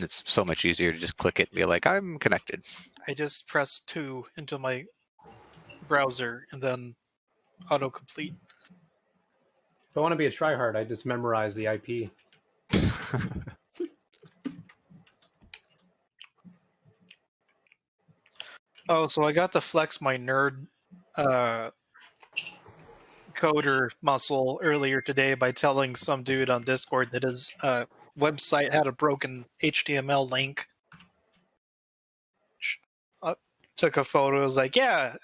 And it's so much easier to just click it and be like, I'm connected. I just press 2 into my browser and then autocomplete. If I want to be a tryhard, I just memorize the IP. Oh, so I got to flex my nerd coder muscle earlier today by telling some dude on Discord that his website had a broken HTML link. Took a photo. Was like, yeah,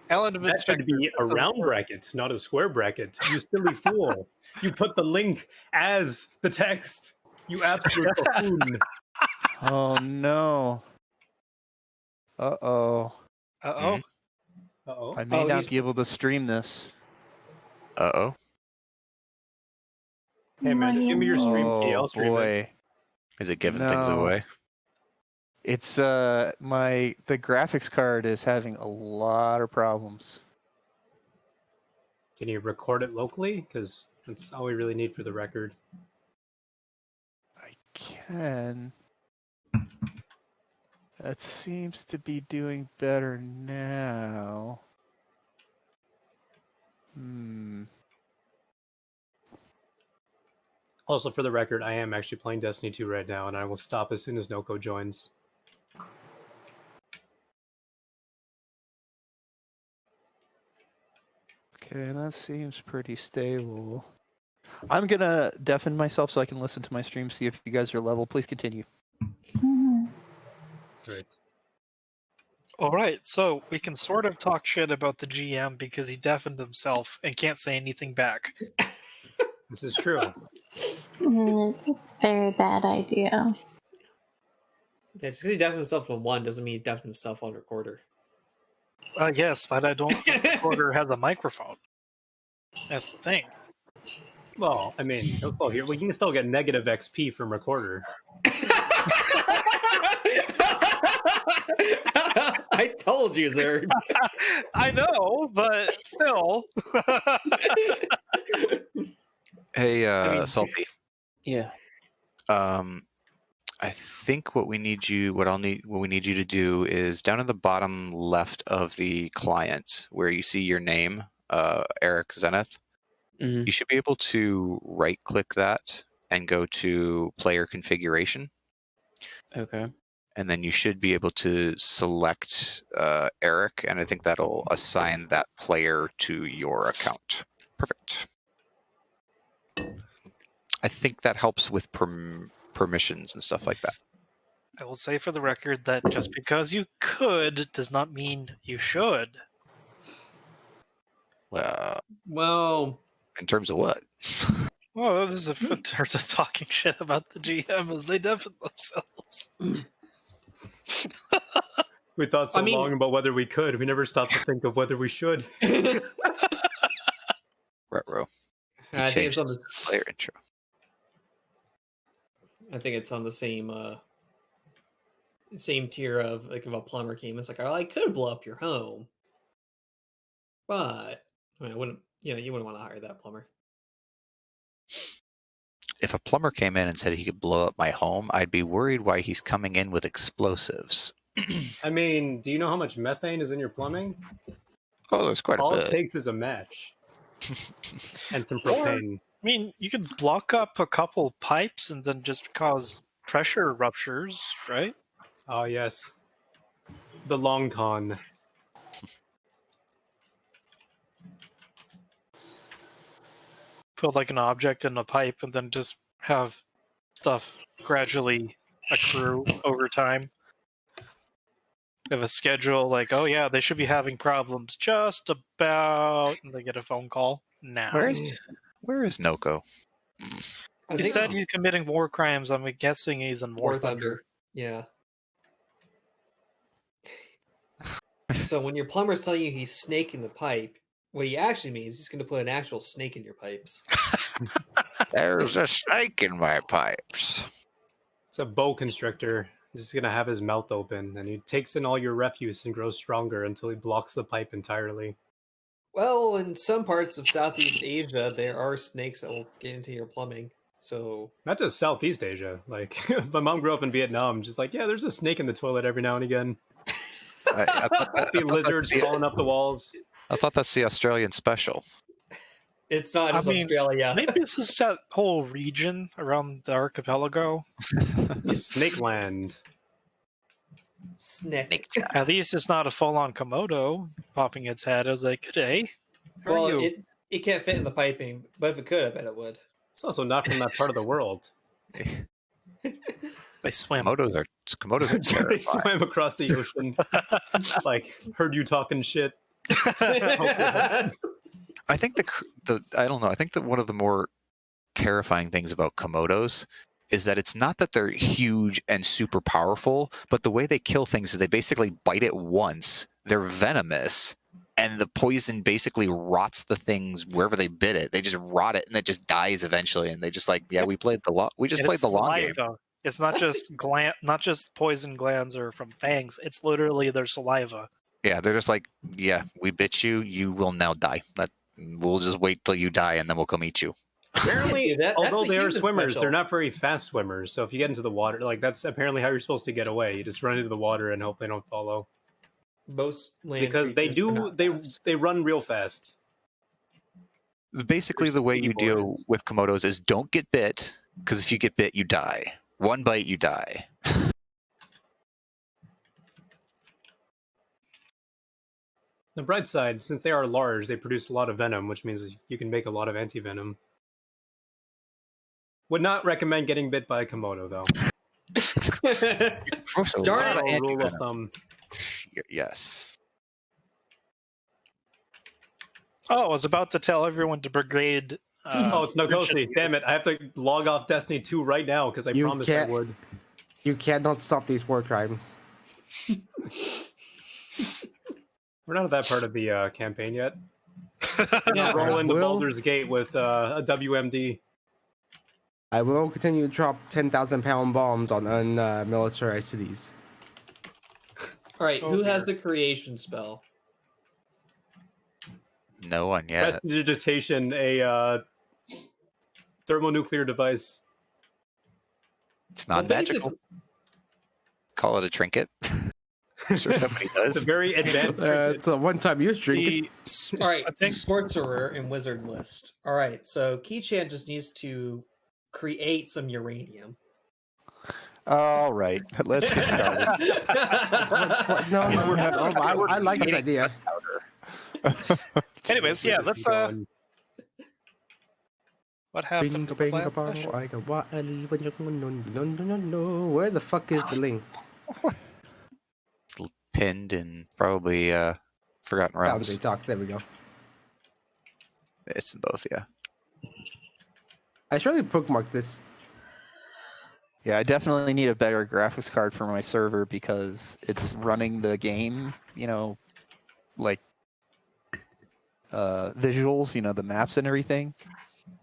element of That should inspector be a doesn't round work. bracket, not a square bracket. You silly fool. You put the link as the text. You absolute buffoon. Oh no. Uh-oh. Uh-oh. Uh-oh. I may not be able to stream this. Uh-oh. Hey man, just give me your stream key. I'll stream it. Boy. Is it giving things No. away? It's the graphics card is having a lot of problems. Can you record it locally? Because that's all we really need for the record. I can. That seems to be doing better now. Also, for the record, I am actually playing Destiny 2 right now, and I will stop as soon as Noko joins. Okay, that seems pretty stable. I'm gonna deafen myself so I can listen to my stream, see if you guys are level. Please continue. Great. All right, so we can sort of talk shit about the GM because he deafened himself and can't say anything back. This is true. It's a very bad idea. Yeah, just because he deafened himself on one doesn't mean he deafened himself on recorder. Yes, but I don't think recorder has a microphone. That's the thing. Well, I mean, we can still get negative XP from recorder. I told you, Zerd. I know, but still. Hey, Salty. Yeah. I think what we need you to do is down at the bottom left of the client where you see your name, Eric Zenith. Mm-hmm. You should be able to right-click that and go to player configuration. Okay. And then you should be able to select Eric, and I think that'll assign that player to your account. Perfect. I think that helps with permissions and stuff like that. I will say for the record that just because you could does not mean you should. Well, in terms of what? Well, this is in terms of talking shit about the GM as they deafen themselves. We thought so long about whether we could. We never stopped to think of whether we should. Retro. I think it's on the player intro. I think it's on the same tier of like if a plumber came, it's like, oh, I could blow up your home, but I mean, I wouldn't. You wouldn't want to hire that plumber. If a plumber came in and said he could blow up my home, I'd be worried why he's coming in with explosives. I mean, do you know how much methane is in your plumbing? Oh, there's quite a bit. All it takes is a match. And some propane. I mean, you could block up a couple pipes and then just cause pressure ruptures, right? Oh, yes. The long con. Put like an object in a pipe and then just have stuff gradually accrue over time. Have a schedule like, oh yeah, they should be having problems just about, and they get a phone call now. Where is Noko? He said he's committing war crimes. I'm guessing he's in War Thunder. Yeah. So when your plumber's telling you he's snaking the pipe, what he actually means he's going to put an actual snake in your pipes. There's a snake in my pipes. It's a boa constrictor. He's just going to have his mouth open, and he takes in all your refuse and grows stronger until he blocks the pipe entirely. Well, in some parts of Southeast Asia, there are snakes that will get into your plumbing. So Not just Southeast Asia. Like, my mom grew up in Vietnam. Just like, yeah, there's a snake in the toilet every now and again. I The lizards crawling up the walls. thought that's the Australian special. it's not just Australia. Maybe it's just that whole region around the archipelago. Snake land. Snake. At least it's not a full-on Komodo popping its head. I was like, "Good day, how Well, are you?" it can't fit in the piping, but if it could, I bet it would. It's also not from that part of the world. They swim. Komodos are They terrifying. swam across the ocean. Like, heard you talking shit. I think I don't know. I think that one of the more terrifying things about Komodos is that it's not that they're huge and super powerful, but the way they kill things is they basically bite it once. They're venomous, and the poison basically rots the things wherever they bit it. They just rot it, and it just dies eventually. And they just like, yeah, we played the long game. Saliva. It's not just not just poison glands or from fangs. It's literally their saliva. Yeah, they're just like, yeah, we bit you. You will now die. We'll just wait till you die, and then we'll come eat you. Apparently, That's although the they are human swimmers, special. they're not very fast swimmers. So if you get into the water, like that's apparently how you're supposed to get away. You just run into the water and hope they don't follow. Most land Because they creatures are do, not they fast. they run real fast. Basically, the way you deal boys. with Komodos is don't get bit, because if you get bit, you die. One bite, you die. The bright side, since they are large, they produce a lot of venom, which means you can make a lot of anti-venom. Would not recommend getting bit by a Komodo, though. Most of Darn a it. lot of Rule of anti-venom. thumb. Yes. Oh, I was about to tell everyone to brigade. Oh, it's Nokosi. Damn it. I have to log off Destiny 2 right now because I You promised I can't- would. You cannot stop these war crimes. We're not at that part of the campaign yet. Yeah, Roll into will- Baldur's Gate with a WMD. I will continue to drop 10,000-pound bombs on unmilitarized cities. All right, Oh, who has dear. the creation spell? No one yet. Prestidigitation, a thermonuclear device. It's not Well, magical. basic- Call it a trinket. I'm sure somebody It's a does. very advanced. trinket. It's a one-time use drink. All right, I think sorcerer and wizard list. All right, so Keychan just needs to create some uranium. All right, let's get started. What? No, I like this idea. Anyways, yeah, let's. Going. What happened? Bingo, to the bingo, last bongo, session? I got what I leave when you're no. Where the fuck is the link? It's pinned in probably Forgotten Realms. Boundary talk. There we go. It's in both, yeah. I should really bookmark this. Yeah, I definitely need a better graphics card for my server because it's running the game, like visuals, the maps and everything,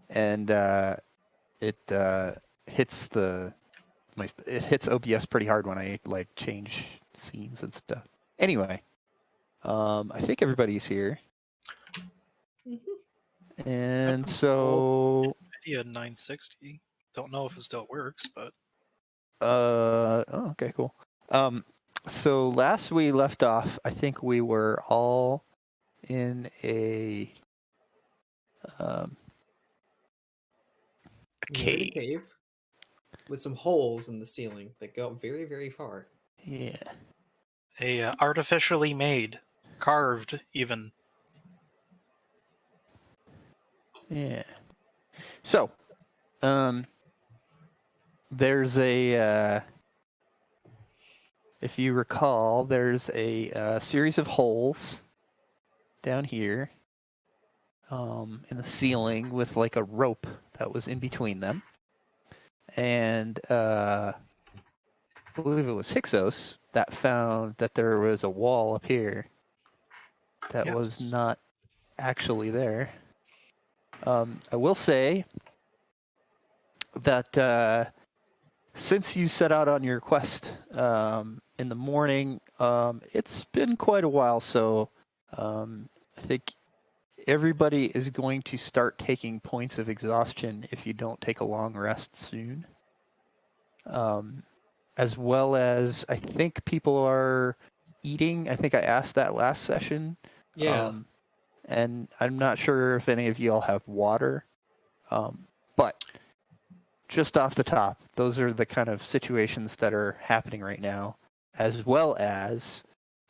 and it hits it hits OBS pretty hard when I like change scenes and stuff. Anyway, I think everybody's here, and so NVIDIA 960. Don't know if it still works, but okay, cool. So last we left off, I think we were all in a A You're in a cave. cave with some holes in the ceiling that go very, very far. yeah. a artificially made, carved even. Yeah. So, there's a, if you recall, there's a series of holes down here in the ceiling with like a rope that was in between them. And I believe it was Hyksos that found that there was a wall up here that was Yes. not actually there. I will say that since you set out on your quest in the morning, it's been quite a while. So I think everybody is going to start taking points of exhaustion if you don't take a long rest soon. As well as I think people are eating. I think I asked that last session. Yeah. And I'm not sure if any of you all have water. But just off the top, those are the kind of situations that are happening right now, as well as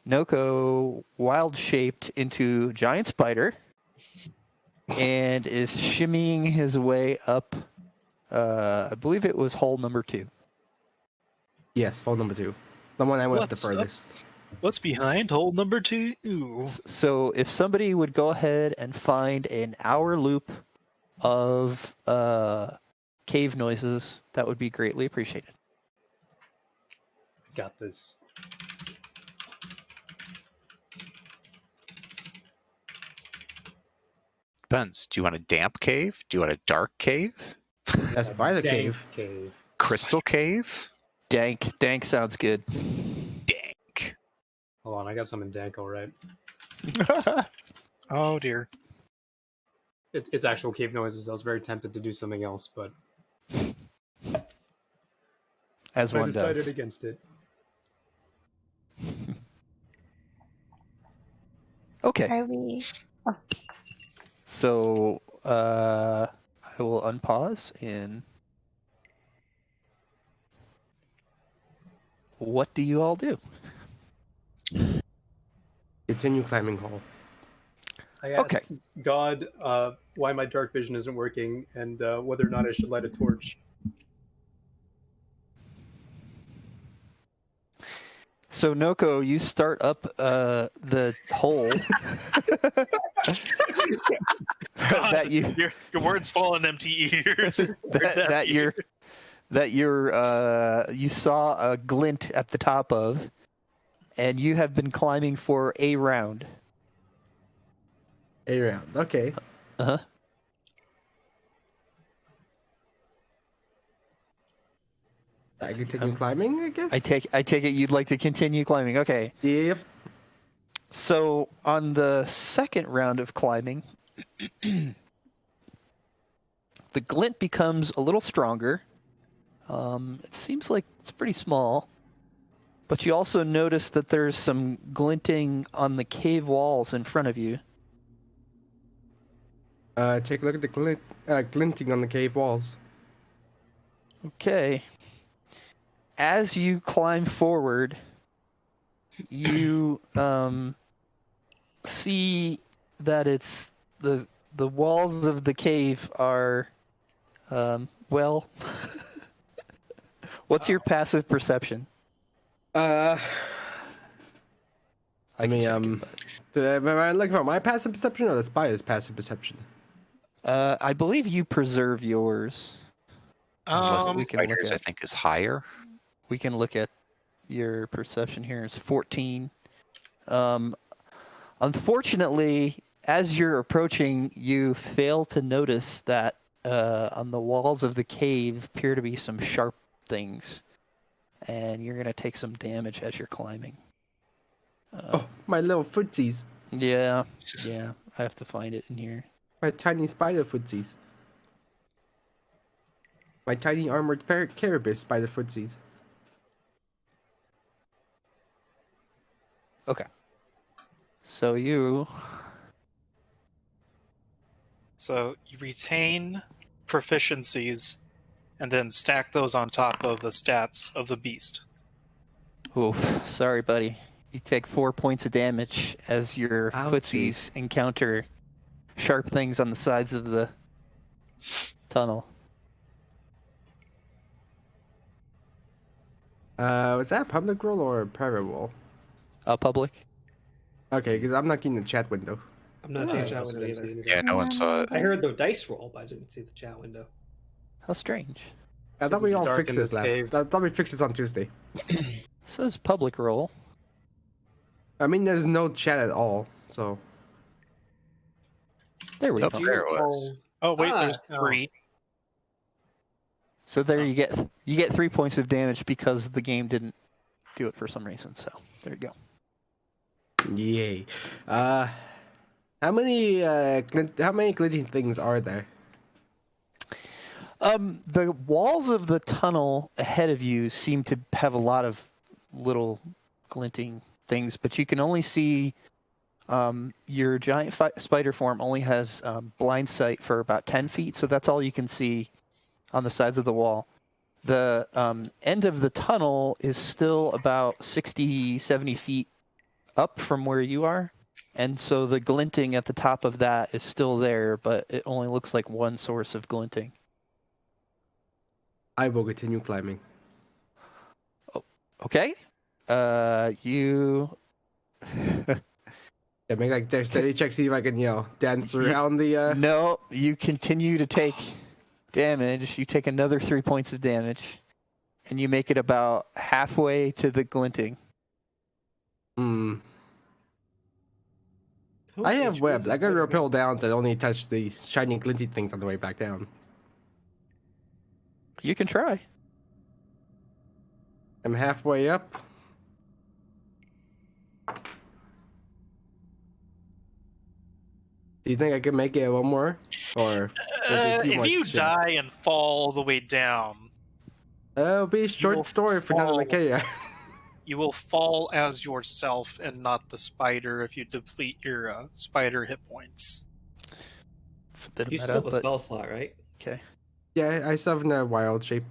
Noko wild shaped into giant spider and is shimmying his way up. I believe it was hole number 2. Yes, hole number 2. The one I went the What's up? furthest. What's behind hole number 2? So if somebody would go ahead and find an hour loop of cave noises, that would be greatly appreciated. Got this. Depends. Do you want a damp cave? Do you want a dark cave? That's by the Dank cave. cave. Crystal cave? Dank sounds good. Dank. Hold on, I got something dank, all right. Oh dear. It's actual cave noises. I was very tempted to do something else, but As I one decided does. against it. Okay, Are we? so I will unpause and what do you all do? Continue climbing hole. I asked Okay. God why my dark vision isn't working and whether or not I should light a torch. So Noko, you start up the hole that you Your words fall on empty ears. you saw a glint at the top of, and you have been climbing for a round. A round. Okay. Uh-huh. I continue climbing, I guess? I take it you'd like to continue climbing. Okay. Yep. So on the second round of climbing, the glint becomes a little stronger. It seems like it's pretty small, but you also notice that there's some glinting on the cave walls in front of you. Take a look at the glinting on the cave walls. Okay. As you climb forward, you see that it's the walls of the cave are well. What's your passive perception? I mean, am I looking for my passive perception or the spider's passive perception? I believe you preserve yours. Unless the we can look spiders, I at- think, is higher. We can look at your perception here. It's 14. Unfortunately, as you're approaching, you fail to notice that on the walls of the cave appear to be some sharp things, and you're going to take some damage as you're climbing. Oh, my little footsies. Yeah, I have to find it in here. My tiny spider footsies. My tiny armored Caribus spider footsies. Okay. So you... So you retain proficiencies and then stack those on top of the stats of the beast. Oof, sorry, buddy. You take 4 points of damage as your Ouchie. footsies encounter sharp things on the sides of the tunnel. Was that a public roll or a private roll? Public? Okay, because I'm not getting the chat window. I'm not seeing a chat window either. Yeah, no one saw it. I heard the dice roll, but I didn't see the chat window. How strange. I thought we It's all dark fixed in this this last. cave. I thought we fixed this on Tuesday. Says public roll. I mean, there's no chat at all, so. There we Oh, go. there it was. Oh wait, there's Ah, 3. So there you get 3 points of damage because the game didn't do it for some reason. So there you go. Yay. How many glitching things are there? The walls of the tunnel ahead of you seem to have a lot of little glinting things, but you can only see your giant spider form only has blind sight for about 10 feet, so that's all you can see on the sides of the wall. The end of the tunnel is still about 60, 70 feet up from where you are, and so the glinting at the top of that is still there, but it only looks like one source of glinting. I will continue climbing. Okay. You. Yeah, make like dexterity check, see if I can, dance around the. No, you continue to take damage. You take another 3 points of damage, and you make it about halfway to the glinting. Hmm. I have webs. I can rappel down so I only touch the shiny glinty things on the way back down. You can try. I'm halfway up. Do you think I can make it one more? Or will it be too If much you chance? die and fall all the way down, It'll be a will short story for none of the fall. chaos. you will fall as yourself and not the spider if you deplete your spider hit points. It's a bit of You meta, still have a but spell slot, right? okay. Yeah, I still have in a wild shape.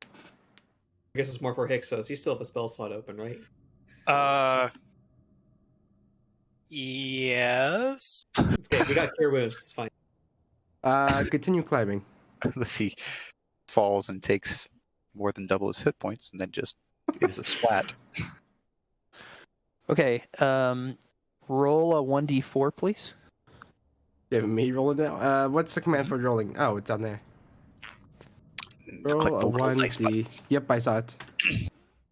I guess it's more for Hyksos. You still have a spell slot open, right? Yes. It's okay. We got cure wounds. It's fine. Continue climbing. He falls and takes more than double his hit points, and then just is a splat. Okay. Roll a 1d4, please. You have me rolling now? What's the command for rolling? Oh, it's on there. Roll Click the a little dice button. 1d. Yep, I saw it.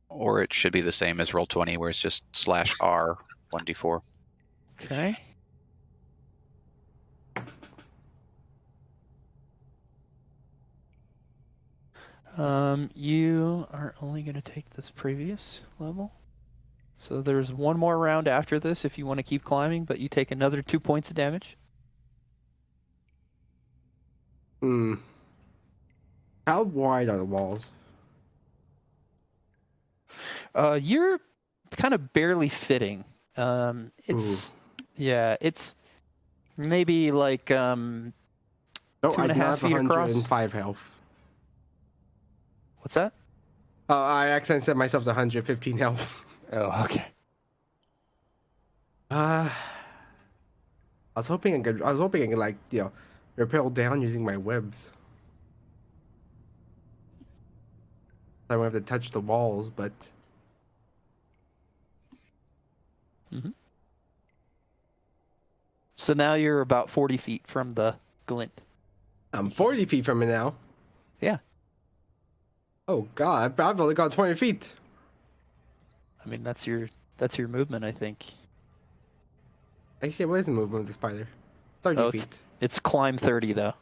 Or it should be the same as Roll20, where it's just /R 1d4. Okay. You are only going to take this previous level. So there's one more round after this if you want to keep climbing, but you take another 2 points of damage. Hmm. How wide are the walls? You're kind of barely fitting. It's maybe like No, Two and I a do half not have feet across. 105 health. what's that? Oh, I accidentally set myself to 115 health. Oh, okay. I was hoping I could like, rappel down using my webs. I won't have to touch the walls, but So now you're about 40 feet from the glint. I'm 40 feet from it now. Yeah. Oh God, I've only got 20 feet. I mean, that's your movement, I think. Actually, what is the movement of the spider? 30 Oh, feet. It's climb 30 though.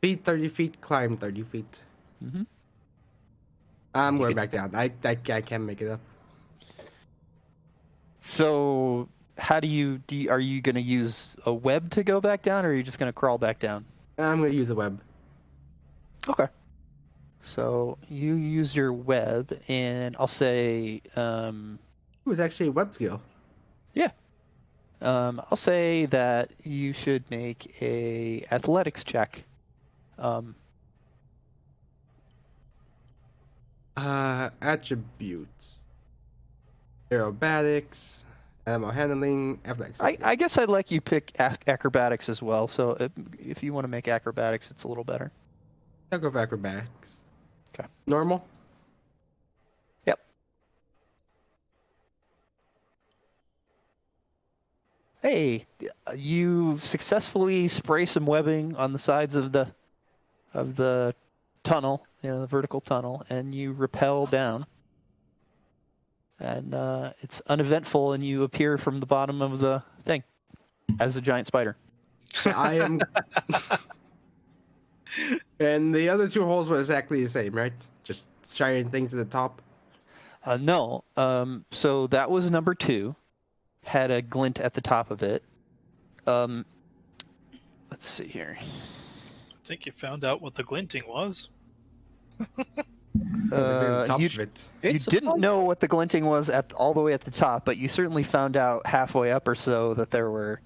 Feet, 30 feet, climb 30 feet. Mm-hmm. I'm going back down. I can't make it up. So how are you going to use a web to go back down, or are you just going to crawl back down? I'm going to use a web. Okay. So you use your web, and I'll say, It was actually a web skill. I'll say that you should make a athletics check. Attributes. Aerobatics, animal handling, athletics. I guess I'd like you pick acrobatics as well. So if you want to make acrobatics, it's a little better. I'll go for acrobatics. Okay. Normal? Yep. Hey, you successfully spray some webbing on the sides of the tunnel, the vertical tunnel, and you rappel down. And it's uneventful, and you appear from the bottom of the thing as a giant spider. I am. And the other two holes were exactly the same, right? Just shining things at the top. No. So that was number 2. had a glint at the top of it. Let's see here. I think you found out what the glinting was. You didn't know what the glinting was all the way at the top, but you certainly found out halfway up or so that there were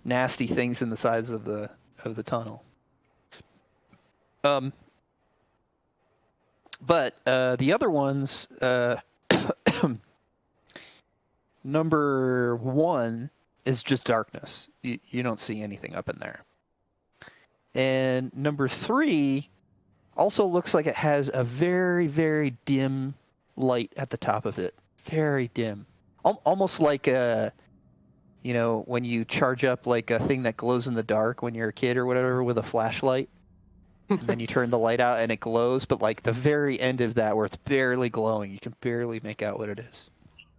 nasty things in the sides of the tunnel. But the other ones, number 1 is just darkness. You don't see anything up in there. And number 3 also looks like it has a very, very dim light at the top of it. Very dim. Almost like when you charge up like a thing that glows in the dark when you're a kid or whatever with a flashlight. And then you turn the light out and it glows, but like the very end of that where it's barely glowing, you can barely make out what it is.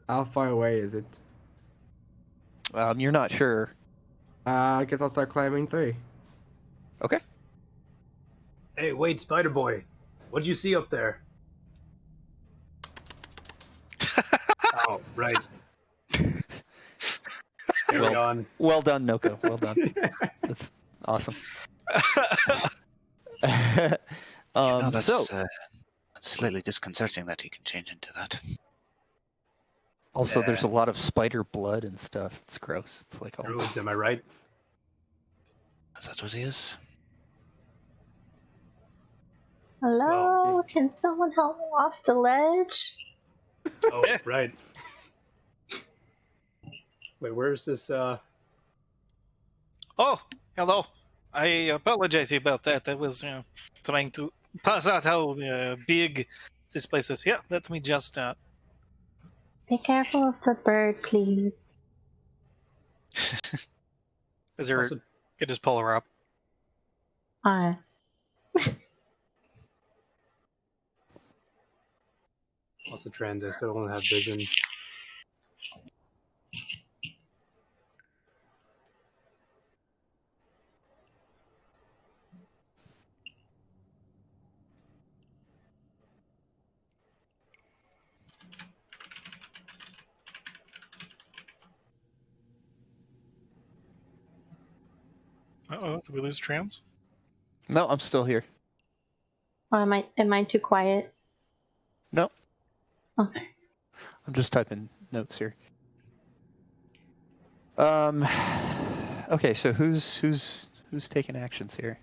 How far away is it? You're not sure. I guess I'll start climbing 3. Okay. Hey, wait, Spider Boy. What'd you see up there? Oh, right. Carry on. Well done, Noko. Well done. That's awesome. That's So slightly disconcerting that he can change into that. also, Yeah. there's a lot of spider blood and stuff. It's gross. It's like Druids, am I right? Is that what he is? Hello? Can someone help me off the ledge? Oh, right. Wait, where's this, Oh, hello. I apologize about that. I was trying to pass out how big this place is. Yeah, let me just... Be careful of the bird, please. Is there... Also- Get his pull her up. Alright. also trans, I still don't have vision. Uh-oh, did we lose trans? No, I'm still here. Or am I too quiet? No, Okay. I'm just typing notes here. Okay, so who's taking actions here?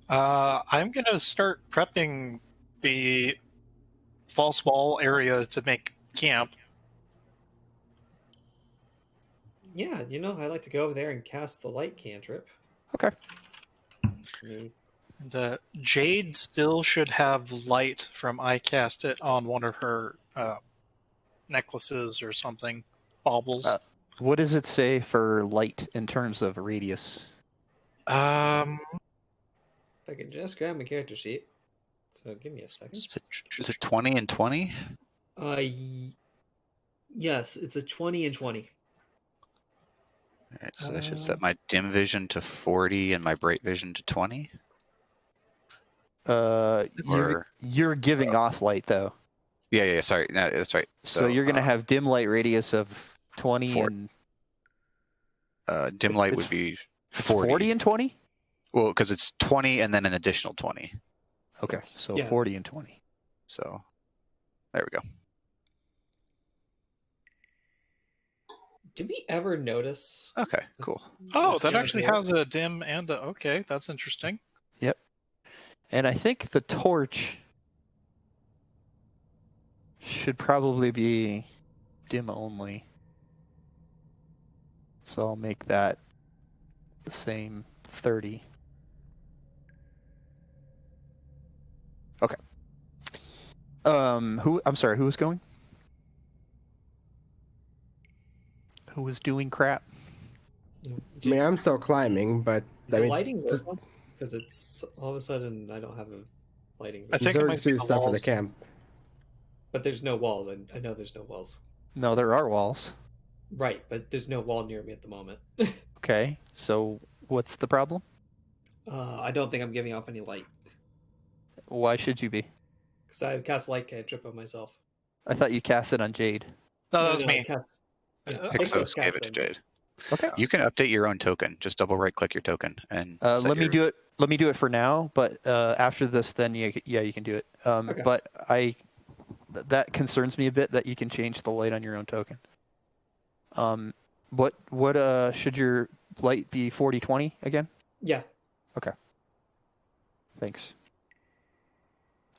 I'm gonna start prepping the false wall area to make camp. Yeah, I like to go over there and cast the light cantrip. Okay. I mean, And Jade still should have light from I cast it on one of her necklaces or something, baubles. What does it say for light in terms of radius? if I can just grab my character sheet. So give me a second. Is it 20 and 20? Yes, it's a 20 and 20. All right, so I should set my dim vision to 40 and my bright vision to 20. Or You're giving off light though, yeah. Sorry, no, that's right. so you're gonna have dim light radius of 20 4. and dim light it's- would be it's 40. and 20. Well, because it's 20 and then an additional 20. Okay, Yes. so Yeah. 40 and 20. So there we go. Did we ever notice? Okay, cool. Oh, Let's that do it actually here. has a dim and a... Okay, that's interesting. And I think the torch should probably be dim only. So I'll make that the same 30. Okay. I'm sorry, who was going? Who was doing crap? I mean, I'm still climbing, but The I mean, lighting work? Because it's all of a sudden I don't have a lighting. I think it Zerg might be do the stuff for the walls. camp. But there's no walls. I know there's no walls. No, there are walls. Right, but there's no wall near me at the moment. Okay, so what's the problem? I don't think I'm giving off any light. Why should you be? Because I cast light cantrip on myself. I thought you cast it on Jade. No, that No, was no, me. I cast Pixos gave it to Jade. Okay. You can update your own token. Just double right click your token and Let me do it. Let me do it for now. But after this, then you can do it. Okay. But that concerns me a bit that you can change the light on your own token. What should your light be? 40/20 again? Yeah. Okay. Thanks.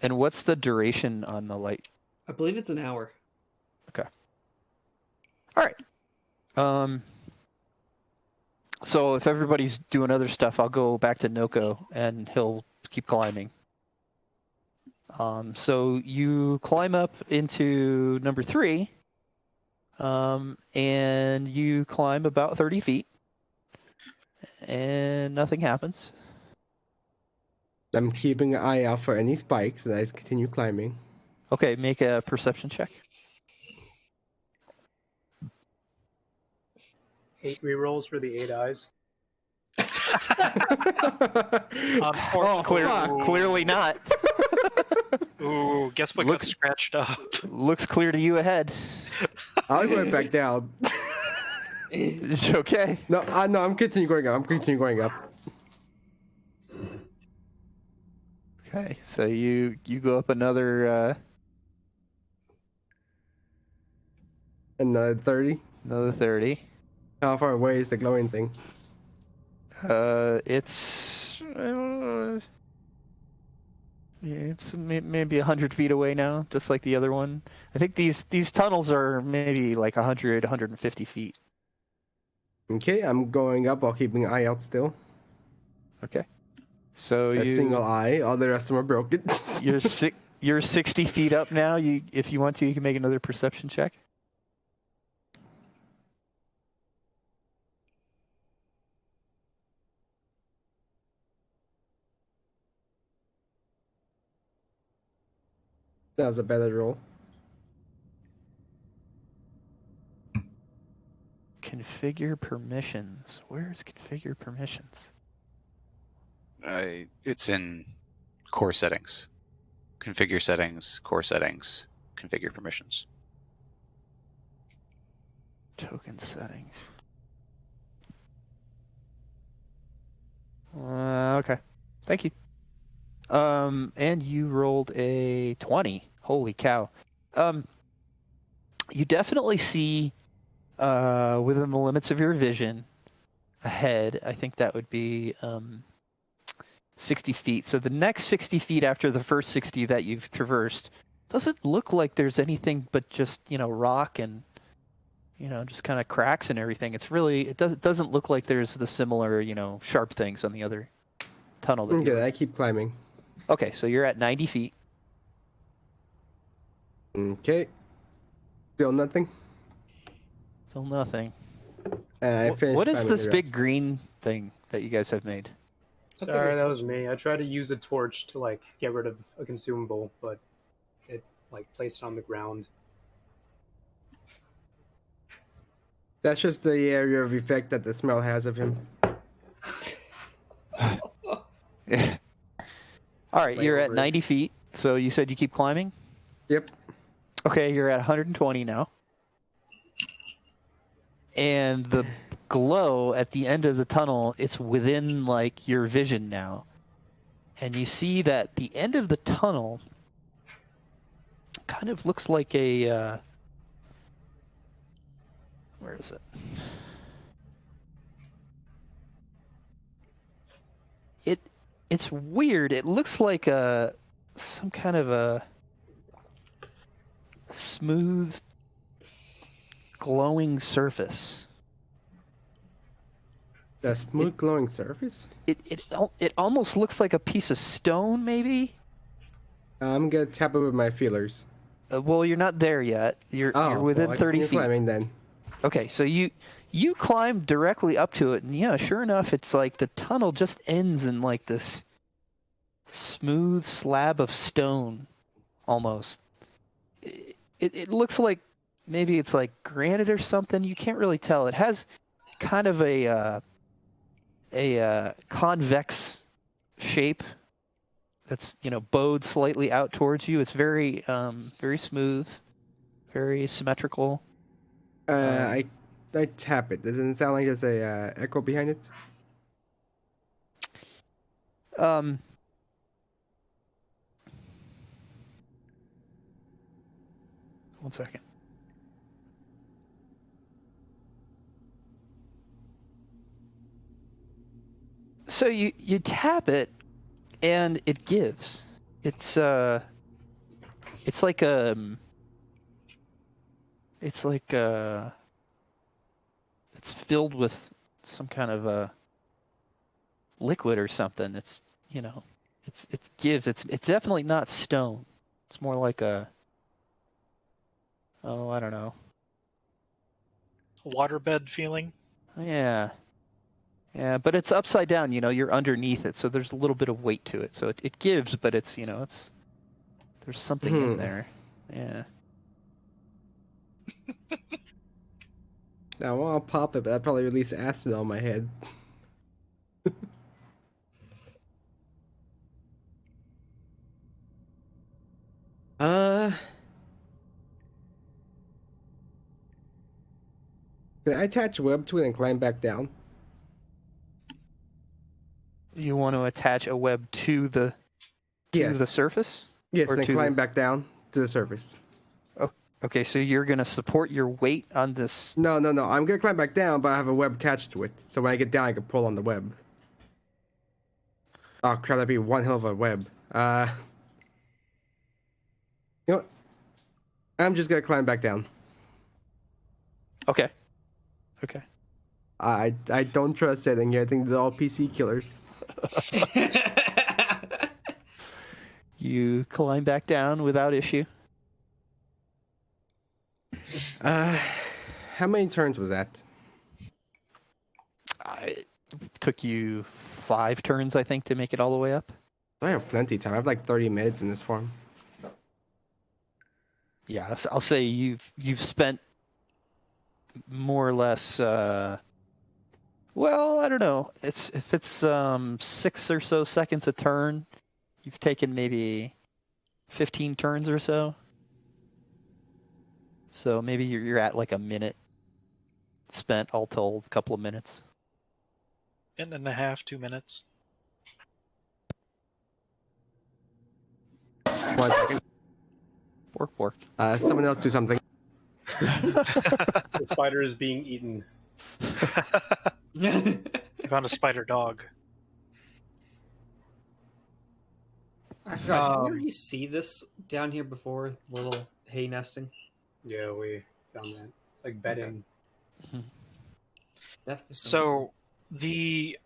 And what's the duration on the light? I believe it's an hour. Okay. All right. So if everybody's doing other stuff, I'll go back to Noko and he'll keep climbing. So you climb up into number 3, and you climb about 30 feet, and nothing happens. I'm keeping an eye out for any spikes as I continue climbing. Okay, make a perception check. 8 rerolls for the 8 eyes. Clearly not. Ooh, guess what got Looks- scratched up? Looks clear to you ahead. I'll go back down. Okay. No, I'm continuing going up. I'm continuing going up. Okay, so you go up another Another 30. 30. How far away is the glowing thing? It's maybe 100 feet away now, just like the other one. I think these tunnels are maybe like 100, 150 feet. Okay, I'm going up while keeping an eye out still. Okay. So A single eye. All the rest of them are broken. you're 60 feet up now. If you want to, you can make another perception check. That was a better roll. Configure permissions. Where is configure permissions? It's in core settings. Configure settings, core settings, configure permissions. Token settings. Okay. Thank you. And you rolled a 20. Holy cow. You definitely see within the limits of your vision ahead. I think that would be 60 feet. So the next 60 feet after the first 60 that you've traversed doesn't look like there's anything but just, rock and, just kind of cracks and everything. It doesn't look like there's the similar, sharp things on the other tunnel. That Okay, I keep climbing. Okay, so you're at 90 feet. Okay. Still nothing. Still nothing. I finished What is climbing this the big rest. green thing that you guys have made? That's Sorry, okay. that was me. I tried to use a torch to get rid of a consumable, but it placed it on the ground. That's just the area of effect that the smell has of him. All right, Lay you're at over it. 90 feet. So you said you keep climbing? Yep. Okay, you're at 120 now. And the glow at the end of the tunnel, it's within your vision now. And you see that the end of the tunnel kind of looks like a where is it? It's weird. It looks like some kind of a smooth glowing surface. The smooth glowing surface? It almost looks like a piece of stone, maybe. I'm gonna tap it with my feelers. Well, you're not there yet. You're within well, I 30 continue feet. climbing then. Okay, so you climb directly up to it, and yeah, sure enough, it's like the tunnel just ends in this smooth slab of stone, almost. It looks like maybe it's granite or something. You can't really tell. It has kind of a convex shape that's bowed slightly out towards you. It's very very smooth, very symmetrical. I I tap it. Doesn't it sound like there's a echo behind it? Um. One second. So you tap it, and it gives. It's like it's like it's filled with some kind of a liquid or something. It's it gives. It's definitely not stone. It's more like I don't know. Waterbed feeling. Yeah. Yeah, but it's upside down, you're underneath it, so there's a little bit of weight to it. So it gives, but it's, there's something in there. Yeah. Now I'll pop it, but I'd probably release acid on my head. Can I attach a web to it and climb back down? You want to attach a web to the surface? Yes, Or and to climb the- back down to the surface. Okay, so you're going to support your weight on this. No. I'm gonna climb back down, but I have a web attached to it. So when I get down, I can pull on the web. Oh crap, that'd be one hell of a web. You know what? I'm just gonna climb back down. Okay. Okay. I don't trust anything here. I think they're all PC killers. You climb back down without issue. How many turns was that? It took you 5 turns, I think, to make it all the way up. I have plenty of time. I have like 30 minutes in this form. Yeah, I'll say you've spent more or less. Well, I don't know. If it's 6 or so seconds a turn, you've taken maybe 15 turns or so. So maybe you're at like a minute spent all told, a couple of minutes. Minute and a half, 2 minutes. 1 second. Work. Someone else do something. The spider is being eaten. I found a spider dog. I forgot. Did we already see this down here before? Little hay nesting. Yeah, we found that. It's like bedding. Definitely. So the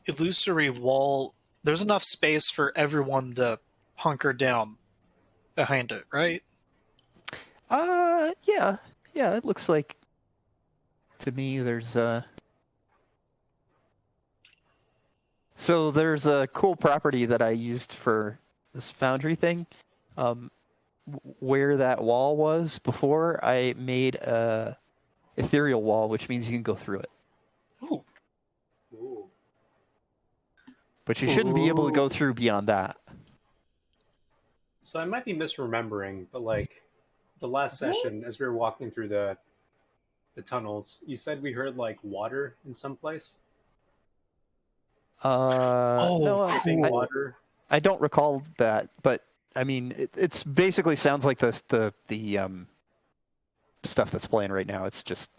illusory wall, there's enough space for everyone to hunker down behind it, right? Yeah, it looks like to me there's So there's a cool property that I used for this foundry thing. Where that wall was before, I made a ethereal wall, which means you can go through it. Ooh. Ooh. But you shouldn't be able to go through beyond that. So I might be misremembering, but like the last session, as we were walking through the tunnels, you said we heard like water in some place. No, Dripping water. I don't recall that, but I mean, it's basically sounds like the stuff that's playing right now. It's just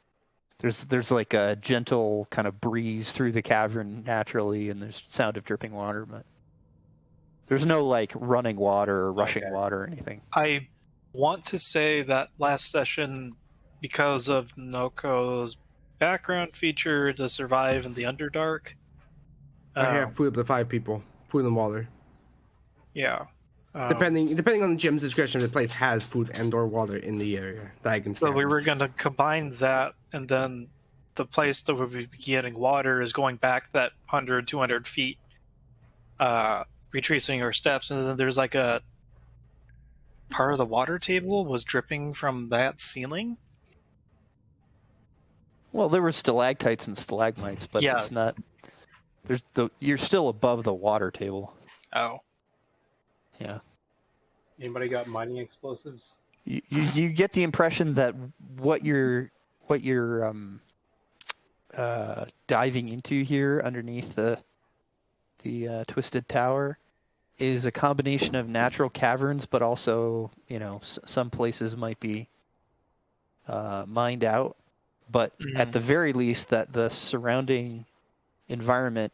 there's like a gentle kind of breeze through the cavern naturally, and there's sound of dripping water, but there's no like running water or rushing water or anything. I want to say that last session, because of Noko's background feature to survive in the Underdark. I have food up to 5 people. Food and water. Yeah. Depending on the gym's discretion, the place has food and/or water in the area that I can. So we scavenge. were going to combine that, and then the place that would be getting water is going back that 100, 200 feet, retracing our steps, and then there's like a part of the water table was dripping from that ceiling. Well, there were stalactites and stalagmites, but Yeah. it's not. You're still above the water table. Oh. Yeah. Anybody got mining explosives? You get the impression that what you're diving into here underneath the Twisted Tower is a combination of natural caverns, but also, some places might be mined out. But at the very least, that the surrounding environment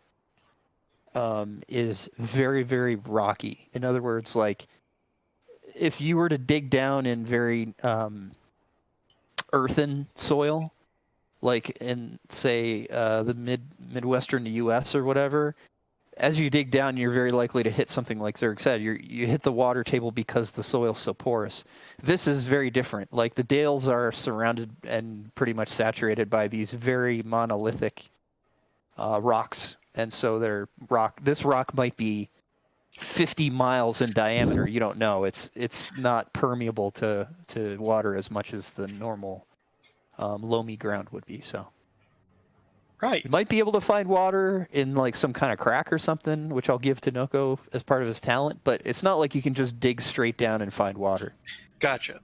is very, very rocky. In other words, like, if you were to dig down in very earthen soil, like in, say, the Midwestern U.S. or whatever, as you dig down, you're very likely to hit something like Zerg said. You hit the water table because the soil's so porous. This is very different. Like, the dales are surrounded and pretty much saturated by these very monolithic rocks, and so this rock might be 50 miles in diameter. You don't know. It's not permeable to water as much as the normal loamy ground would be. So. Right. You might be able to find water in like some kind of crack or something, which I'll give to Noko as part of his talent, but it's not like you can just dig straight down and find water. Gotcha.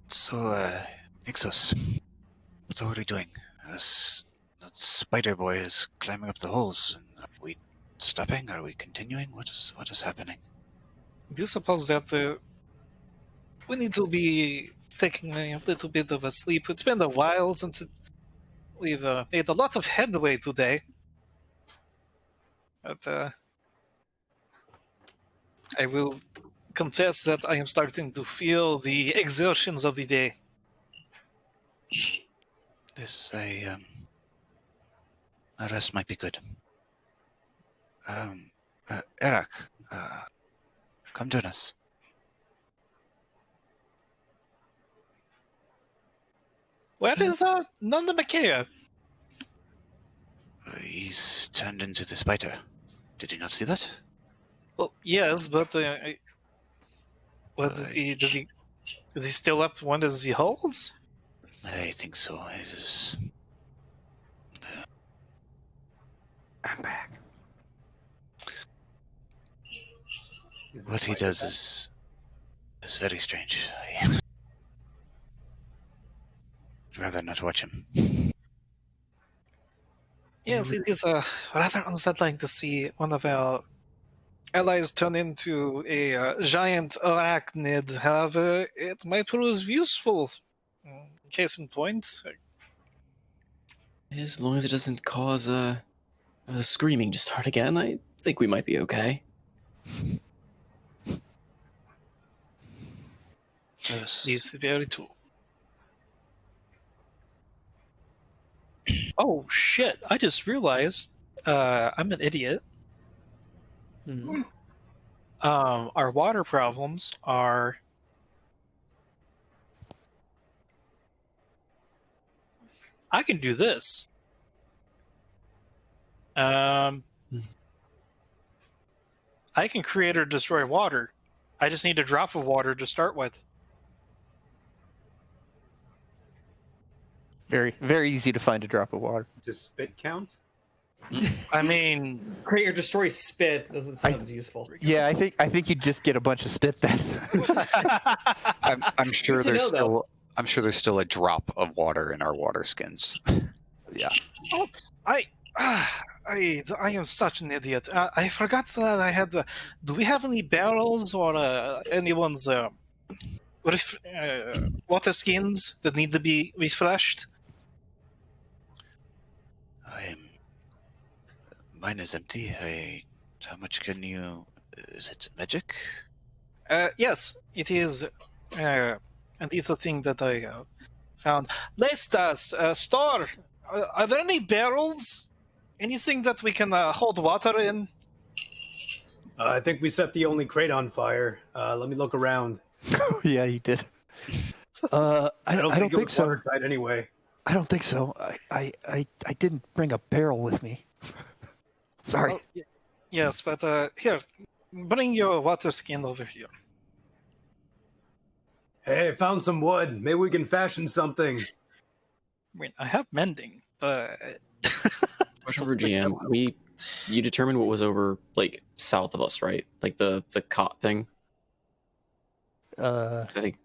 So, Ixos, what are we doing? That spider boy is climbing up the holes. Are we stopping? Are we continuing? What is happening? Do you suppose that we need to be taking a little bit of a sleep? It's been a while since we've made a lot of headway today. But I will confess that I am starting to feel the exertions of the day. A rest might be good. Erak, come join us. Where is Nanda Makea? He's turned into the spider. Did you not see that? Well, yes, but what did he? Is he still up one of the holes? I think so. I'm back. What he does is very strange. I'd rather not watch him. Yes, it is rather unsettling to see one of our allies turn into a giant arachnid. However, it might prove useful. Case in point. As long as it doesn't cause the screaming to start again, I think we might be okay. Yes. It's very true. Oh shit! I just realized I'm an idiot. Our water problems are. I can do this. I can create or destroy water. I just need a drop of water to start with. Very, very easy to find a drop of water. Does spit count? I mean, Create or destroy spit doesn't sound as useful. Yeah, I think you'd just get a bunch of spit then. I'm sure Good to there's know, though. still a drop of water in our water skins. Yeah. I am such an idiot. I forgot that I had. Do we have any barrels or anyone's water skins that need to be refreshed? Mine is empty. How much can you? Is it magic? Yes, it is. And it's a thing that I found. Lestas, store. Are there any barrels? Anything that we can hold water in? I think we set the only crate on fire. Let me look around. Yeah, you did. I don't it think was so. watertight anyway. I don't think so. I didn't bring a barrel with me. Sorry. Oh, yes, but here, bring your water skin over here. Hey, I found some wood. Maybe we can fashion something. I mean, I have mending, but Question for GM. You determined what was over like south of us, right? Like the cot thing. Uh, I think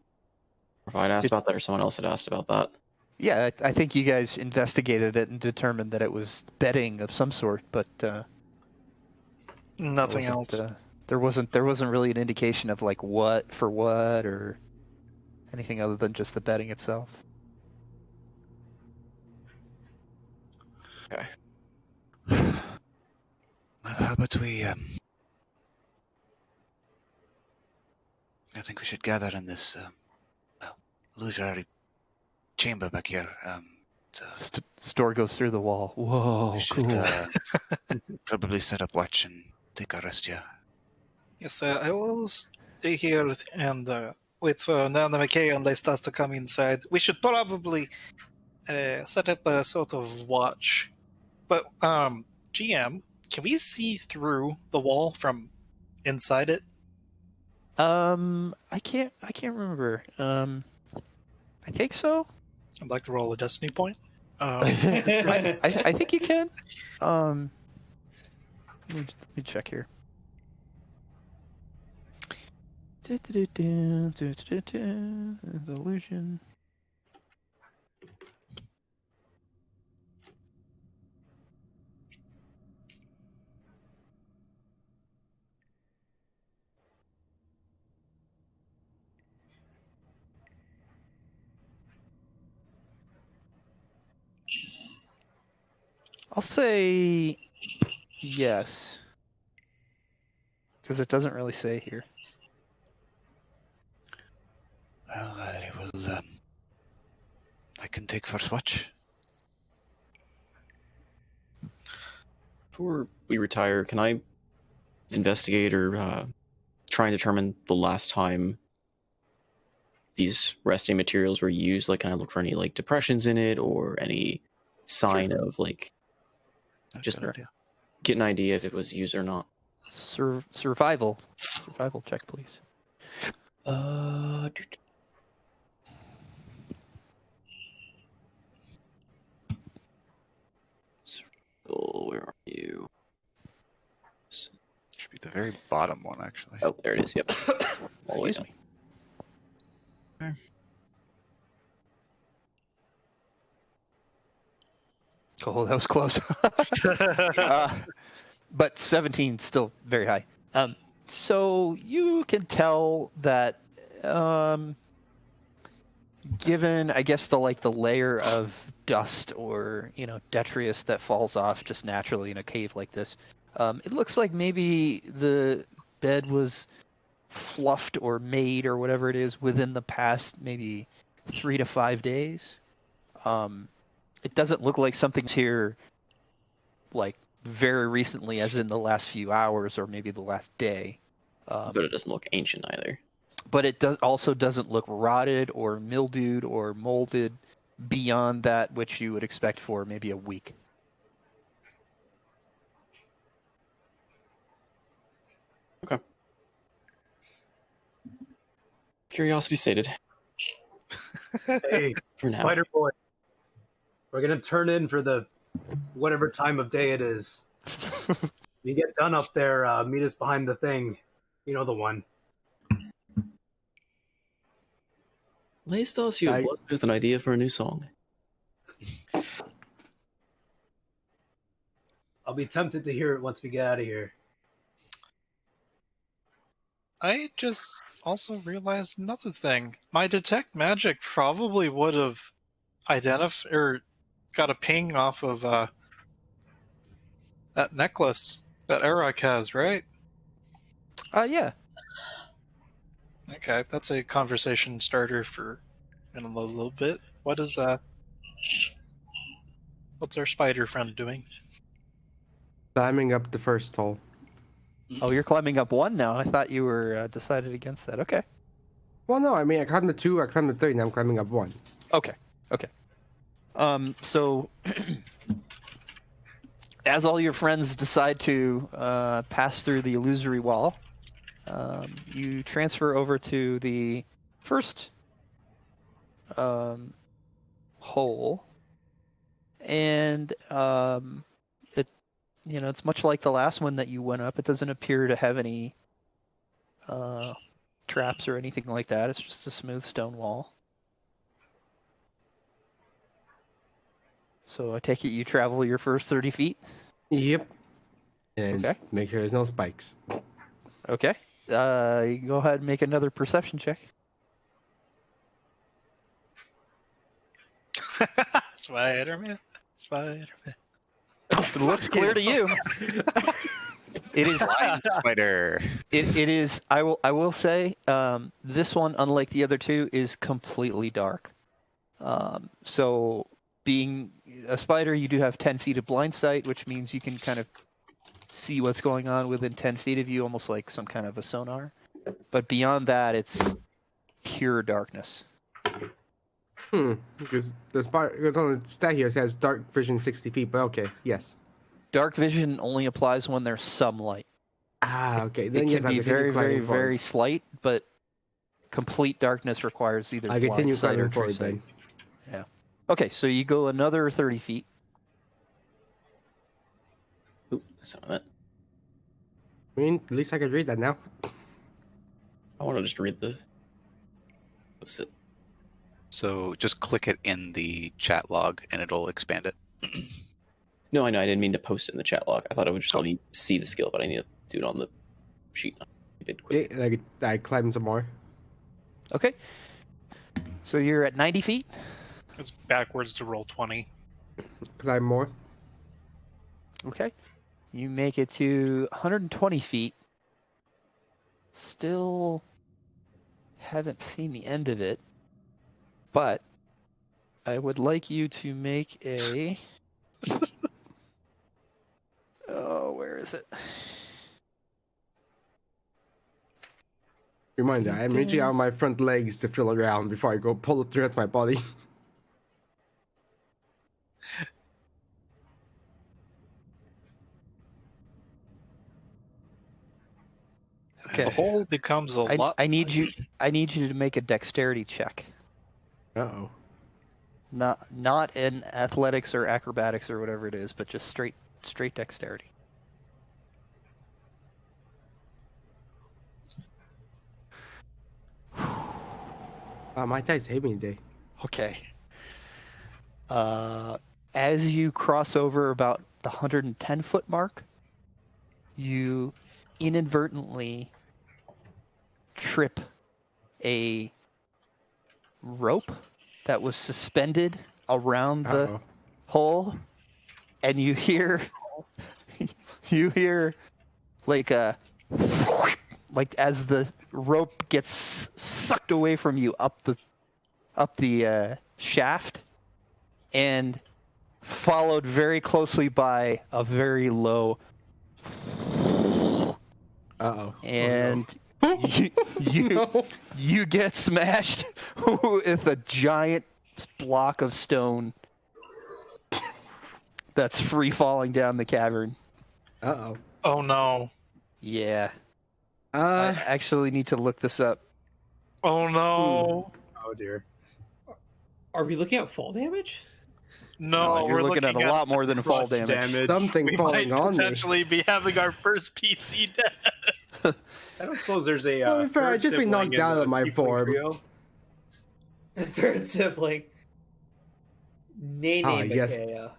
If I'd asked about that, or someone else had asked about that. Yeah, I think you guys investigated it and determined that it was bedding of some sort, but Nothing else. There wasn't really an indication of like what for what or anything other than just the bedding itself. Okay. Well, how about we? I think we should gather in this illusory chamber back here. Store goes through the wall. Whoa, We should cool. probably set up watch and take our rest here. Yes, I will stay here and wait for Nana McKay and Lestas to come inside. We should probably set up a sort of watch. But GM, can we see through the wall from inside it? I can't remember. I think so. I'd like to roll a destiny point. I think you can. Let me check here. Illusion. I'll say yes. Because it doesn't really say here. Well, I will. I can take first watch. Before we retire, can I investigate or try and determine the last time these resting materials were used? Like, can I look for any like depressions in it or any sign of like just Good idea. get an idea if it was used or not? Survival check, please. Where are you? Should be the very bottom one, actually. Oh, there it is. Yep. All the way Excuse down. me. Oh, that was close. But 17 still very high. So you can tell that, given I guess the layer of dust or detritus that falls off just naturally in a cave like this, it looks like maybe the bed was fluffed or made or whatever it is within the past maybe 3 to 5 days. It doesn't look like something's here like very recently, as in the last few hours or maybe the last day. But it doesn't look ancient either. But it doesn't look rotted or mildewed or molded beyond that which you would expect for maybe a week. Okay. Curiosity sated. Hey, For now. Spider Boy, we're gonna turn in for the whatever time of day it is. You get done up there, meet us behind the thing. You know the one. Lestos, you blessed with an idea for a new song. I'll be tempted to hear it once we get out of here. I just also realized another thing. My detect magic probably would have identified or got a ping off of that necklace that Arak has, right? Yeah. Okay, that's a conversation starter for in a little bit. What's our spider friend doing? Climbing up the first hole. Oh, you're climbing up 1 now. I thought you were decided against that. Okay. Well, no, I mean, I climbed the 2, I climbed the 3, now I'm climbing up 1. Okay. So as all your friends decide to pass through the illusory wall, you transfer over to the first hole, and it's much like the last one that you went up. It doesn't appear to have any traps or anything like that. It's just a smooth stone wall. So I take it you travel your first 30 feet. Yep. And Okay. make sure there's no spikes. Okay. You can go ahead and make another perception check. Spider-Man. Spider-Man. It looks clear to you. It is. Blind spider. It is. I will say, this one, unlike the other two, is completely dark. So, being a spider, you do have 10 feet of blind sight, which means you can kind of see what's going on within 10 feet of you, almost like some kind of a sonar. But beyond that, it's pure darkness. Because because on the stat here it says dark vision 60 feet, but okay, yes. Dark vision only applies when there's some light. Ah, okay. It Then yes, can I be continue very, very, climbing forward. very slight, but complete darkness requires either I blind continue sight or climbing true forward sight. then. Yeah. Okay, so you go another 30 feet. Ooh, that's not it. I mean, at least I could read that now. I want to just read the. What's it? So just click it in the chat log and it'll expand it. No, I know. I didn't mean to post it in the chat log. I thought it would just let me see the skill, but I need to do it on the sheet. I did quick. I climb some more. Okay. So you're at 90 feet. It's backwards to roll 20. Climb more. Okay. You make it to 120 feet. Still haven't seen the end of it. But I would like you to make a... Oh, where is it? Reminder, I'm reaching out my front legs to feel around before I go pull up the rest of my body. Okay. The hole becomes a lot. I need you to make a dexterity check. Uh-oh. Not in athletics or acrobatics or whatever it is, but just straight dexterity. My dice hate me today. Okay. As you cross over about the 110-foot mark, you inadvertently trip a rope that was suspended around the Uh-oh. hole, and you hear like as the rope gets sucked away from you up the shaft, and followed very closely by a very low Uh-oh. and you No. you get smashed with a giant block of stone that's free falling down the cavern. Uh-oh. Oh no. Yeah. I actually need to look this up. Oh no. Oh dear. Are we looking at fall damage? No, You're we're looking at a lot more than fall Crush damage. Something We falling might on me. potentially be having our first PC death. I don't suppose there's a. Well, fair, I'd third just be sibling knocked in out the of my tiefling form. trio. Third sibling. Nene Ah, yes. Makea.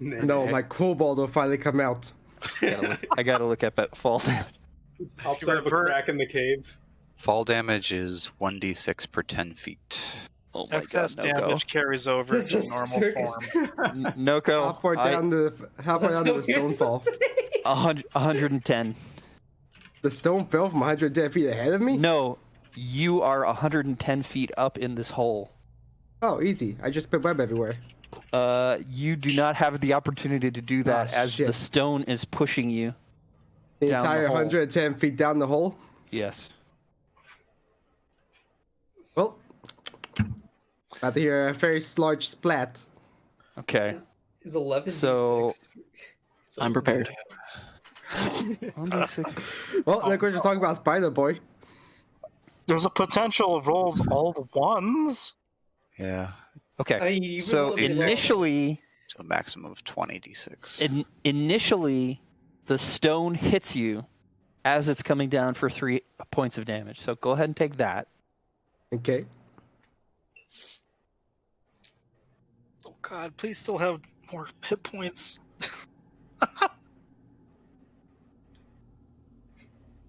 No, my kobold will finally come out. I gotta look at fall damage. Outside of a crack in the cave. Fall damage is 1d6 per 10 feet. Oh my Excess god, Noko. damage carries over This to is normal circus. form. Noko, Halfway down the stone fall. 110. The stone fell from 110 feet ahead of me? No, you are 110 feet up in this hole. Oh, easy. I just put web everywhere. You do not have the opportunity to do that Ah, as the shit. stone is pushing you. The Down the entire hole. 110 feet down the hole? Yes. Well, about to hear a very large splat. Okay. Is 11 So- I'm prepared. 1d6. Well, of course, we're talking about Spider Boy. There's a potential of rolls all the ones. Yeah. Okay. I mean, you So really let me know. initially, So a maximum of 20 d6. initially, the stone hits you as it's coming down for 3 points of damage. So go ahead and take that. Okay. God, please still have more hit points.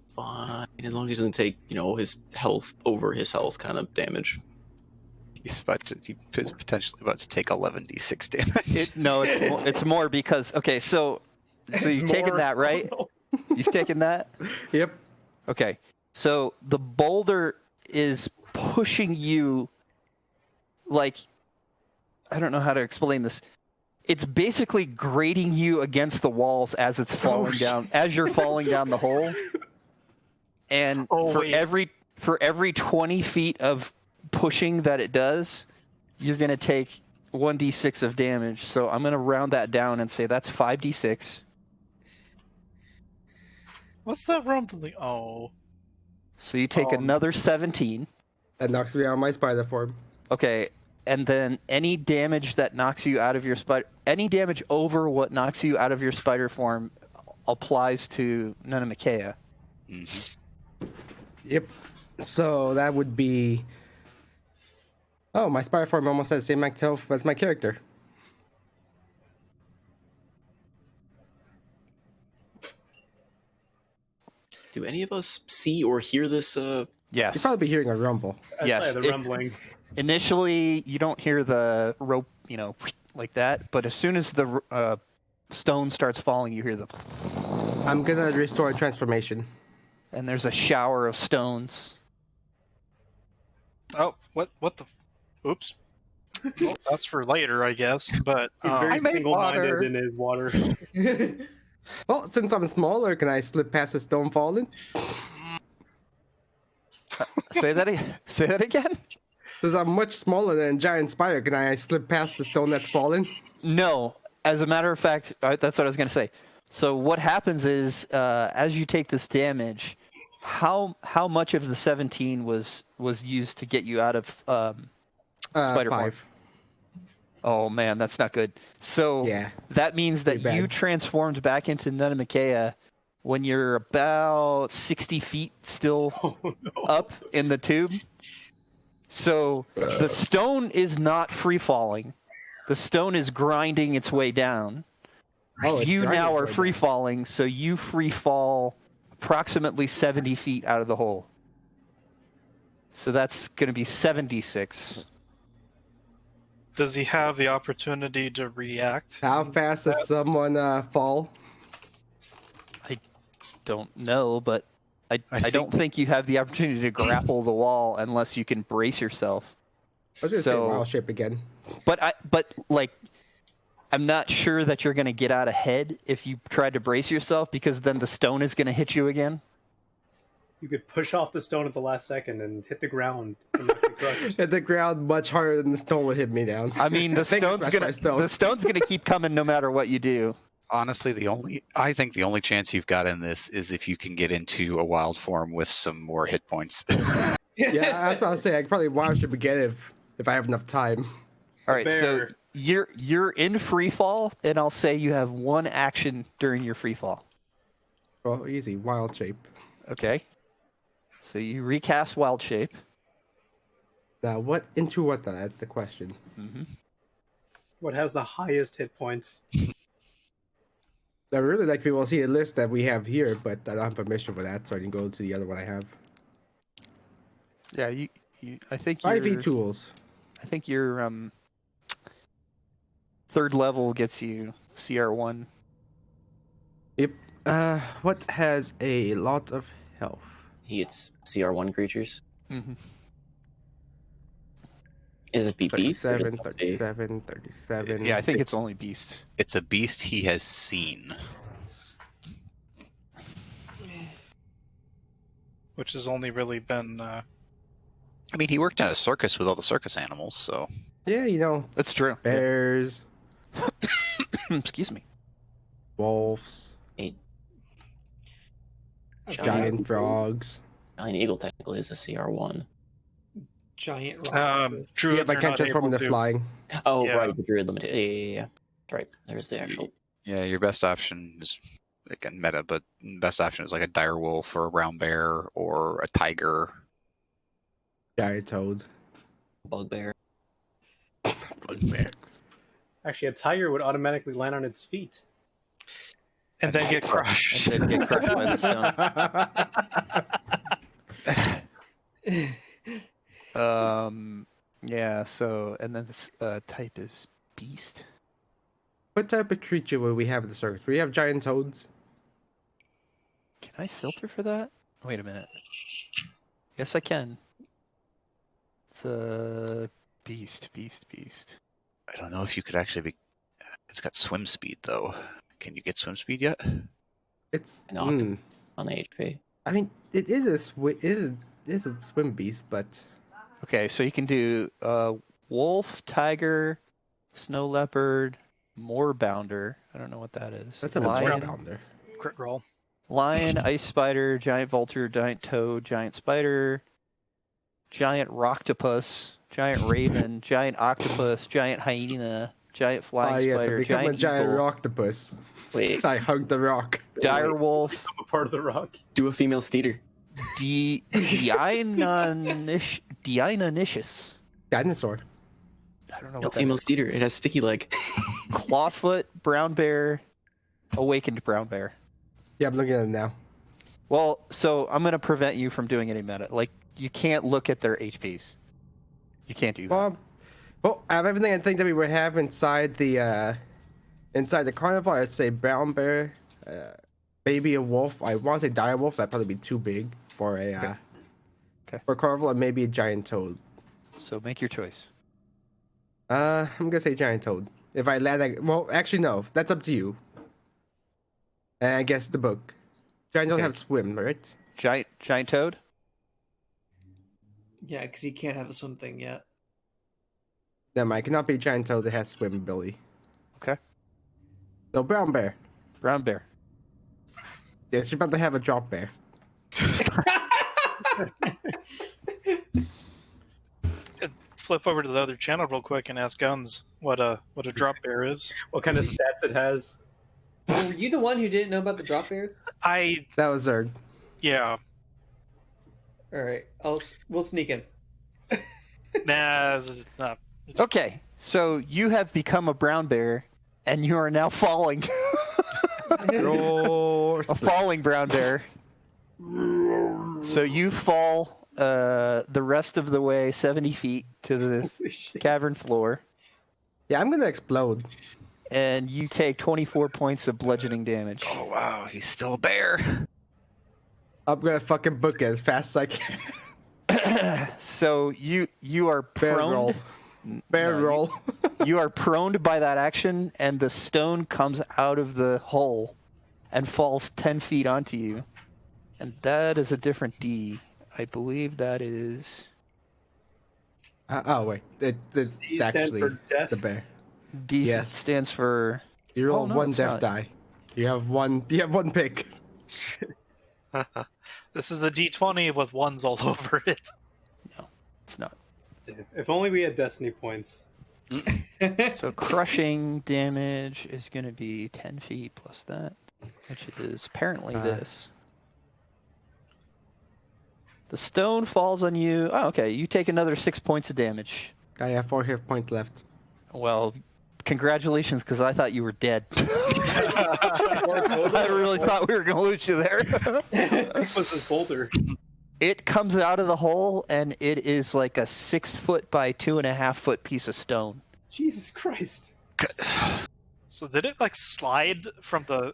Fine, as long as he doesn't take, his health over his health kind of damage. He's potentially about to take 11d6 damage. No, it's more because so you've taken that, right? You've taken that? Yep. Okay. So the boulder is pushing you like, I don't know how to explain this. It's basically grating you against the walls as it's falling down, as you're falling down the hole. And for every 20 feet of pushing that it does, you're going to take 1d6 of damage. So I'm going to round that down and say that's 5d6. What's that rumbling? Oh. So you take another 17. That knocks me out of my spider form. Okay, and then any damage that knocks you out of your any damage over what knocks you out of your spider form applies to Nunnamakea. Mm-hmm. Yep. So that would be... Oh, my spider form almost has the same max health as my character. Do any of us see or hear this? You'd Yes. probably be hearing a rumble. Yes, The it- rumbling. Initially, you don't hear the rope, like that, but as soon as the stone starts falling, you hear the... I'm gonna restore transformation. And there's a shower of stones. Oh, what the... Oops. Well, that's for later, I guess, but... He's very I made single-minded water. in his water. Well, since I'm smaller, can I slip past the stone falling? Say that again? Since I'm much smaller than a giant spider, can I slip past the stone that's fallen? No. As a matter of fact, that's what I was going to say. So what happens is, as you take this damage, how much of the 17 was used to get you out of spider form? 5. Oh man, that's not good. So Yeah. that means that Pretty bad. you transformed back into Nunnamakea when you're about 60 feet still up in the tube. So the stone is not free falling. The stone is grinding its way down. Oh, it's You grinding now its are way free down. falling, so you free fall approximately 70 feet out of the hole. So that's going to be 76. Does he have the opportunity to react? How fast does someone fall? Don't know, but I I don't think you have the opportunity to grapple the wall unless you can brace yourself. I was gonna So- say wild shape again. But I'm not sure that you're going to get out ahead if you try to brace yourself, because then the stone is going to hit you again. You could push off the stone at the last second and hit the ground and not get crushed. Hit the ground much harder than the stone would hit me down. I mean, the Thank you, stone's Smash gonna My Stone. the stone's gonna keep coming no matter what you do. Honestly, I think the only chance you've got in this is if you can get into a wild form with some more hit points. Yeah, I was about to say I could probably wild shape again if I have enough time. All right, so Bear. you're in free fall, and I'll say you have one action during your free fall. Well, easy wild shape. Okay. So you recast wild shape. Now, what into what though? That's the question. What has the highest hit points? I really like people to see a list that we have here, but I don't have permission for that, so I can go to the other one I have. Yeah, you I think 5e your tools. I think your third level gets you CR1. Yep. What has a lot of health? He hits CR1 creatures. Mm-hmm. Is it beast? or 37, does it say- 37, 37. Yeah, I think it's only beast. It's a beast he has seen. Which has only really been... I mean, he worked at a circus with all the circus animals, so Yeah, you know, That's true. bears, Excuse me. wolves, giant frogs. Giant eagle technically is a CR1. Giant rock. Yeah, druids but I are can't not transform able into to. flying. Oh, Yeah. right, the druid limited. Yeah. Right, there's the actual. yeah, your best option is, again, meta, but best option is like a dire wolf or a brown bear or a tiger. Giant toad. Bugbear. Bugbear. Actually, a tiger would automatically land on its feet. And then get crushed. And then get crushed by the stone. Yeah. So, and then this type is beast. What type of creature will we have in the circus? We have giant toads. Can I filter for that? Wait a minute. Yes, I can. It's a beast. I don't know if you could actually be. It's got swim speed though. Can you get swim speed yet? It's An octopus on HP. I mean, it is a swim beast, but Okay, so you can do wolf, tiger, snow leopard, moorbounder. I don't know what that is. that's a lion, pounder. Crit roll. lion, ice spider, giant vulture, giant toad, giant spider, giant rocktopus, giant raven, giant octopus, giant hyena, giant flying Yes, spider, I become a giant giant eagle, octopus. Wait, I hug the rock. dire wolf, I'm a part of the rock. do a female steeder. Dianonicious. Dinosaur. I don't know No, what that female is. steeder. It has sticky leg. Clawfoot, brown bear, awakened brown bear. Yeah, I'm looking at it now. Well, so I'm going to prevent you from doing any meta. Like, you can't look at their HPs. You can't do that. Well, I have everything I think that we would have inside the carnival. I'd say brown bear, maybe a wolf. I want to say dire wolf. That'd probably be too big for a Okay. for a carnival, and maybe a giant toad. So make your choice. I'm gonna say giant toad. If I land, well, actually no. That's up to you. And I guess the book. Giant toad Okay. have swim, right? Giant toad? Yeah, because you can't have a swim thing yet. No, it cannot be giant toad that has swim ability. Okay. So brown bear. Brown bear. Yes, you're about to have a drop bear. Flip over to the other channel real quick and ask Guns what a drop bear is. What kind of stats it has? Were you the one who didn't know about the drop bears? That was Zerg. Yeah. All right, we'll sneak in. Nah, this is not. Okay, so you have become a brown bear, and you are now falling. Roar. A falling brown bear. So you fall the rest of the way 70 feet to the cavern floor, Yeah, I'm gonna explode. and you take 24 points of bludgeoning damage. Oh wow, he's still a bear. I'm gonna fucking book it as fast as I can. So you are Bear prone. roll. Bear No, roll. You are proned by that action, and the stone comes out of the hole and falls 10 feet onto you. And that is a different D. I believe that is Oh wait, it's D stands actually for death. the bear. D. Yes. Stands for. You roll Oh, no, one it's death not. die. You have one pick. This is a D20 with ones all over it. It's not. If only we had destiny points. So crushing damage is going to be 10 feet plus that, which is apparently this. The stone falls on you. Oh, okay. You take another 6 points of damage. I have 4 hit points left. Well, congratulations, because I thought you were dead. I really thought we were going to lose you there. It was this boulder. It comes out of the hole, and it is like a 6 foot by 2.5 foot piece of stone. Jesus Christ. So did it like slide from the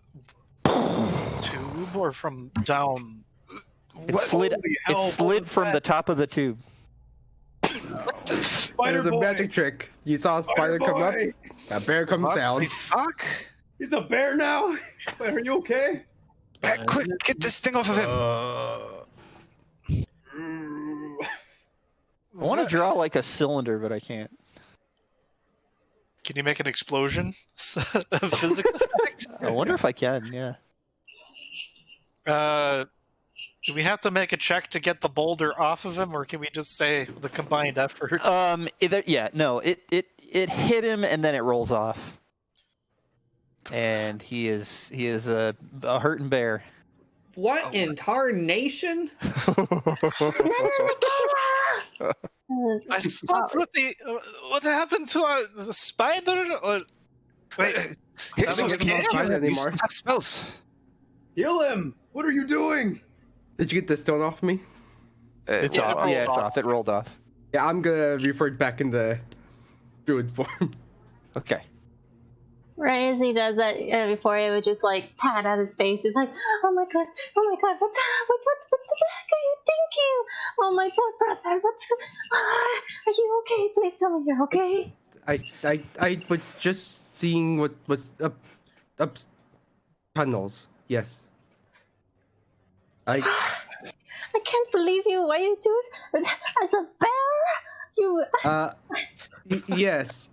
tube or from down? It slid. Holy hell, It slid what was from the that? top of the tube. It Spider was a boy. magic trick. You saw a spider come up, boy. a bear comes down. Fuck! He's a bear now. Are you okay? Quick, get this thing off of him. I want to draw like a cylinder, but I can't. Can you make an explosion? A physical effect? I wonder if I can. Yeah. Do we have to make a check to get the boulder off of him, or can we just say the combined effort? It hit him and then it rolls off, and he is a hurting bear. What in tarnation? I thought that what happened to the spider? Or Wait, Hicks don't give him can't no fight heal him. You anymore. have spells. Heal him! What are you doing? Did you get the stone off me? It's Yeah, it off. rolled Yeah, it's off. off. It rolled off. Yeah, I'm gonna revert back in the druid form. Okay. Right as he does that, before he would just like pat at his face. It's like, oh my god, what the heck are you thinking? Oh my poor brother, are you okay? Please tell me you're okay. I was just seeing what was up tunnels. Yes. I can't believe you. Why you do it as a bear? You. Yes,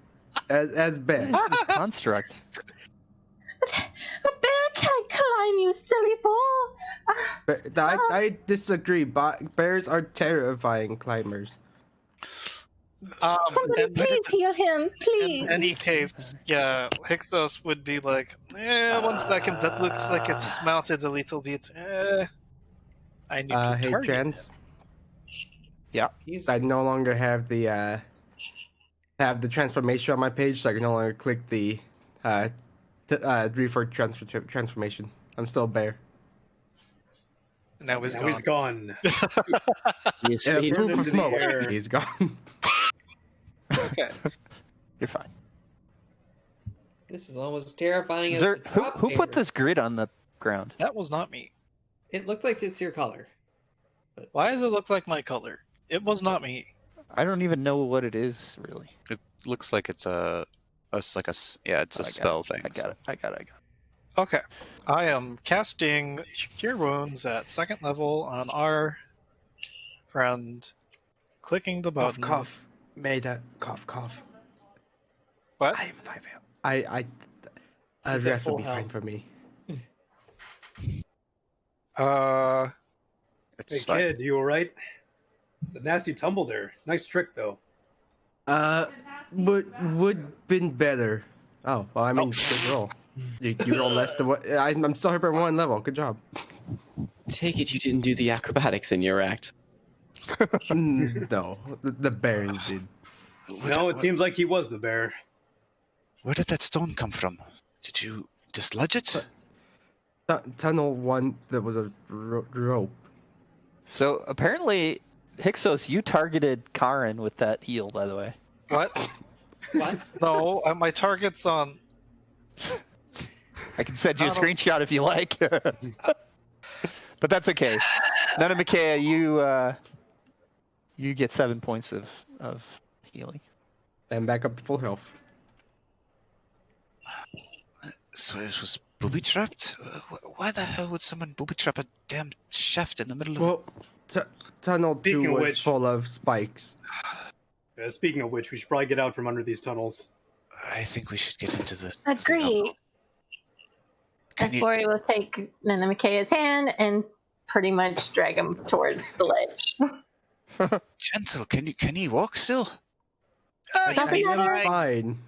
as best. What is this construct? A bear can't climb, you silly fool. But I disagree. Bears are terrifying climbers. Somebody please heal him, please. In any case, yeah, Hyksos would be like, 1 second, that looks like it's mounted a little bit. I need to Hey, target Trans. He's I no longer have the transformation on my page, so I can no longer click the revert transformation. I'm still a bear. him. Now he's Now gone. he's gone. Yes, Yeah, he- proof of into the smoke. air. He's gone. Okay. You're fine. this is almost as terrifying as Zert, the who drop put bear. this grid on the ground? That was not me. It looked like it's your color. Why does it look like my color? It was not me. I don't even know what it is really. It looks like it's a it's a I got spell it. thing. I got it. I got it. Okay. I am casting Cure Wounds at 2nd level on our friend. Clicking the Cough, button. cough. Made a cough. What? I'm 5 health. I He's the at rest will full be fine health. for me. Hey It's like, kid, you alright? It's a nasty tumble there. Nice trick though. Would been better. Oh, well, I mean, good roll. You roll less than what I'm still here at 1 level. Good job. Take it you didn't do the acrobatics in your act. No, the bears did. No, it seems like he was the bear. where did that stone come from? Did you dislodge it? Tunnel 1, there was a rope. So apparently, Hyksos, you targeted Karen with that heal, by the way. What? What? No, my target's on. I can send you a I don't- screenshot if you like. But that's okay. Nana Mikea, you get 7 points of healing. And back up to full health. So it was booby trapped. Why the hell would someone booby trap a damn shaft in the middle of? Well, tunnel 2 Speaking of was which- full of spikes. Speaking of which, we should probably get out from under these tunnels. I think we should get into the. Agree. Can And you, Flori will take Nana Mikaya's hand and pretty much drag him towards the ledge. gentle? Can you walk still? Doesn't he's matter. fine. Fine.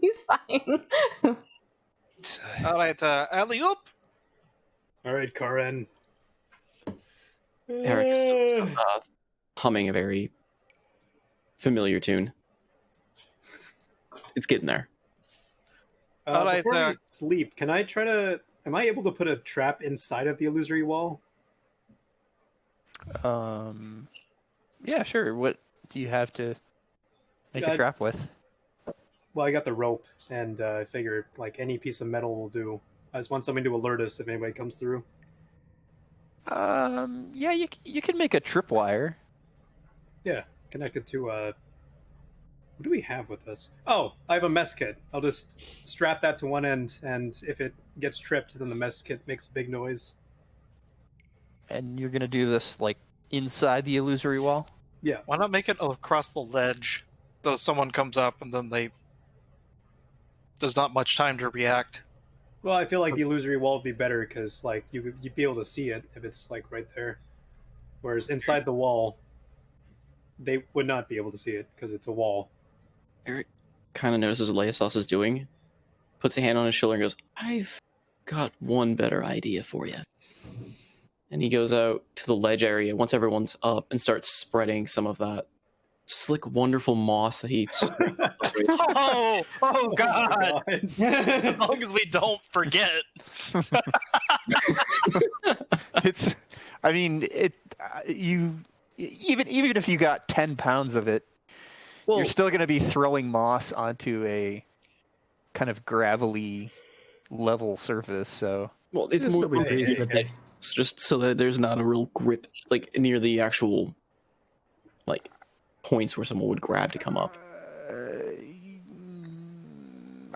He's fine. All right, alley oop. Alright, Karen. Eric is still humming a very familiar tune. It's getting there. Alright, Before we sleep, can I try to... Am I able to put a trap inside of the illusory wall? Yeah, sure. What do you have to make a Uh, trap with? Well, I got the rope, and I figure like any piece of metal will do. I just want something to alert us if anybody comes through. Yeah, you can make a tripwire. Yeah, connected to what do we have with us? Oh, I have a mess kit. I'll just strap that to one end, and if it gets tripped, then the mess kit makes a big noise. And you're gonna do this like inside the illusory wall. Yeah, Why not make it across the ledge? So someone comes up and then there's not much time to react. well, I feel like the illusory wall would be better because like you'd be able to see it if it's like right there, whereas inside the wall, they would not be able to see it because it's a wall. Eric kind of notices what Leosos is doing, puts a hand on his shoulder and goes, I've got one better idea for you. And he goes out to the ledge area once everyone's up and starts spreading some of that slick, wonderful moss that he. Oh God! As long as we don't forget. It's, I mean, you even if you got 10 pounds of it, Well, you're still going to be throwing moss onto a kind of gravelly level surface. So well, it's It'll more still be pretty slippery. so just so that there's not a real grip like near the actual like points where someone would grab to come up.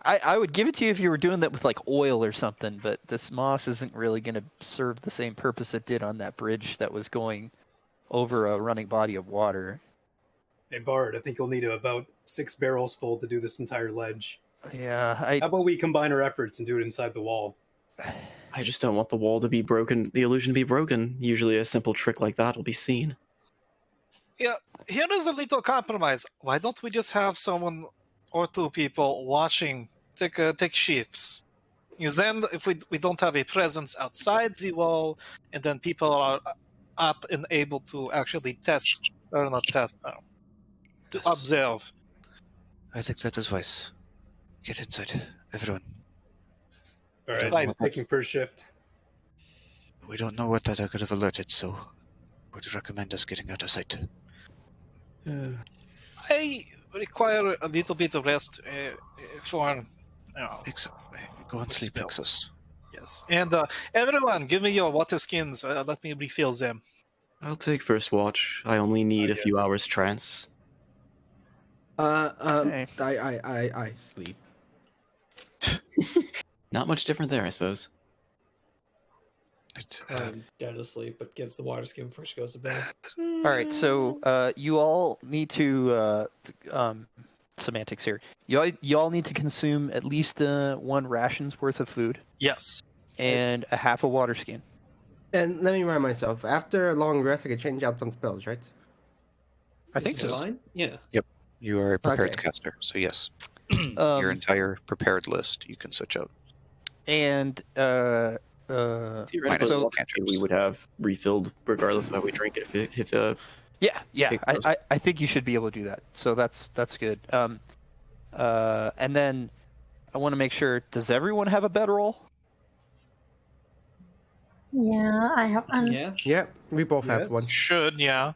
I would give it to you if you were doing that with like oil or something, but this moss isn't really going to serve the same purpose it did on that bridge that was going over a running body of water. Hey Bard, I think you'll need about 6 barrels full to do this entire ledge. Yeah, How about we combine our efforts and do it inside the wall? I just don't want the wall to be broken, the illusion to be broken. Usually, a simple trick like that will be seen. Yeah, here is a little compromise. Why don't we just have someone or two people watching, take shifts? Because then, if we don't have a presence outside the wall, and then people are up and able to actually test, or not test, to Yes. observe. I think that is wise. Get inside, everyone. All right, Right. who's taking per shift? We don't know what that could have alerted, so would recommend us getting out of sight. I require a little bit of rest for. Go and sleep, Spells. Exos. Yes, and everyone, give me your water skins. Let me refill them. I'll take first watch. I only need a few yes. hours trance. Okay. I sleep. Not much different there, I suppose. He's dead asleep, but gives the water skin before she goes to bed. All right, so you all need to semantics here. You all need to consume at least 1 ration's worth of food Yes. and a half a water skin. And let me remind myself, after a long rest, I can change out some spells, right? I think Is it so. fine? Yeah. You are a prepared Okay. caster, so yes. Your entire prepared list you can switch out. And Theoretically, Minus the the water cantrips. we would have refilled regardless of how we drink it. yeah, Okay, I think you should be able to do that. So that's good. And then I want to make sure. Does everyone have a bedroll? Yeah, I have. Yeah. Yeah, we both have Yes. one. Should, yeah.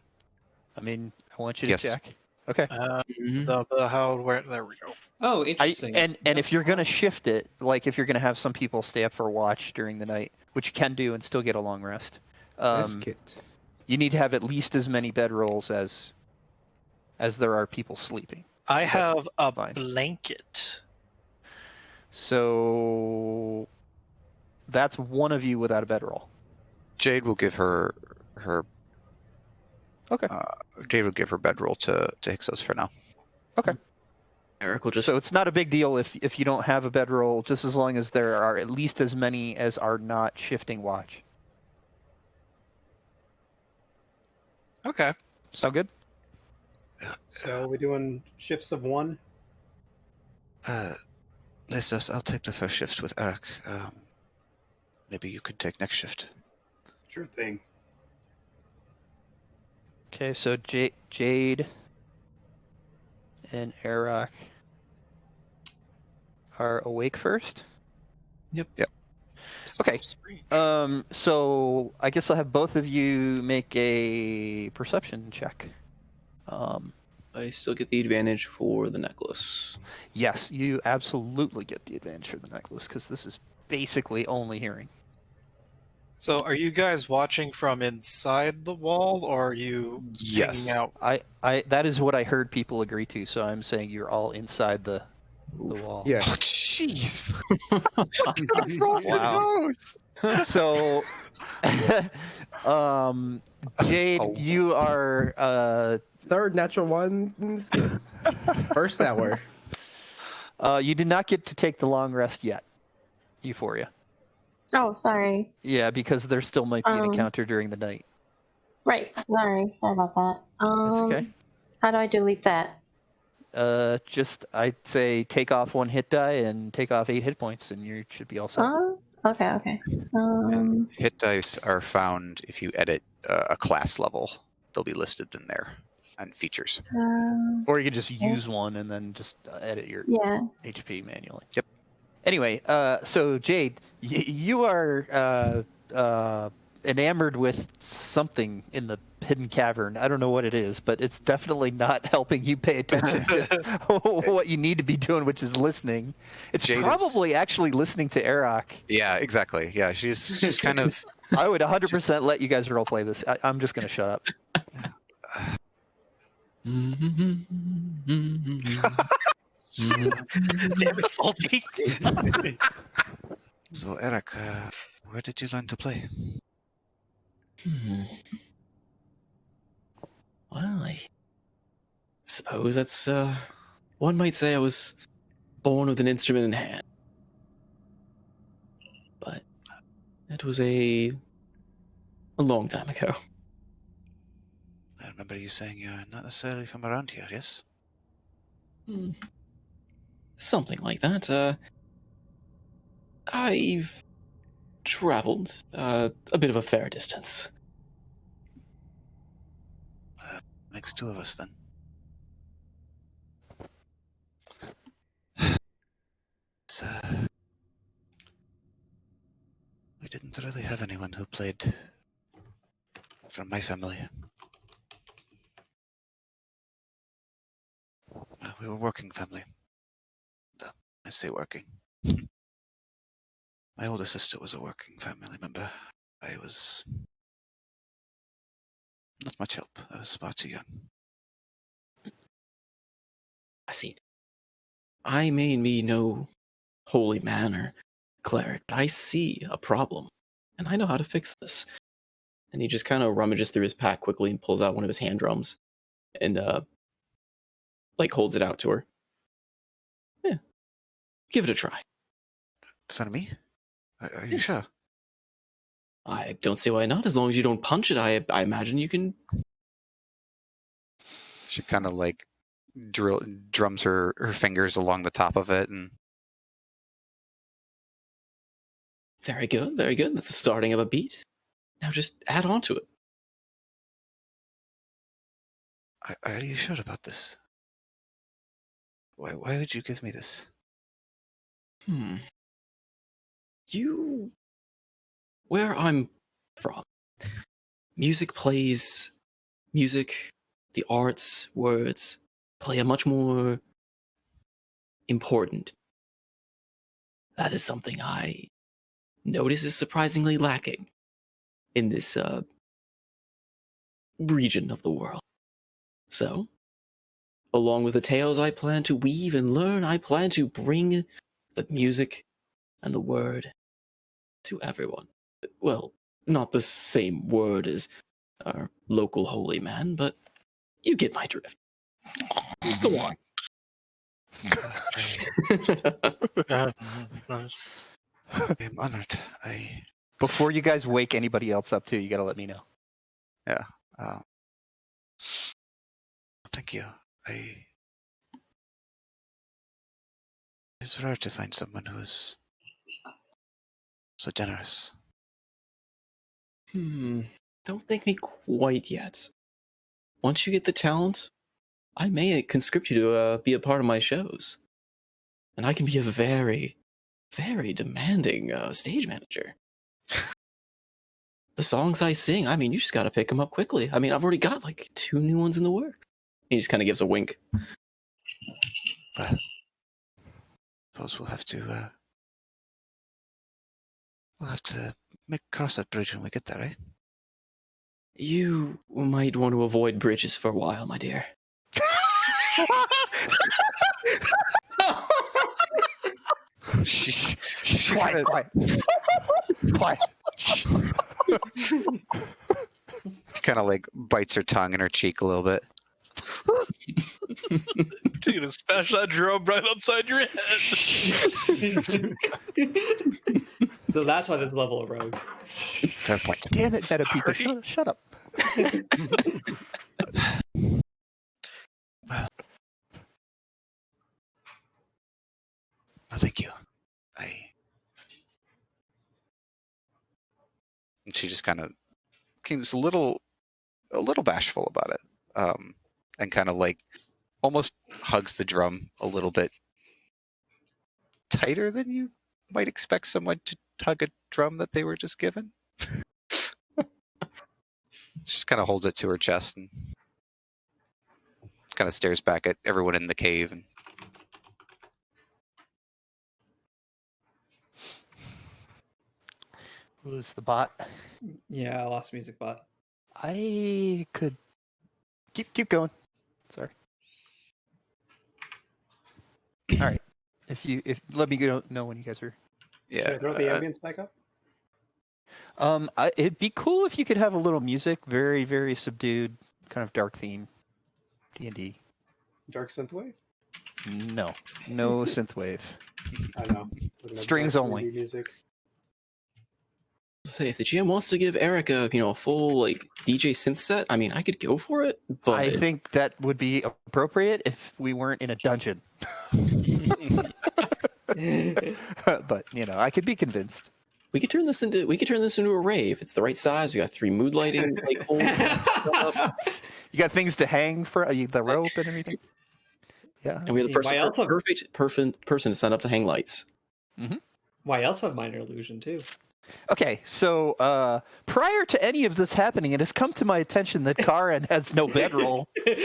I mean, I want you to Yes. check. Okay. There we go. Oh, interesting. And if you're gonna shift it, like if you're gonna have some people stay up for a watch during the night, which you can do and still get a long rest, Biscuit. you need to have at least as many bedrolls as there are people sleeping. I have a fine. blanket. So that's one of you without a bedroll. Jade will give her Okay. Jade will give her bedroll to Hixos for now. Eric will just. So it's not a big deal if you don't have a bedroll, just as long as there are at least as many as are not shifting watch. Okay. Sound good? So we're doing shifts of 1. Lysis, I'll take the first shift with Eric. Maybe you can take next shift. Sure thing. Okay, so Jade and Arak are awake first. Yep. Okay. So I guess I'll have both of you make a perception check. I still get the advantage for the necklace. Yes, you absolutely get the advantage for the necklace because this is basically only hearing. So, are you guys watching from inside the wall, or are you Yes. hanging out? I that is what I heard people agree to, so I'm saying you're all inside the wall. Yeah. Oh, jeez. Wow. So, Jade, Oh. you are Third natural one in this game. First hour. you did not get to take the long rest yet, Euphoria. Oh, sorry. Yeah, because there still might be an Um, encounter during the night. Right. Sorry about that. That's okay. How do I delete that? Just I'd say take off 1 hit die and take off 8 hit points, and you should be all set. Okay. Hit dice are found if you edit a class level. They'll be listed in there. and features. Or you could just use one and then just edit your Yeah. HP manually. Yep. Anyway, so Jade, you are enamored with something in the hidden cavern. I don't know what it is, but it's definitely not helping you pay attention to what you need to be doing, which is listening. It's Jade is- probably actually listening to Arak. Yeah, exactly. Yeah, she's kind of. I would 100% let you guys roleplay this. I'm just going to shut up. Damn it, Salty. So, Eric, where did you learn to play? Well, I suppose that's, one might say I was born with an instrument in hand. But it was a long time ago. I remember you saying you're not necessarily from around here, yes? Something like that. I've traveled a bit of a fair distance. Makes two of us then. So, we didn't really have anyone who played from my family. We were a working family. Well, I say working. My older sister was a working family member. I was not much help. I was far too young. I see. I may be no holy man or cleric, but I see a problem, and I know how to fix this. And he just kind of rummages through his pack quickly and pulls out one of his hand drums, and holds it out to her. Yeah, give it a try. In front of me? Are you sure? I don't see why not. As long as you don't punch it, I imagine you can. She kind of like drums her fingers along the top of it, and Very good, very good. That's the starting of a beat. Now just add on to it. are you sure about this? Why would you give me this? Where I'm from, music, the arts, words, play a much more important. That is something I notice is surprisingly lacking in this region of the world. So, along with the tales I plan to weave and learn, I plan to bring the music and the word to everyone. Well, not the same word as our local holy man, but you get my drift. Go on. I'm honored. Before you guys wake anybody else up too, you got to let me know. Yeah. Thank you. It's rare to find someone who's so generous. Don't thank me quite yet. Once you get the talent, I may conscript you to be a part of my shows. And I can be a very, very demanding stage manager. The songs I sing, I mean, you just gotta pick them up quickly. I mean, I've already got like 2 new ones in the works. He just kind of gives a wink. Well, suppose we'll have to cross that bridge when we get there, eh? You might want to avoid bridges for a while, my dear. she Quiet, quiet. Quiet. She kind of like bites her tongue in her cheek a little bit. You're gonna smash that drum right upside your head. So that's why this level of rogue. Fair point. Damn it, meta people. Shut up. Well, thank you. And she just kind of seems a little bashful about it. and kind of like almost hugs the drum a little bit tighter than you might expect someone to hug a drum that they were just given. Just kind of holds it to her chest and kind of stares back at everyone in the cave. And Who's the bot? Yeah, I lost music bot. I could keep going. Sorry. All right. If let me know when you guys are. Should yeah, I throw the ambience back up? It'd be cool if you could have a little music, very very subdued, kind of dark theme, D&D. Dark synthwave? No synthwave. I know. Looking at Strings dark only. 3D music. Say if the GM wants to give Eric a full like DJ synth set, I mean I could go for it, but I think that would be appropriate if we weren't in a dungeon. But I could be convinced. we could turn this into a rave. It's the right size. We got 3 mood lighting like holes and stuff, You got things to hang for the rope and everything. Yeah. and we have the Why else have- perfect person to set up to hang lights. Why else have minor illusion too? Okay, so prior to any of this happening, it has come to my attention that Karen has no bedroll, and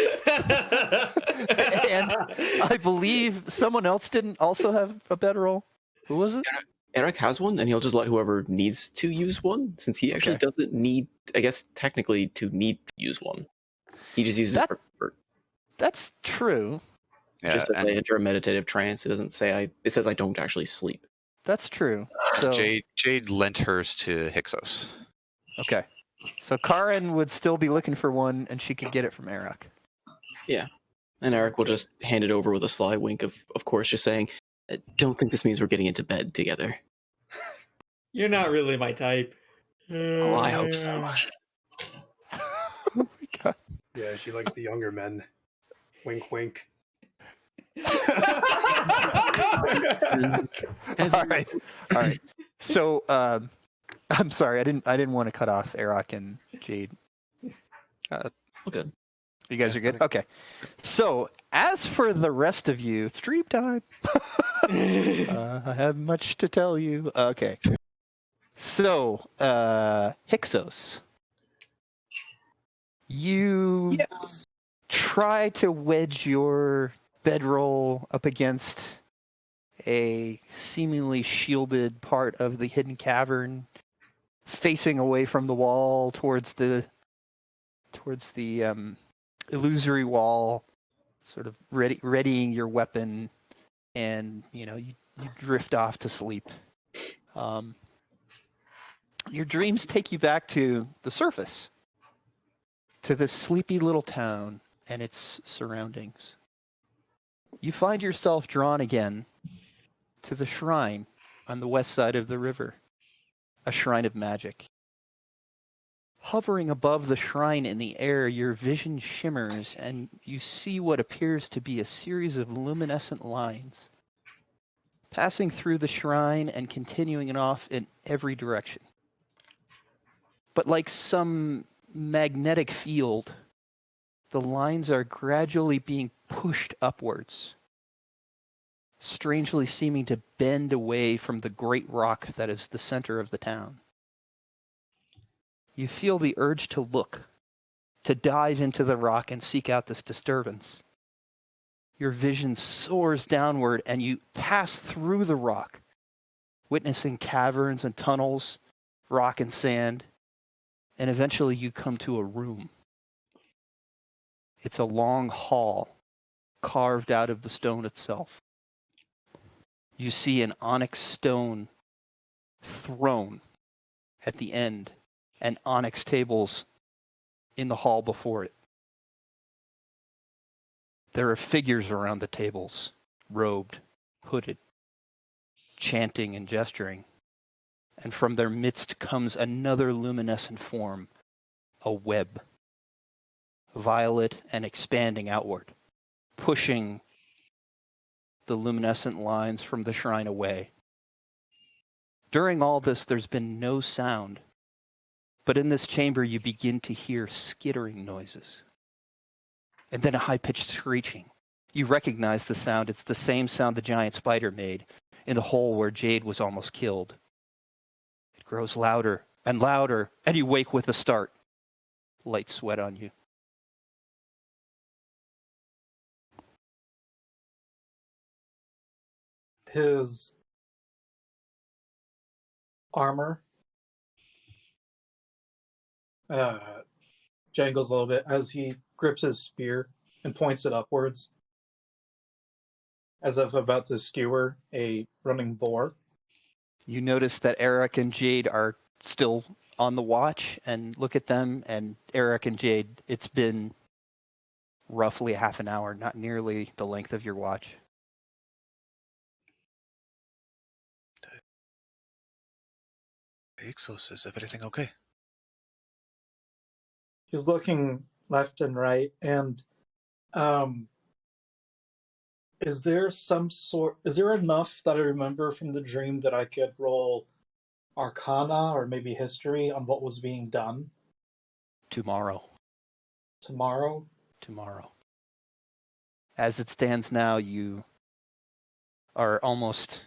I believe someone else didn't also have a bedroll. Who was it? Eric has one, and he'll just let whoever needs to use one, since he actually doesn't need, I guess, technically to need to use one. He just uses it for That's true. yeah, just as and I enter a meditative trance. It doesn't say it says I don't actually sleep. That's true. So, Jade lent hers to Hyksos. okay. So Karen would still be looking for one, and she could get it from Eric. And Eric will just hand it over with a sly wink of course, just saying, "I don't think this means we're getting into bed together." You're not really my type. Oh, I hope so. Oh my God. Yeah, she likes the younger men. Wink, wink. All right. So I'm sorry, I didn't want to cut off Eric and Jade. Okay. You guys are good? Okay. So, as for the rest of you, it's dream time. I have much to tell you. Okay. So, Hyksos. You try to wedge your bedroll up against a seemingly shielded part of the hidden cavern, facing away from the wall towards the illusory wall, sort of readying your weapon, and you drift off to sleep. Your dreams take you back to the surface, to this sleepy little town and its surroundings. You find yourself drawn again to the shrine on the west side of the river, a shrine of magic. Hovering above the shrine in the air, your vision shimmers and you see what appears to be a series of luminescent lines, passing through the shrine and continuing it off in every direction. But like some magnetic field, the lines are gradually being pushed upwards, strangely seeming to bend away from the great rock that is the center of the town. You feel the urge to look, to dive into the rock and seek out this disturbance. Your vision soars downward and you pass through the rock, witnessing caverns and tunnels, rock and sand, and eventually you come to a room. It's a long hall carved out of the stone itself. You see an onyx stone throne at the end and onyx tables in the hall before it. There are figures around the tables, robed, hooded, chanting and gesturing. And from their midst comes another luminescent form, a web, violet and expanding outward, pushing the luminescent lines from the shrine away. During all this, there's been no sound, but in this chamber you begin to hear skittering noises. and then a high-pitched screeching. You recognize the sound. It's the same sound the giant spider made in the hole where Jade was almost killed. It grows louder and louder, and you wake with a start. Light sweat on you. His armor jangles a little bit as he grips his spear and points it upwards, as if about to skewer a running boar. You notice that Eric and Jade are still on the watch, and look at them, and Eric and Jade, it's been roughly half an hour, not nearly the length of your watch. Ixos, is everything okay? He's looking left and right, and is there enough that I remember from the dream that I could roll Arcana or maybe History on what was being done? Tomorrow. Tomorrow? Tomorrow. As it stands now, you are almost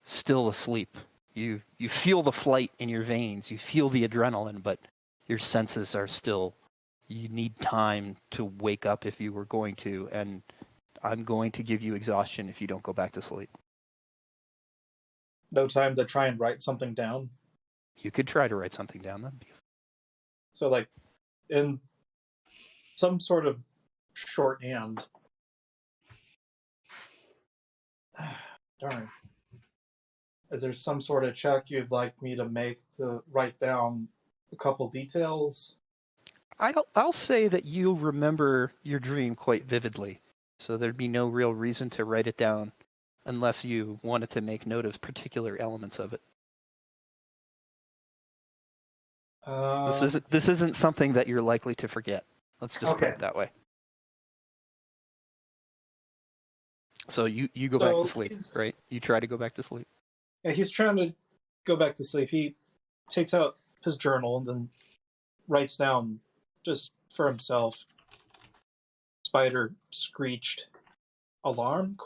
still asleep. You feel the flight in your veins. You feel the adrenaline, but your senses are still... You need time to wake up if you were going to, and I'm going to give you exhaustion if you don't go back to sleep. No time to try and write something down? You could try to write something down. That'd be... So, like, in some sort of shorthand... Darn. Is there some sort of check you'd like me to make to write down a couple details? I'll say that you remember your dream quite vividly, so there'd be no real reason to write it down unless you wanted to make note of particular elements of it. This isn't something that you're likely to forget. Let's just put it that way. So you go back to sleep, right? You try to go back to sleep. Yeah, he's trying to go back to sleep. He takes out his journal and then writes down, just for himself, "Spider screeched. Alarm? ?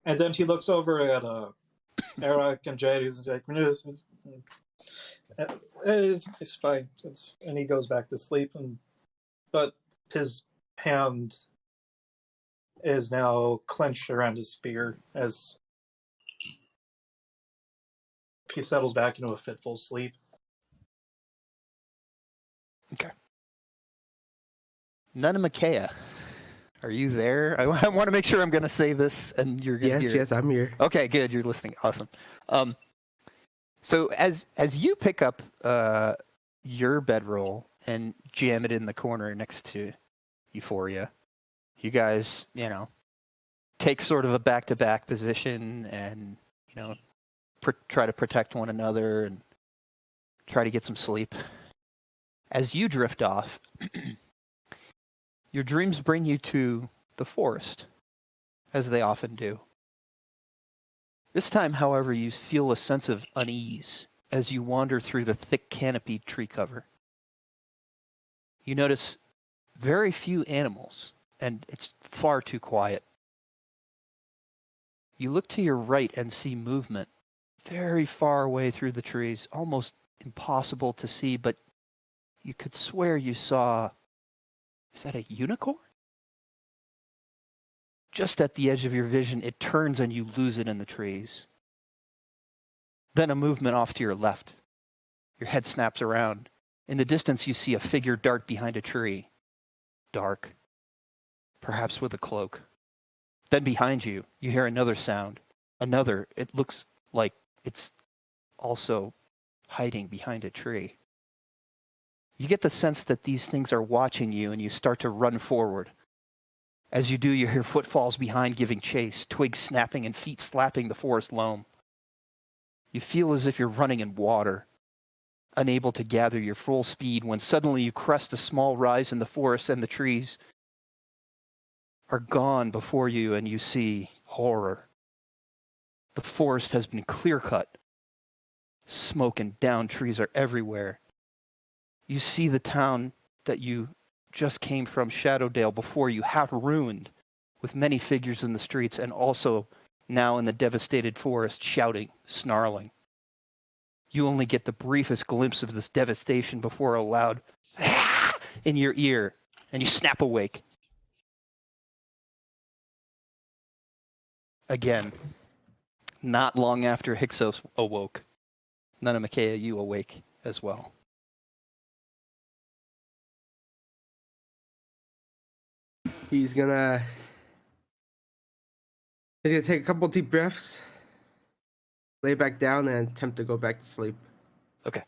And then he looks over at Eric and Jade. He's like, it's fine. And he goes back to sleep. But his hand is now clenched around his spear as he settles back into a fitful sleep. Okay. Nana Makaya, are you there? I want to make sure I'm going to say this, and you're going to hear. Yes, I'm here. Okay, good. You're listening. Awesome. So as you pick up your bedroll and jam it in the corner next to Euphoria, you guys, take sort of a back-to-back position and, try to protect one another and try to get some sleep. As you drift off, your dreams bring you to the forest, as they often do. This time, however, you feel a sense of unease as you wander through the thick canopied tree cover. You notice very few animals, and it's far too quiet. You look to your right and see movement very far away through the trees, almost impossible to see, but you could swear you saw... Is that a unicorn? Just at the edge of your vision, it turns and you lose it in the trees. Then a movement off to your left. Your head snaps around. In the distance, you see a figure dart behind a tree. Dark. Perhaps with a cloak. Then behind you, you hear another sound. Another. It looks like it's also hiding behind a tree. You get the sense that these things are watching you, and you start to run forward. As you do, you hear footfalls behind giving chase, twigs snapping and feet slapping the forest loam. You feel as if you're running in water, unable to gather your full speed when suddenly you crest a small rise in the forest and the trees are gone before you, and you see horror. The forest has been clear-cut. Smoke and downed trees are everywhere. You see the town that you just came from Shadowdale before you, half ruined, with many figures in the streets, and also now in the devastated forest, shouting, snarling. You only get the briefest glimpse of this devastation before a loud in your ear, and you snap awake. Again, not long after Hyksos awoke, Nanamakea, you awake as well. He's gonna take a couple deep breaths, lay back down, and attempt to go back to sleep. Okay.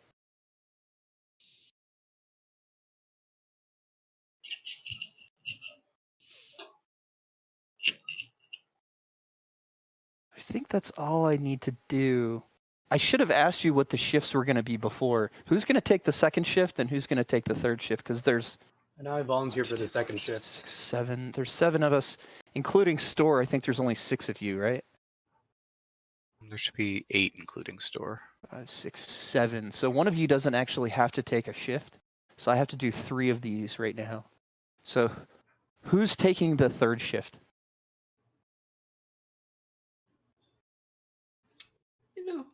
I think that's all I need to do. I should have asked you what the shifts were going to be before. Who's going to take the second shift and who's going to take the third shift? Because there's... And now I volunteer for the second shift. 6, 7. There's 7 of us, including Store. I think there's only 6 of you, right? There should be 8, including Store. 5, 6, 7. So one of you doesn't actually have to take a shift. So I have to do 3 of these right now. So who's taking the third shift? You know,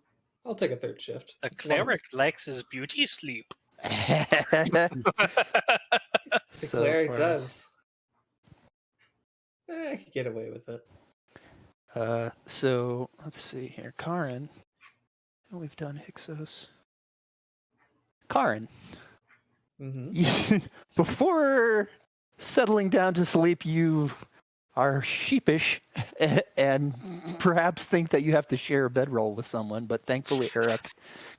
I'll take a third shift. The It's long. cleric likes his beauty sleep. The So cleric far. does. I could get away with it. So let's see here. Karin. We've done Hyksos. Karin. Mm-hmm. Before settling down to sleep, you are sheepish and perhaps think that you have to share a bedroll with someone, but thankfully Eric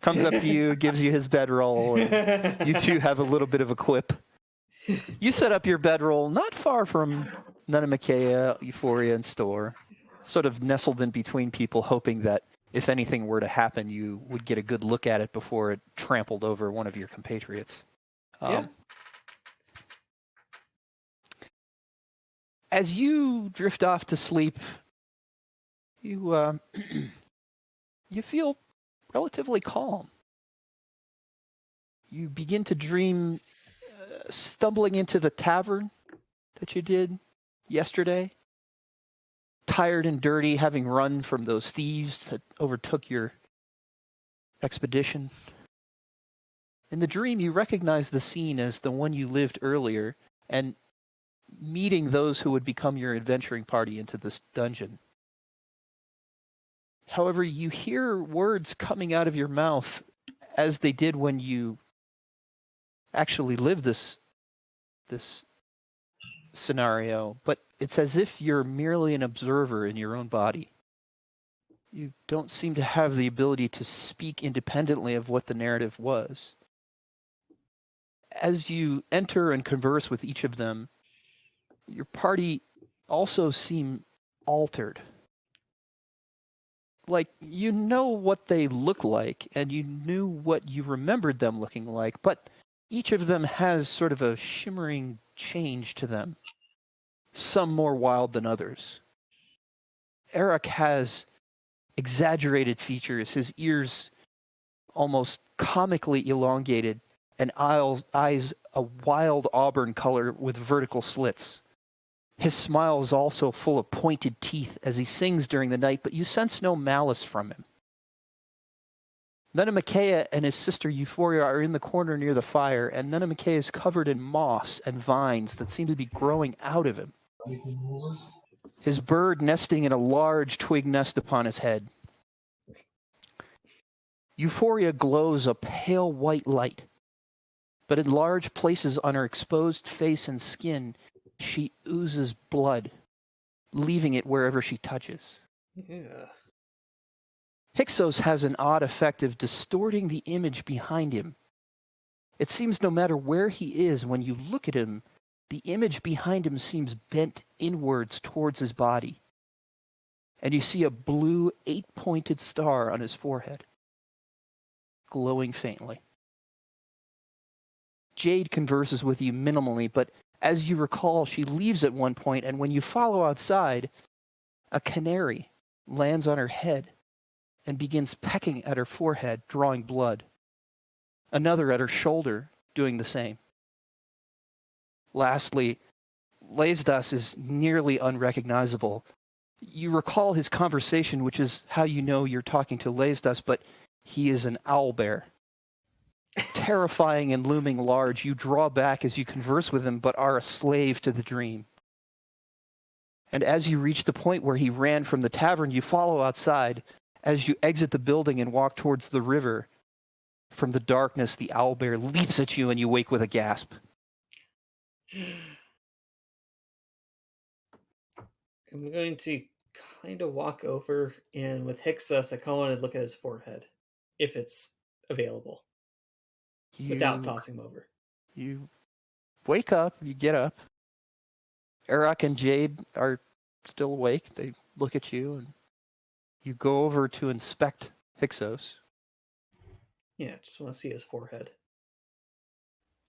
comes up to you, gives you his bedroll, and you two have a little bit of a quip. You set up your bedroll not far from Nanamakea, Euphoria, and Store, sort of nestled in between people, hoping that if anything were to happen, you would get a good look at it before it trampled over one of your compatriots. Yeah. As you drift off to sleep, you you feel relatively calm. You begin to dream stumbling into the tavern that you did yesterday, tired and dirty, having run from those thieves that overtook your expedition. In the dream, you recognize the scene as the one you lived earlier, and meeting those who would become your adventuring party into this dungeon. However, you hear words coming out of your mouth as they did when you actually lived this scenario, but it's as if you're merely an observer in your own body. You don't seem to have the ability to speak independently of what the narrative was. As you enter and converse with each of them, your party also seem altered. Like, you know what they look like, and you knew what you remembered them looking like, but each of them has sort of a shimmering change to them, some more wild than others. Eric has exaggerated features, his ears almost comically elongated, and eyes a wild auburn color with vertical slits. His smile is also full of pointed teeth as he sings during the night, but you sense no malice from him. Nanamakea and his sister Euphoria are in the corner near the fire, and Nanamakea is covered in moss and vines that seem to be growing out of him. His bird nesting in a large twig nest upon his head. Euphoria glows a pale white light, but in large places on her exposed face and skin, she oozes blood, leaving it wherever she touches. Yeah. Hyksos has an odd effect of distorting the image behind him. It seems no matter where he is, when you look at him, the image behind him seems bent inwards towards his body. And you see a blue 8-pointed star on his forehead, glowing faintly. Jade converses with you minimally, but as you recall, she leaves at one point, and when you follow outside, a canary lands on her head and begins pecking at her forehead, drawing blood. Another at her shoulder, doing the same. Lastly, Laesdas is nearly unrecognizable. You recall his conversation, which is how you know you're talking to Laesdas, but he is an owlbear. Terrifying and looming large, you draw back as you converse with him, but are a slave to the dream. And as you reach the point where he ran from the tavern, you follow outside. As you exit the building and walk towards the river, from the darkness, the owlbear leaps at you and you wake with a gasp. I'm going to kind of walk over, and with Hixus, I kind of want to look at his forehead, if it's available, without tossing him over. You wake up, you get up. Arak and Jade are still awake. They look at you, and you go over to inspect Hixos. Yeah, just want to see his forehead.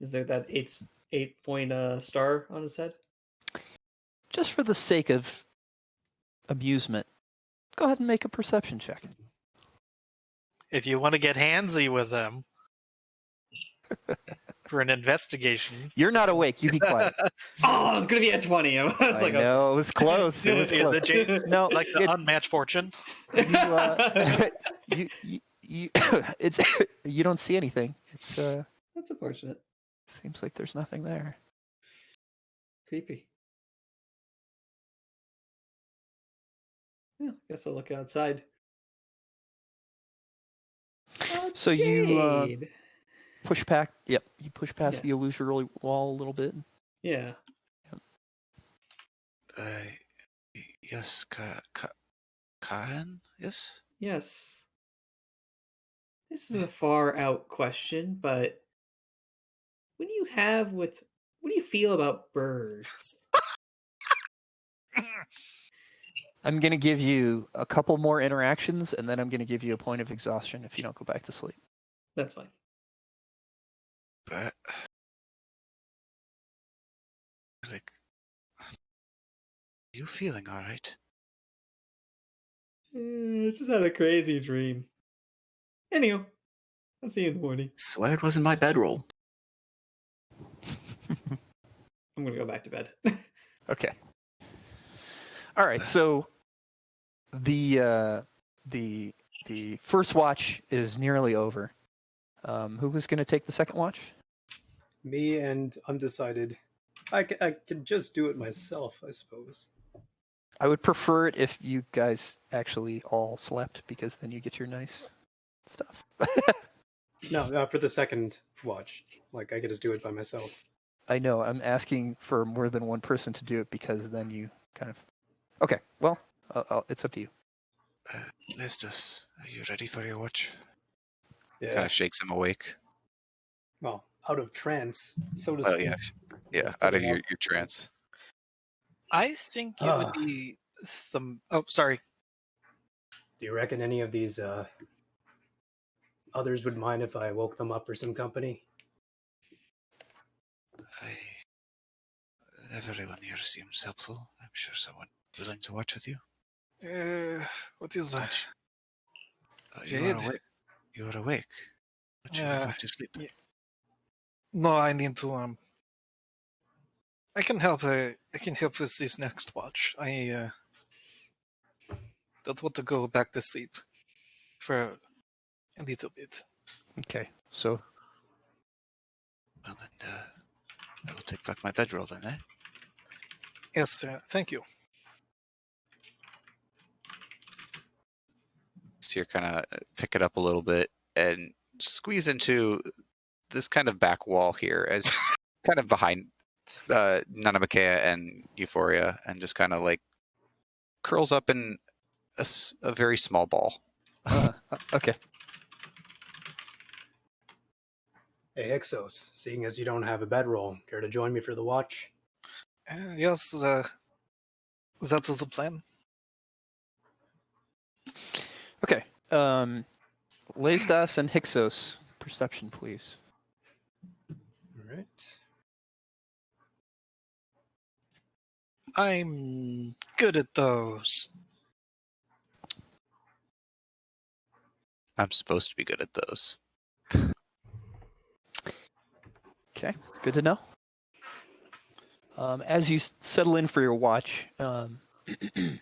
Is there that 8-point star on his head? Just for the sake of amusement, go ahead and make a perception check. If you want to get handsy with them for an investigation. You're not awake. You be quiet. Oh, it's going to be at 20. I was like, no, it was close. It was close. No, like the unmatched fortune. It's you don't see anything. It's that's unfortunate. Seems like there's nothing there. Creepy. Yeah, guess I'll look outside. So you push back. Yep, you push past the illusory wall a little bit. Yeah. Yes, Karen? Yes? Yes. This is a far out question, but what do you feel about birds? I'm going to give you a couple more interactions, and then I'm going to give you a point of exhaustion if you don't go back to sleep. That's fine. But, like, are you feeling all right? I just had a crazy dream. Anyhow, I'll see you in the morning. Swear it wasn't my bedroll. I'm going to go back to bed. Okay. All right, so the first watch is nearly over. Who was going to take the second watch? Me and undecided. I could just do it myself, I suppose. I would prefer it if you guys actually all slept, because then you get your nice stuff. No, for the second watch. Like, I could just do it by myself. I know, I'm asking for more than one person to do it, because then you kind of... Okay, well, it's up to you. Listus, are you ready for your watch? Yeah. Kind of shakes him awake. Well, out of trance, so to Oh, speak. yeah, out of your trance. I think it would be Oh, sorry. Do you reckon any of these others would mind if I woke them up for some company? Everyone here seems helpful. I'm sure someone willing to watch with you. What is that? You are awake. But you have to sleep. No, I need to. I can help. I can help with this next watch. I don't want to go back to sleep for a little bit. Okay, so... Well, then, I will take back my bedroll then, eh? Yes, sir. Thank you. So you're kind of pick it up a little bit and squeeze into this kind of back wall here, as kind of behind Nanamakea and Euphoria, and just kind of like curls up in a very small ball. Okay. Hey, Exos, seeing as you don't have a bedroll, care to join me for the watch? Yes, that was the plan. Okay. Laesdas and Hixos, perception, please. All right. I'm good at those. I'm supposed to be good at those. Okay, good to know. As you settle in for your watch, so I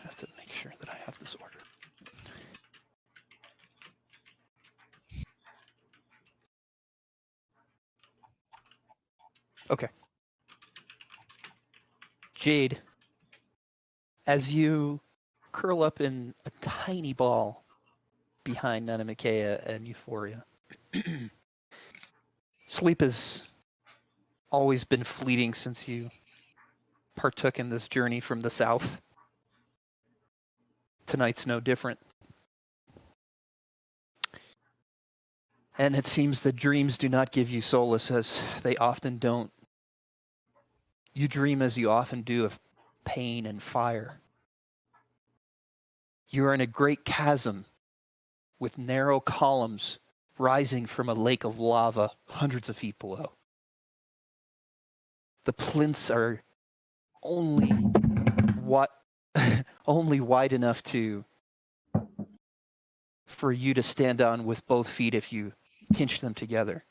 have to make sure that I have this order. Okay. Jade, as you curl up in a tiny ball behind Nanamakea and Euphoria, sleep has always been fleeting since you partook in this journey from the south. Tonight's no different. And it seems that dreams do not give you solace, as they often don't. You dream as you often do of pain and fire. You are in a great chasm with narrow columns rising from a lake of lava hundreds of feet below. The plinths are only wide enough for you to stand on with both feet if you pinch them together.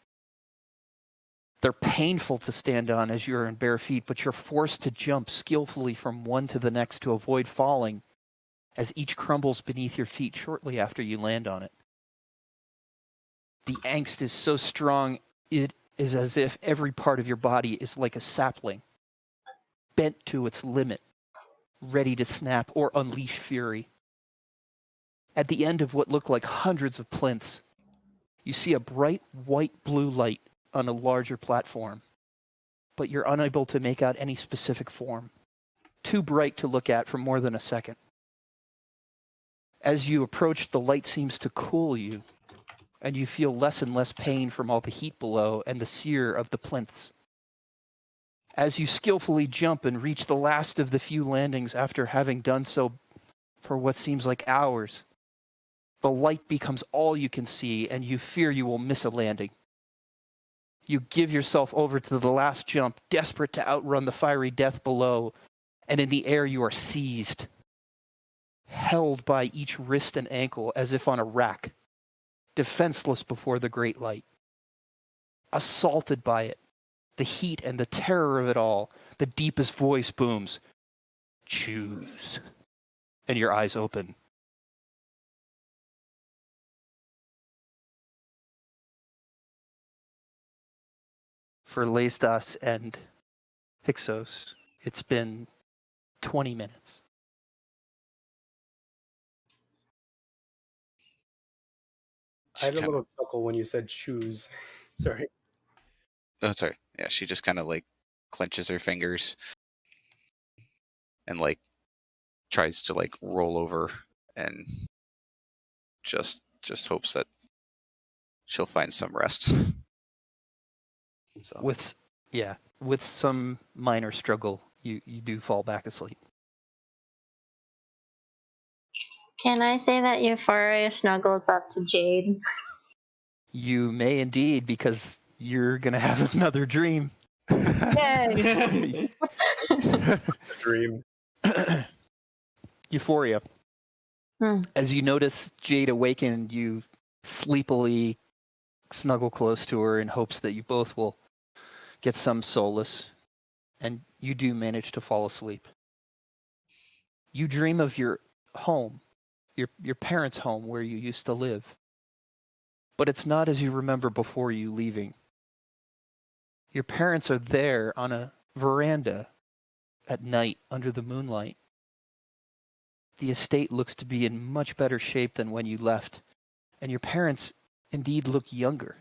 They're painful to stand on as you're in bare feet, but you're forced to jump skillfully from one to the next to avoid falling as each crumbles beneath your feet shortly after you land on it. The angst is so strong, it is as if every part of your body is like a sapling, bent to its limit, ready to snap or unleash fury. At the end of what look like hundreds of plinths, you see a bright white-blue light on a larger platform, but you're unable to make out any specific form, too bright to look at for more than a second. As you approach, the light seems to cool you, and you feel less and less pain from all the heat below and the sear of the plinths. As you skillfully jump and reach the last of the few landings after having done so for what seems like hours, the light becomes all you can see, and you fear you will miss a landing. You give yourself over to the last jump, desperate to outrun the fiery death below, and in the air you are seized, held by each wrist and ankle as if on a rack, defenseless before the great light. Assaulted by it, the heat and the terror of it all, the deepest voice booms, "Choose," and your eyes open. For Leistas and Hyksos, it's been 20 minutes. I had a little chuckle when you said choose. Sorry. Oh, sorry. Yeah, she just kind of like clenches her fingers and like tries to like roll over and just hopes that she'll find some rest. So With some minor struggle, you do fall back asleep. Can I say that Euphoria snuggles up to Jade? You may indeed, because you're gonna have another dream. Yay! Dream. Euphoria. As you notice Jade awaken, you sleepily snuggle close to her in hopes that you both will get some solace, and you do manage to fall asleep. You dream of your home, your parents' home where you used to live. But it's not as you remember before you leaving. Your parents are there on a veranda at night under the moonlight. The estate looks to be in much better shape than when you left, and your parents indeed look younger.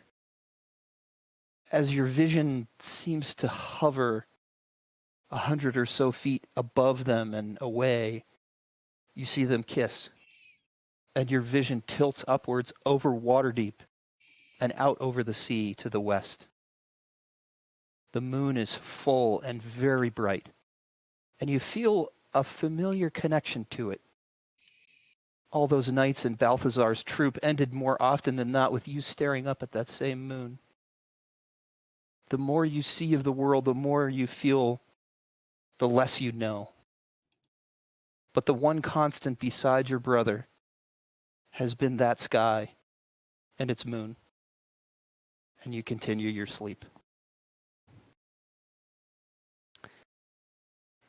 As your vision seems to hover 100 or so feet above them and away, you see them kiss, and your vision tilts upwards over Waterdeep and out over the sea to the west. The moon is full and very bright, and you feel a familiar connection to it. All those nights in Balthazar's troop ended more often than not with you staring up at that same moon. The more you see of the world, the more you feel, the less you know. But the one constant beside your brother has been that sky and its moon. And you continue your sleep.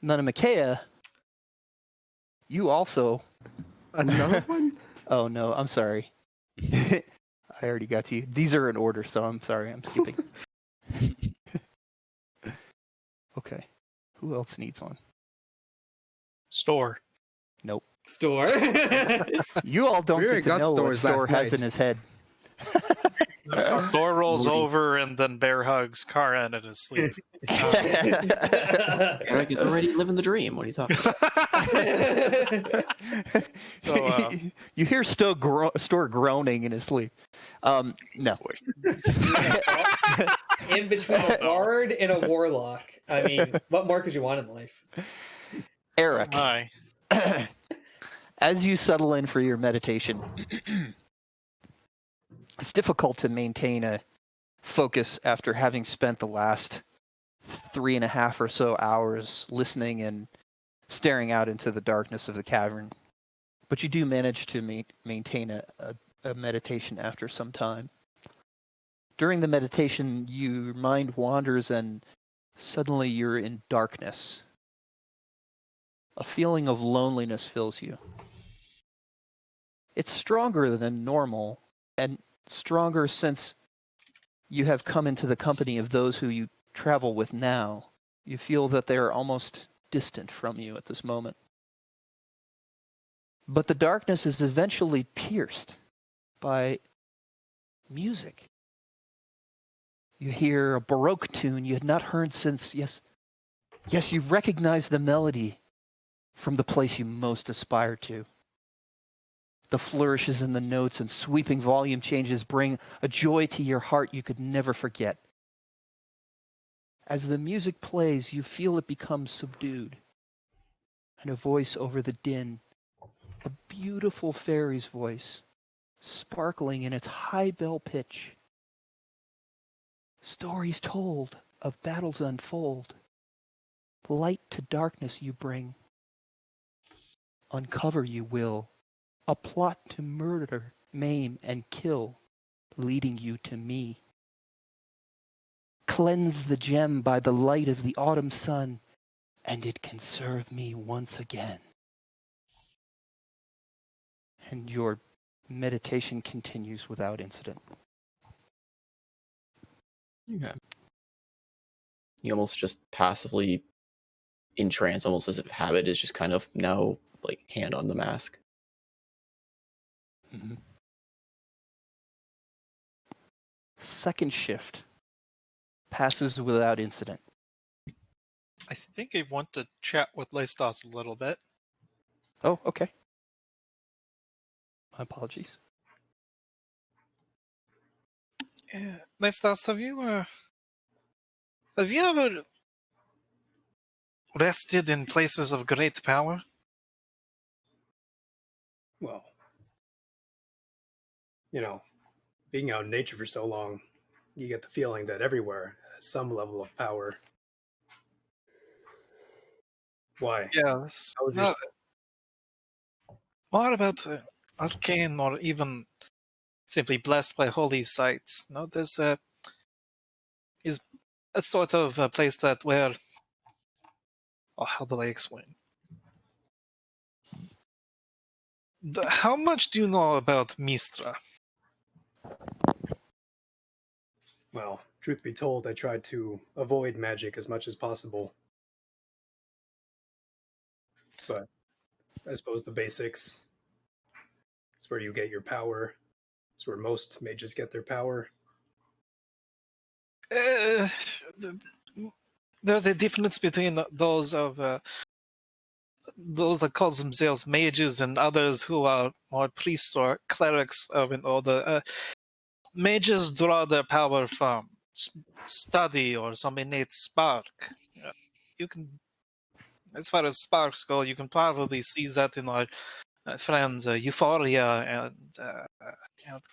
Nanamakea, you also... Another one? Oh, no, I'm sorry. I already got to you. These are in order, so I'm sorry, I'm skipping. Okay. Who else needs one? Store. Nope. Store. You all don't We get already to got know what stores Store last has night. in his head. Store rolls Moody. over and then bear hugs Karen in his sleep. Eric is already living the dream. What are you talking about? So, You hear Store groaning in his sleep. No. In between a bard and a warlock. I mean, what more could you want in life? Eric, hi. as you settle in for your meditation, it's difficult to maintain a focus after having spent the last 3.5 or so hours listening and staring out into the darkness of the cavern. But you do manage to maintain a meditation after some time. During the meditation, your mind wanders and suddenly you're in darkness. A feeling of loneliness fills you. It's stronger than normal, and stronger since you have come into the company of those who you travel with now. You feel that they are almost distant from you at this moment. But the darkness is eventually pierced by music. You hear a Baroque tune you had not heard since, yes, you recognize the melody from the place you most aspire to. The flourishes in the notes and sweeping volume changes bring a joy to your heart you could never forget. As the music plays, you feel it become subdued, and a voice over the din, a beautiful fairy's voice, sparkling in its high bell pitch. Stories told of battles unfold, light to darkness you bring. Uncover you will, a plot to murder, maim, and kill, leading you to me. Cleanse the gem by the light of the autumn sun, and it can serve me once again. And your meditation continues without incident. Okay. You almost just passively in trance, almost as if habit is just kind of now like hand on the mask. Mm-hmm. Second shift passes without incident. I think I want to chat with Leistos a little bit. Oh, okay. My apologies. Leistos, have you ever rested in places of great power? Well, being out in nature for so long, you get the feeling that everywhere has some level of power. Why? Yes. How was your- What about arcane or even simply blessed by holy sites? No, there's is a sort of a place that where. Oh, how do I explain? How much do you know about Mistra? Well, truth be told, I tried to avoid magic as much as possible. But I suppose the basics. It's where you get your power. It's where most mages get their power. There's a difference between those that call themselves mages and others who are more priests or clerics of an order. Mages draw their power from study or some innate spark. You can, as far as sparks go, you can probably see that in our friends Euphoria and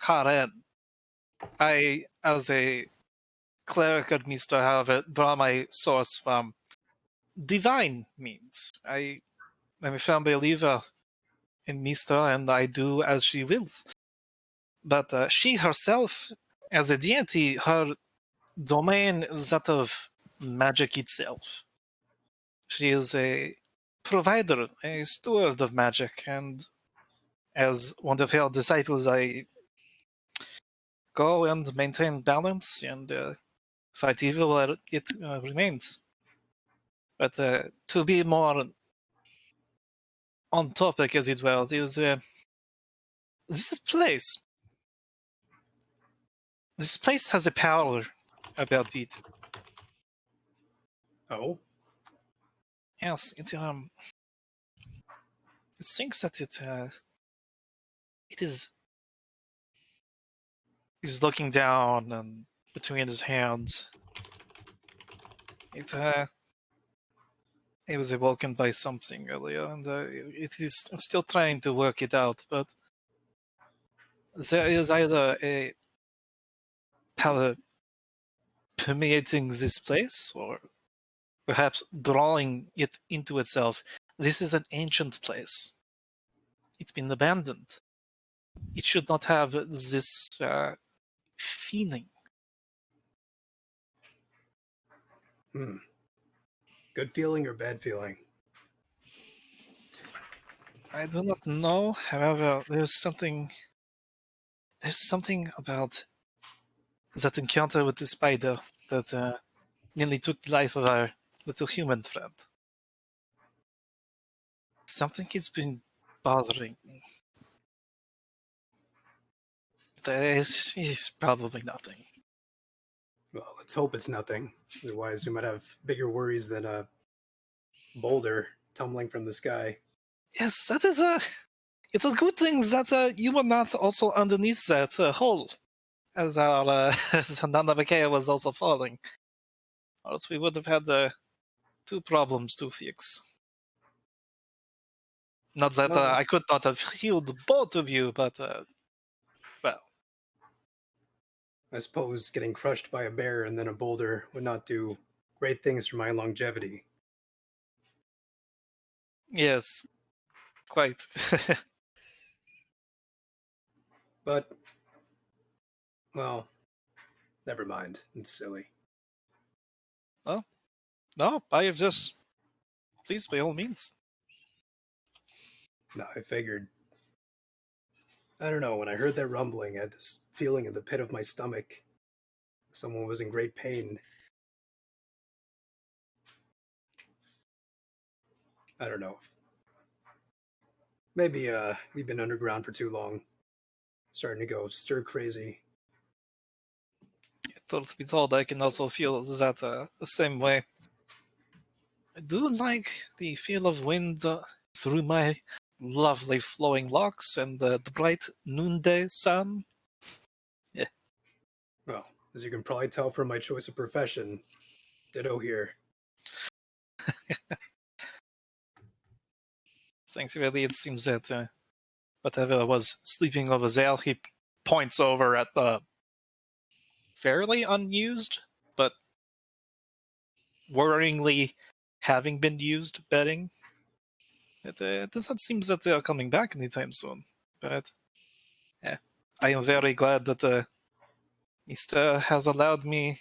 Karen. I, as a cleric at Mistra, however, draw my source from divine means. I am a firm believer in Mistra, and I do as she wills. But she herself, as a deity, her domain is that of magic itself. She is a provider, a steward of magic, and as one of her disciples, I go and maintain balance and fight evil where it remains. But to be more on topic, as it were, this place. This place has a power about it. Oh, Yes, it thinks that it is he's looking down and between his hands. It was awoken by something earlier, and it is still trying to work it out. But there is either a power permeating this place, or perhaps drawing it into itself. This is an ancient place. It's been abandoned. It should not have this feeling. Good feeling or bad feeling? I do not know. However, there's something about that encounter with the spider that nearly took the life of our little human friend. Something has been bothering me. There is probably nothing. Well, let's hope it's nothing. Otherwise, we might have bigger worries than a boulder tumbling from the sky. Yes, that is it's a good thing that you were not also underneath that hole, as our as Nanabakea was also falling. Or else we would have had two problems to fix. Not that No. I could not have healed both of you, but well, I suppose getting crushed by a bear and then a boulder would not do great things for my longevity. yes, quite. But, well, never mind. It's silly. No, I have just. Please, by all means. No, I figured. I don't know, when I heard that rumbling, I had this feeling in the pit of my stomach. Someone was in great pain. I don't know. Maybe we've been underground for too long. Starting to go stir crazy. Truth be told, I can also feel that the same way. I do like the feel of wind through my lovely flowing locks and the bright noonday sun. Well, as you can probably tell from my choice of profession, ditto here. Thankfully, it seems that whatever was sleeping over there, he points over at the fairly unused, but worryingly having been used bedding. It does not seem that they are coming back anytime soon. But I am very glad that Easter has allowed me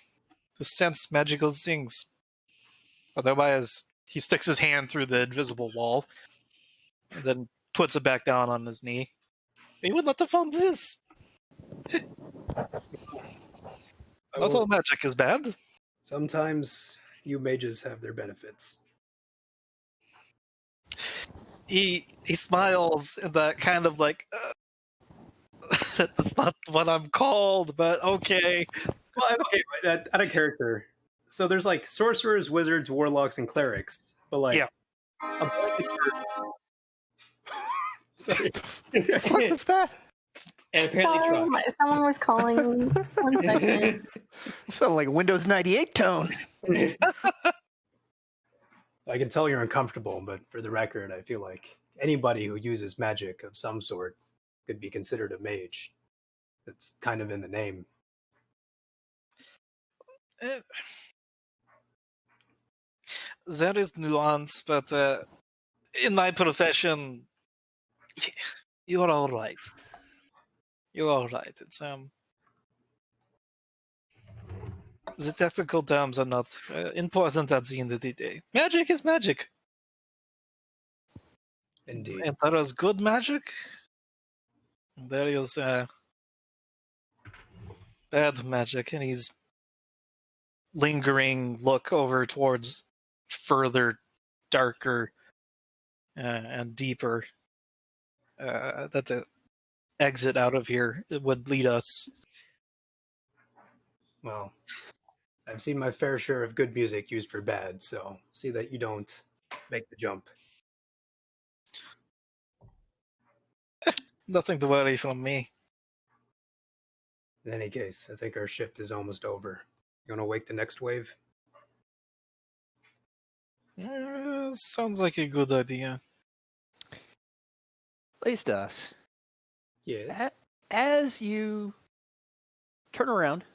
to sense magical things. Otherwise, he sticks his hand through the invisible wall and then puts it back down on his knee. He would not have found this. Not all magic is bad. Sometimes you mages have their benefits. He smiles in that kind of like, that's not what I'm called, but okay. Well, okay, out of character. So there's like sorcerers, wizards, warlocks, and clerics. But like, Yeah. a blanket Sorry. What was that? And apparently Sorry, trucks. someone was calling. 1 second. Sound like a Windows 98 tone. I can tell you're uncomfortable, but for the record, I feel like anybody who uses magic of some sort could be considered a mage. It's kind of in the name. There is nuance, but in my profession, you're all right. You're all right. It's The technical terms are not important at the end of the day. Magic is magic. Indeed. And there is good magic. And there is bad magic, and he's lingering look over towards further darker and deeper that the exit out of here would lead us. Well, I've seen my fair share of good music used for bad, so see that you don't make the jump. Nothing to worry from me. In any case, I think our shift is almost over. You want to wake the next wave? Sounds like a good idea. Lacedas, Yes. as you turn around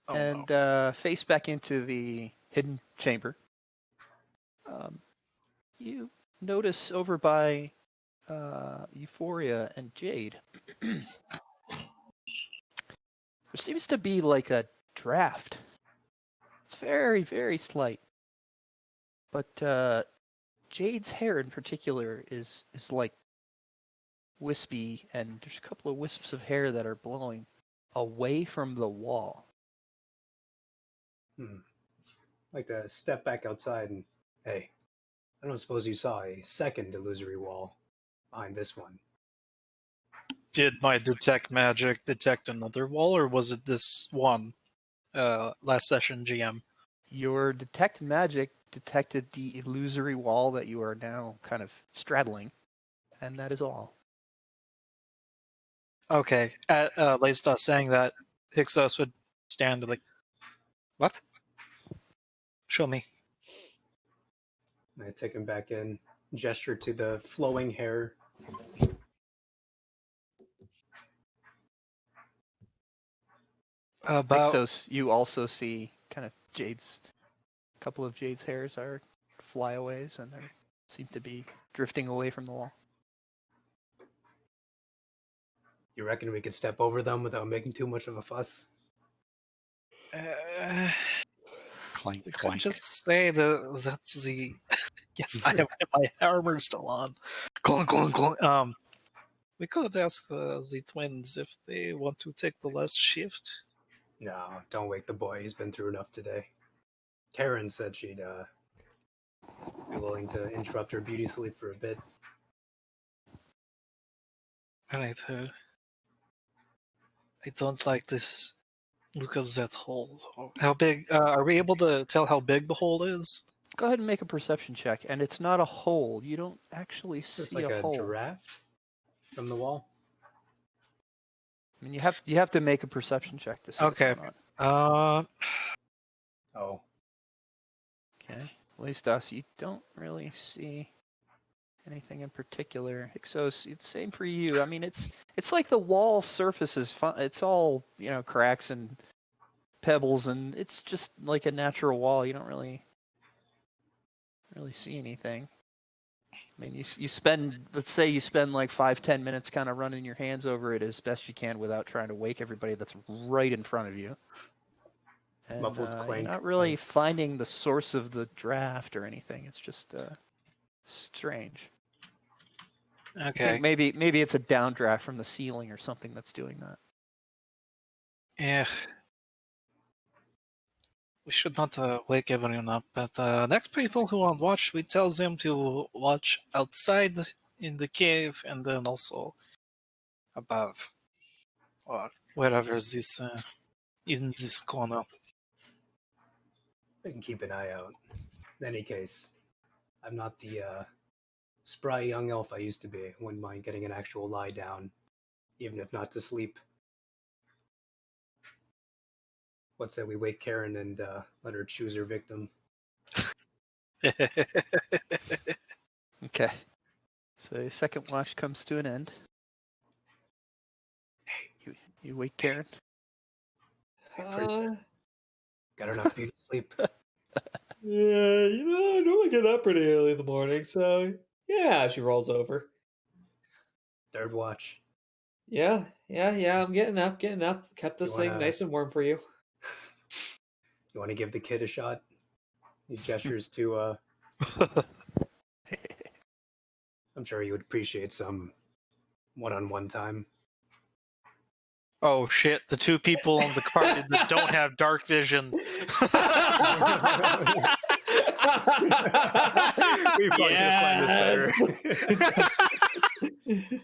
Oh, and face back into the hidden chamber, you notice over by Euphoria and Jade, there seems to be like a draft. It's very, very slight. But Jade's hair in particular is like wispy, and there's a couple of wisps of hair that are blowing away from the wall. Like to step back outside and, hey, I don't suppose you saw a second illusory wall behind this one. Did my detect magic detect another wall, or was it this one? Last session, GM. Your detect magic detected the illusory wall that you are now kind of straddling, and that is all. Okay. At Lacedas saying that, Hixos would stand like, what? Show me. I take him back in, gesture to the flowing hair. About Ixos, you also see kind of Jade's, a couple of Jade's hairs are flyaways, and they seem to be drifting away from the wall. You reckon we could step over them without making too much of a fuss? Clank, we could clank. just say that's the. Yes, I have my armor still on. Clunk, clunk, clunk. We could ask the twins if they want to take the last shift. No, don't wake the boy. He's been through enough today. Karen said she'd be willing to interrupt her beauty sleep for a bit. Alright, I don't like this look of that hole. How big? Are we able to tell how big the hole is? Go ahead and make a perception check, and it's not a hole. You don't actually It's see like a a hole. draft from the wall. I mean, you have to make a perception check to see Okay. what's going on. Oh, Okay. Lacedas, you don't really see anything in particular. Ixos, it's same for you. I mean, it's like the wall surface is fun. It's all, cracks and pebbles, and it's just like a natural wall. You don't really see anything. I mean, you spend, let's say you spend like 5-10 minutes kind of running your hands over it as best you can without trying to wake everybody that's right in front of you. And, Muffled you're clank, not really clank. finding the source of the draft or anything. It's just strange. I Okay. think maybe it's a downdraft from the ceiling or something that's doing that. Yeah. We should not wake everyone up, but next people who on watch, we tell them to watch outside in the cave and then also above or wherever this in this corner. I can keep an eye out. In any case, I'm not the spry young elf I used to be. Wouldn't mind getting an actual lie down, even if not to sleep. What say we wake Karen and let her choose her victim? Okay. So the second watch comes to an end. Hey, You wake Karen. princess. Got enough beauty sleep. Yeah, I normally get up pretty early in the morning, so yeah, she rolls over. Third watch. Yeah, I'm getting up. Kept this You thing wanna- nice and warm for you. You want to give the kid a shot? He gestures to. I'm sure he would appreciate some one-on-one time. Oh shit! The two people on the party that don't have dark vision. We probably could find it better.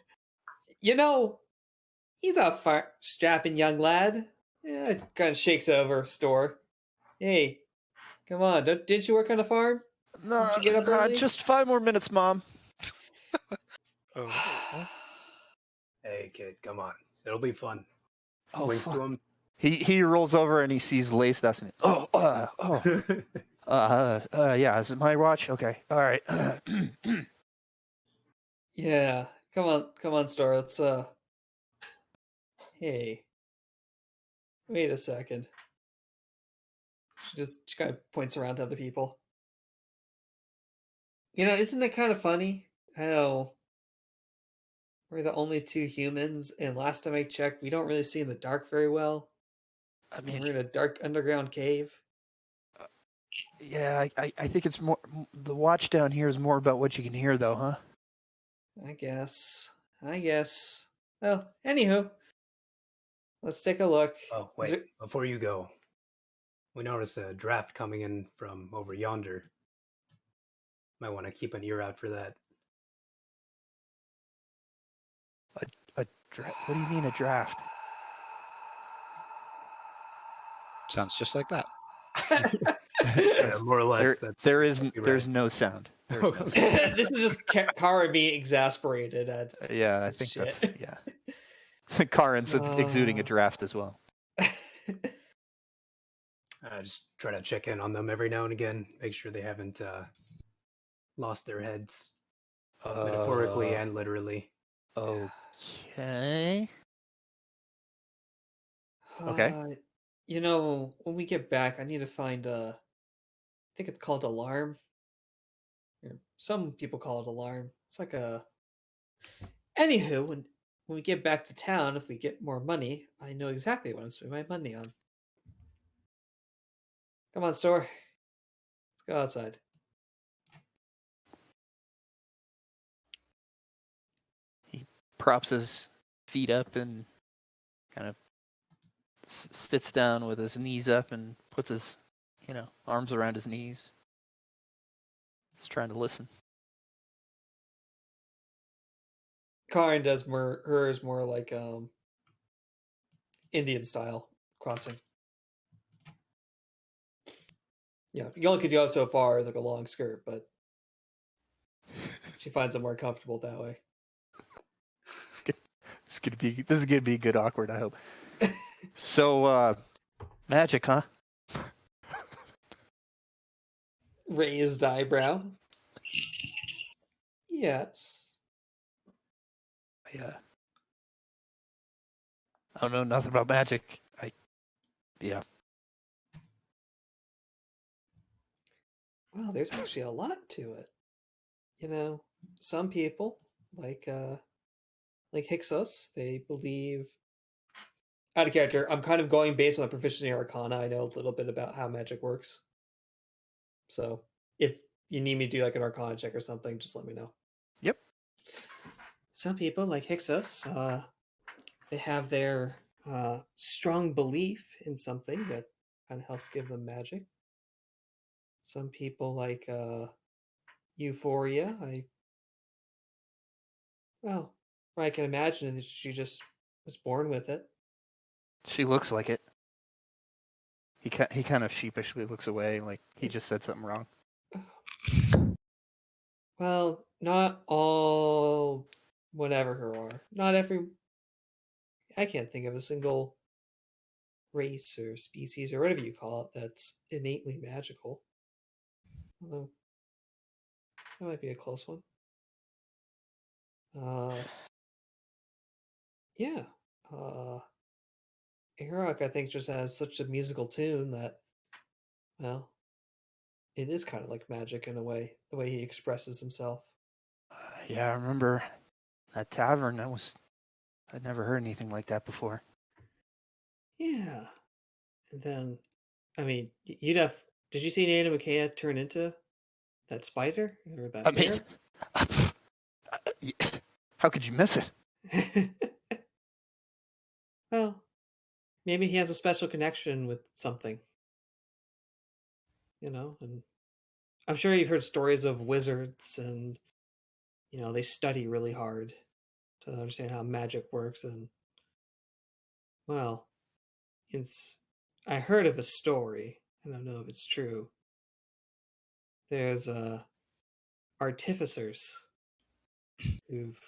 You know, he's a strapping young lad. Yeah, it kind of shakes over Store. Hey, come on! Didn't you work on the farm? No, Did you get up early? just 5 more minutes, Mom. Oh. Hey, kid, come on. It'll be fun. Oh, Winks fuck. to him. He rolls over and he sees Lace Dustin. Yeah, is it my watch? Okay, all right. Yeah, come on, Star. Let's Hey, wait a second. She kind of points around to other people. You know, isn't it kind of funny how we're the only two humans, and last time I checked, we don't really see in the dark very well. I We're mean, in a dark underground cave. yeah, I think it's more. The watch down here is more about what you can hear, though, huh? I guess. Well, anywho, let's take a look. Oh, Is wait. it- Before you go, we noticed a draft coming in from over yonder. Might want to keep an ear out for that. What do you mean a draft? Sounds just like that. Yeah, more or less. There's right. no sound. There's no sound. This is just Kara being exasperated at. Yeah, I think Shit. that's yeah. Karen's exuding a draft as well. Just try to check in on them every now and again. Make sure they haven't lost their heads, metaphorically and literally. Okay. Okay. You know, when we get back, I need to find I think it's called alarm. Or some people call it alarm. It's like a. Anywho, when we get back to town, if we get more money, I know exactly what I'm spending my money on. Come on, Store. Let's go outside. Props his feet up and kind of sits down with his knees up and puts his, arms around his knees. He's trying to listen. Karen does hers more like Indian style crossing. Yeah, you only could go so far with like a long skirt, but she finds it more comfortable that way. This is gonna be good awkward, I hope. So magic, huh? Raised eyebrow. Yes. Yeah. I don't know nothing about magic. Well, there's actually a lot to it. You know, some people like Hyksos, they believe out of character. I'm kind of going based on the proficiency in Arcana. I know a little bit about how magic works. So if you need me to do like an Arcana check or something, just let me know. Yep. Some people like Hyksos, they have their strong belief in something that kind of helps give them magic. Some people like Euphoria. I can imagine that she just was born with it. She looks like it. He kind of sheepishly looks away, like he just said something wrong. Well, not all whatever her are. Not every. I can't think of a single race or species or whatever you call it that's innately magical. Although that might be a close one. Yeah. Arok, I think, just has such a musical tune that, well, it is kind of like magic in a way, the way he expresses himself. Yeah, I remember that tavern. I'd never heard anything like that before. Yeah. And then I mean, you'd have. Did you see Nana Makea turn into that spider or that I mean, how could you miss it? bear? Well, maybe he has a special connection with something, and I'm sure you've heard stories of wizards and, they study really hard to understand how magic works. And, well, I heard of a story. I don't know if it's true. There's artificers who've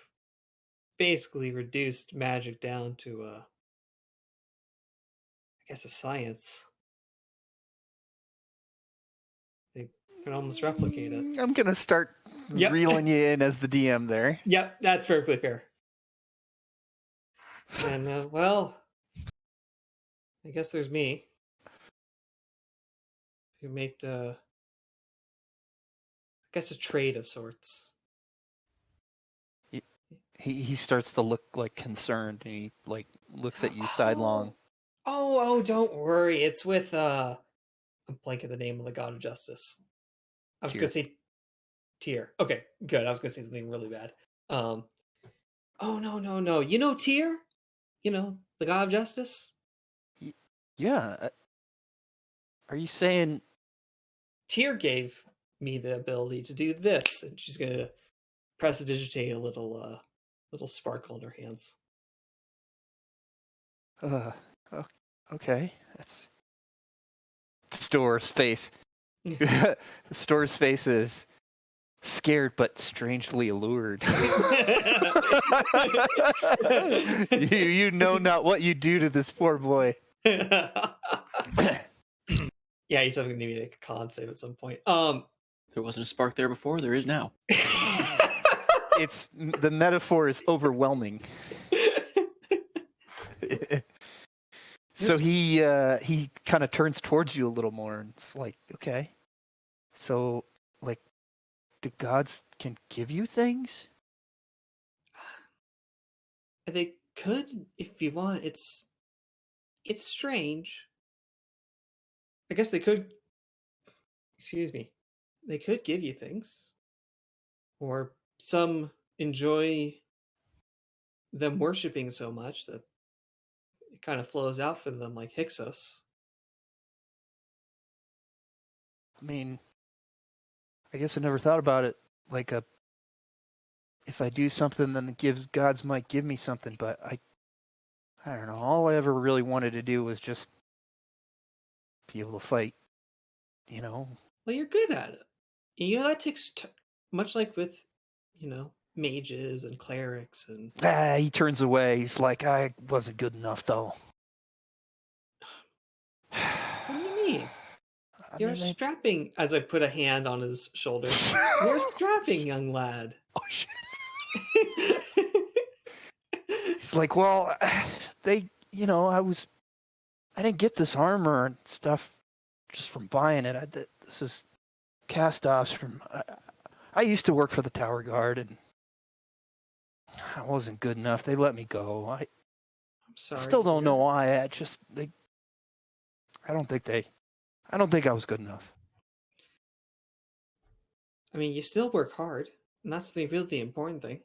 basically reduced magic down to I guess a science. They can almost replicate it. I'm gonna start Yep. reeling you in as the DM there. Yep, that's perfectly fair. And well, I guess there's me, who made I guess a trade of sorts. He starts to look like concerned, and he like looks at you sidelong. Oh, don't worry. It's with I'm blanking the name of the god of justice. I was Tyr. gonna say Tyr. Okay, good. I was gonna say something really bad. Oh no. You know Tyr? The god of justice? Yeah. Are you saying Tyr gave me the ability to do this, and she's gonna prestidigitate a little sparkle in her hands. Okay, that's Store's face. Store's face is scared but strangely allured. you know not what you do to this poor boy. Yeah, he's having to make a con save at some point. There wasn't a spark there before. There is now. It's the metaphor is overwhelming. So he kind of turns towards you a little more, and it's like, okay, so like the gods can give you things? They could if you want. It's strange. I guess they could. Excuse me. They could give you things, or some enjoy them worshiping so much that it kind of flows out for them, like Hyksos. I mean, I guess I never thought about it like if I do something, then the gods might give me something, but I don't know. All I ever really wanted to do was just be able to fight, Well, you're good at it. And that takes much like with, mages and clerics and. He turns away. He's like, I wasn't good enough, though. What do you mean? You're a strapping, as I put a hand on his shoulder. You're a strapping young lad. Oh, shit. He's like, well, I didn't get this armor and stuff just from buying it. This is cast-offs from. I used to work for the Tower Guard, and I wasn't good enough. They let me go. I'm sorry. I still don't know why. I don't think I was good enough. I mean, you still work hard, and that's really the important thing.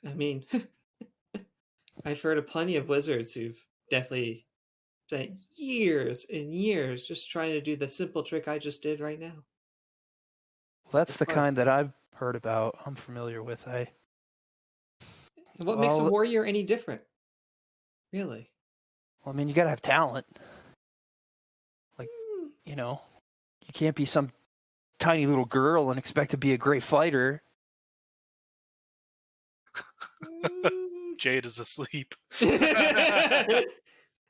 I mean, I've heard of plenty of wizards who've definitely spent years and years just trying to do the simple trick I just did right now. Well, that's the kind that I've heard about. I'm familiar with. What makes a warrior any different? Really? Well, I mean, you gotta have talent. Like, you can't be some tiny little girl and expect to be a great fighter. Jade is asleep.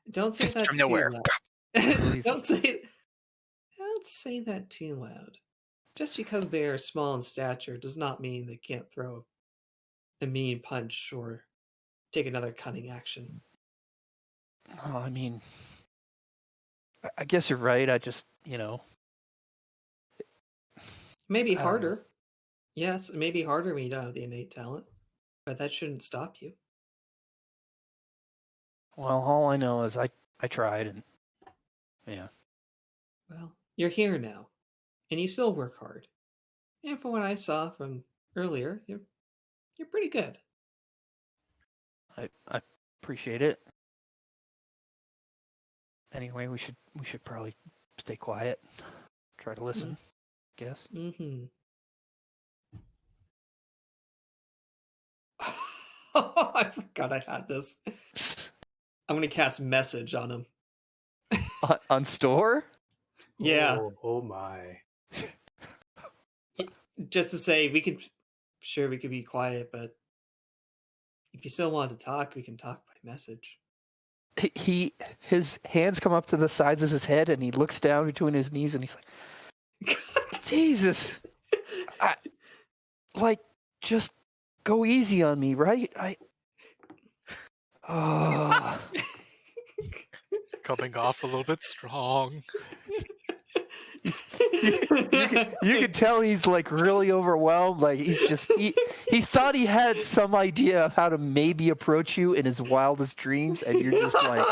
Don't say that from nowhere. Don't say that too loud. Just because they are small in stature does not mean they can't throw a mean punch or take another cunning action. Oh, I mean, I guess you're right. I just, Maybe harder. Yes, it may be harder when you don't have the innate talent, but that shouldn't stop you. Well, all I know is I tried, and yeah. Well, you're here now, and you still work hard. And from what I saw from earlier, you're pretty good. I appreciate it. Anyway, we should probably stay quiet. Try to listen. Guess. Mm-hmm. I forgot I had this. I'm gonna cast message on him. On store? Yeah, Oh my. just to say we could be quiet, but if you still want to talk, we can talk by message. His hands come up to the sides of his head, and he looks down between his knees, and he's like, Jesus, just go easy on me, right? Coming off a little bit strong. You can tell he's like really overwhelmed. Like he thought he had some idea of how to maybe approach you in his wildest dreams, and you're just like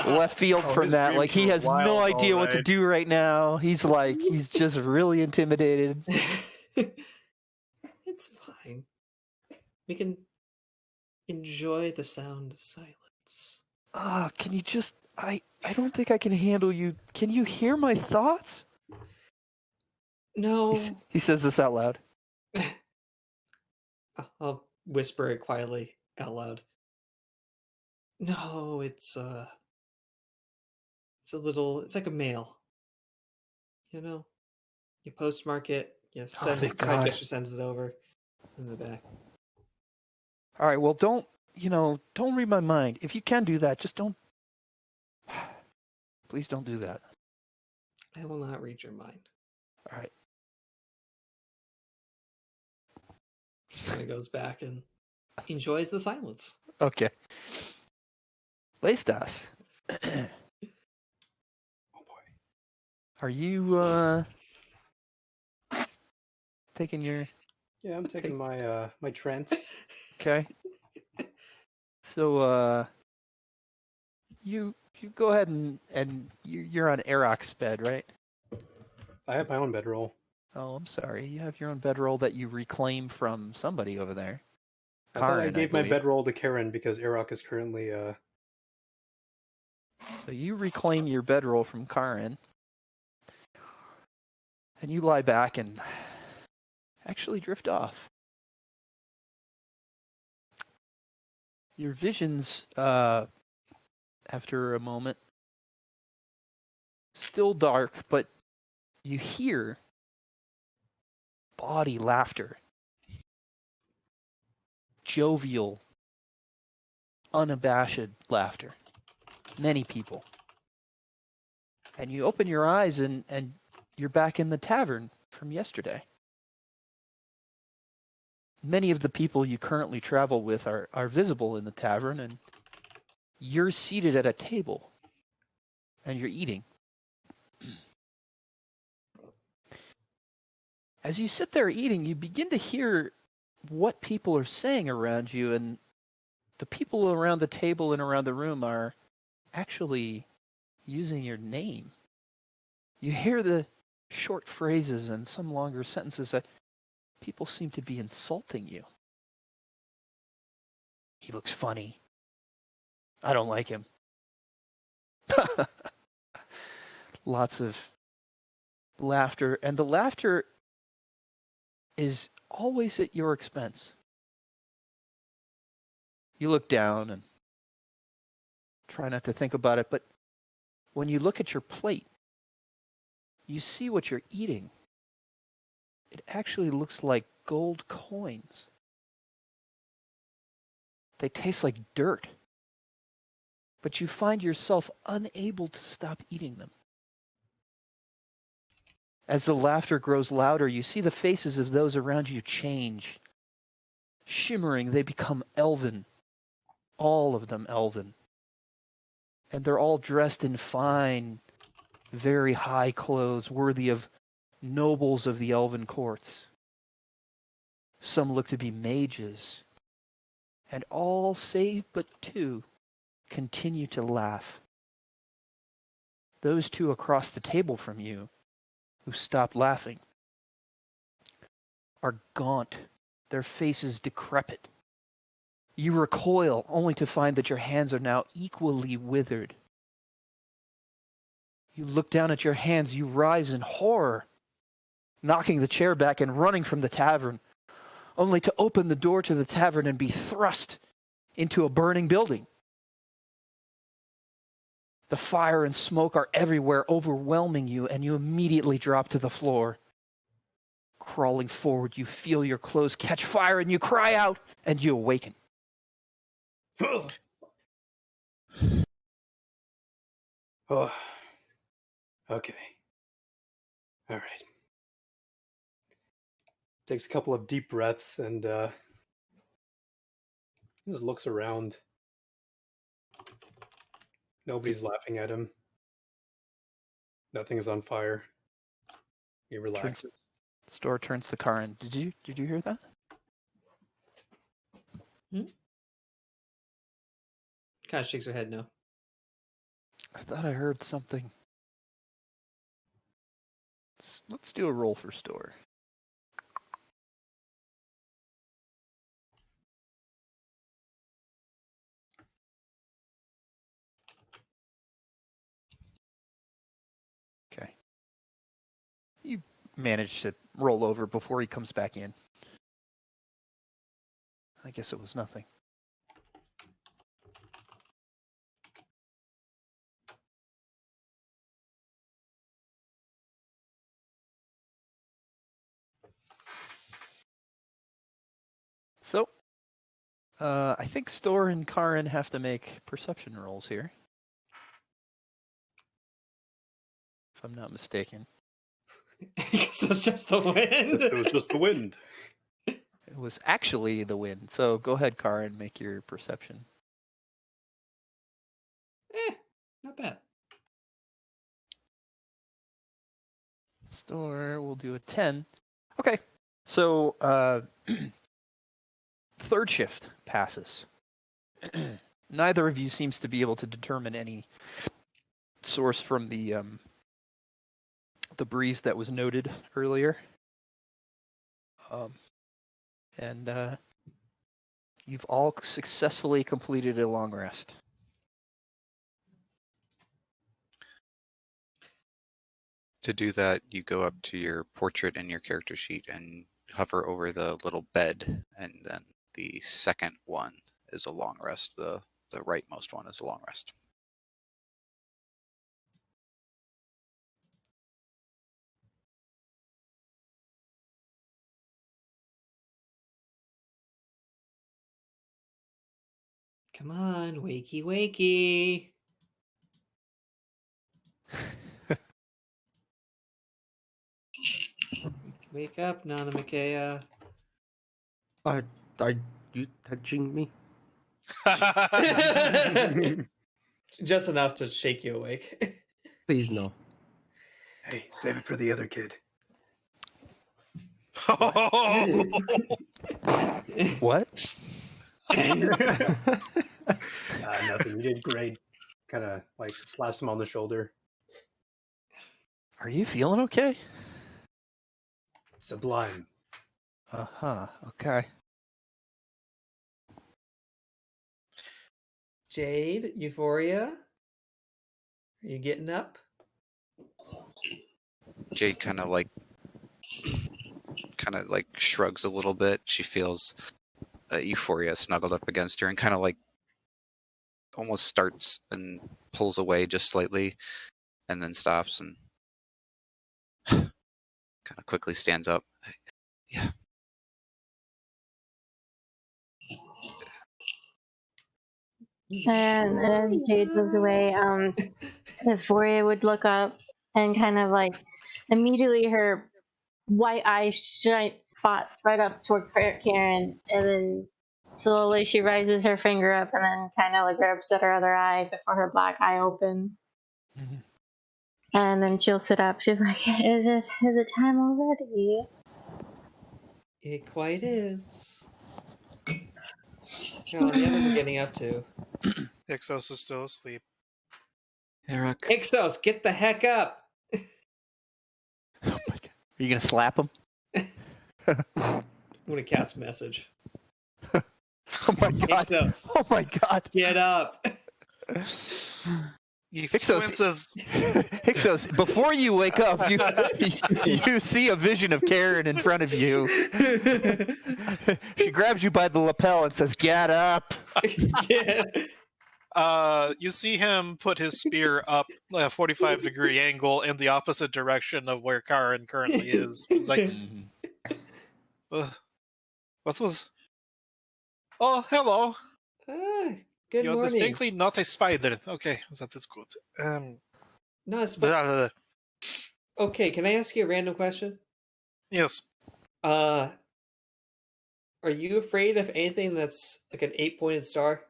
left field from his that. dreams Like he were has wild, no idea what to alright. do right now. He's just really intimidated. It's fine. We can enjoy the sound of silence. Can you just I don't think I can handle you. Can you hear my thoughts? No, He says this out loud. I'll whisper it quietly out loud. No, it's like a mail. You know, you postmark it, you send thank it, God. Gesture sends it over, send it back. All right, well, don't read my mind. If you can do that, just don't. Please don't do that. I will not read your mind. All right. And he goes back and enjoys the silence. Okay. Lestas, Oh boy. are you taking your Yeah, I'm taking my my Trent. okay? So you go ahead and you're on Arok's bed, right? I have my own bedroll. Oh, I'm sorry. You have your own bedroll that you reclaim from somebody over there. I thought I Karen, gave my believe. bedroll to Karen because Arok is currently So you reclaim your bedroll from Karen, and you lie back and actually drift off. Your visions, after a moment, still dark, but you hear bawdy laughter, jovial, unabashed laughter. Many people. And you open your eyes and you're back in the tavern from yesterday. Many of the people you currently travel with are visible in the tavern, and you're seated at a table and you're eating. As you sit there eating, you begin to hear what people are saying around you, and the people around the table and around the room are actually using your name. You hear the short phrases and some longer sentences that people seem to be insulting you. He looks funny. I don't like him. Lots of laughter, and the laughter is always at your expense. You look down and try not to think about it, but when you look at your plate, you see what you're eating. It actually looks like gold coins. They taste like dirt, but you find yourself unable to stop eating them. As the laughter grows louder, you see the faces of those around you change. Shimmering, they become elven. All of them elven. And they're all dressed in fine, very high clothes, worthy of nobles of the elven courts. Some look to be mages. And all, save but two, continue to laugh. those two across the table from you, who stopped laughing, are gaunt, their faces decrepit. You recoil, only to find that your hands are now equally withered. You look down at your hands, you rise in horror, knocking the chair back and running from the tavern, only to open the door to the tavern and be thrust into a burning building. The fire and smoke are everywhere, overwhelming you, and you immediately drop to the floor. Crawling forward, you feel your clothes catch fire, and you cry out, and you awaken. Oh, okay. All right. Takes a couple of deep breaths and he just looks around. Nobody's laughing at him. Nothing is on fire. He relaxes. Store turns to Karin. Did you hear that? Kind of shakes her head no. I thought I heard something. Let's do a roll for Store. Okay. You managed to roll over before he comes back in. I guess it was nothing. So, I think Store and Karin have to make perception rolls here. If I'm not mistaken. So it's just the wind. It was just the wind. It was actually the wind. So go ahead, Karin, make your perception. Not bad. Store will do a 10. Okay. So, third shift passes. Neither of you seems to be able to determine any source from the breeze that was noted earlier. And you've all successfully completed a long rest. To do that, you go up to your portrait in your character sheet and hover over the little bed, and then the second one is a long rest. The rightmost one is a long rest. Come on, wakey, wakey. Wake up, Nana Makea. Are you touching me? Just enough to shake you awake. Please no. Hey, save it for the other kid. What? Nothing. You did great. Kind of like slaps him on the shoulder. Are you feeling okay? Sublime. Uh-huh. Okay. Jade, Euphoria, are you getting up? Jade kind of like shrugs a little bit. She feels Euphoria snuggled up against her and kind of like almost starts and pulls away just slightly, and then stops and kind of quickly stands up. Yeah. And as Jade moves away, Euphoria would look up and kind of like immediately her white eyes shine spots right up toward Karen, and then slowly she raises her finger up and then kind of like rubs at her other eye before her black eye opens. Mm-hmm. And then she'll sit up. She's like, is it time already? It quite is. Oh, Nana's getting up too. Ixos is still asleep. Eric. Ixos, get the heck up! Oh my god. Are you gonna slap him? I'm gonna cast message. Oh my god. Ixos, Oh my god. get up! He Ixos- squints his Hixos, before you wake up, you see a vision of Karen in front of you. She grabs you by the lapel and says, "Get up." Yeah. you see him put his spear up a 45-degree angle in the opposite direction of where Karen currently is. He's like, what was? Oh, hello. Ah, good You're morning. distinctly not a spider. Okay, that is good. No, it's Blah. okay. Can I ask you a random question? Yes. Are you afraid of anything that's like an 8-pointed star?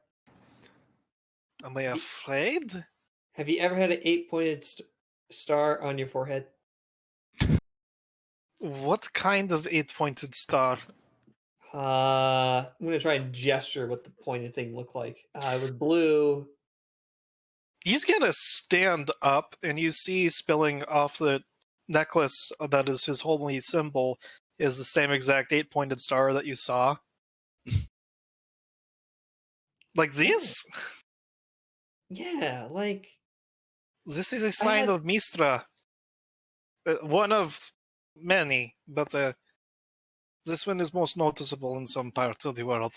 Am I afraid? Have you ever had an 8-pointed star on your forehead? What kind of 8-pointed star? I'm gonna try and gesture what the pointed thing looked like. With blue. He's gonna stand up, and you see spilling off the necklace that is his holy symbol is the same exact 8-pointed star that you saw. Like this? Yeah, like This is a sign had- of Mistra. One of many, but this one is most noticeable in some parts of the world.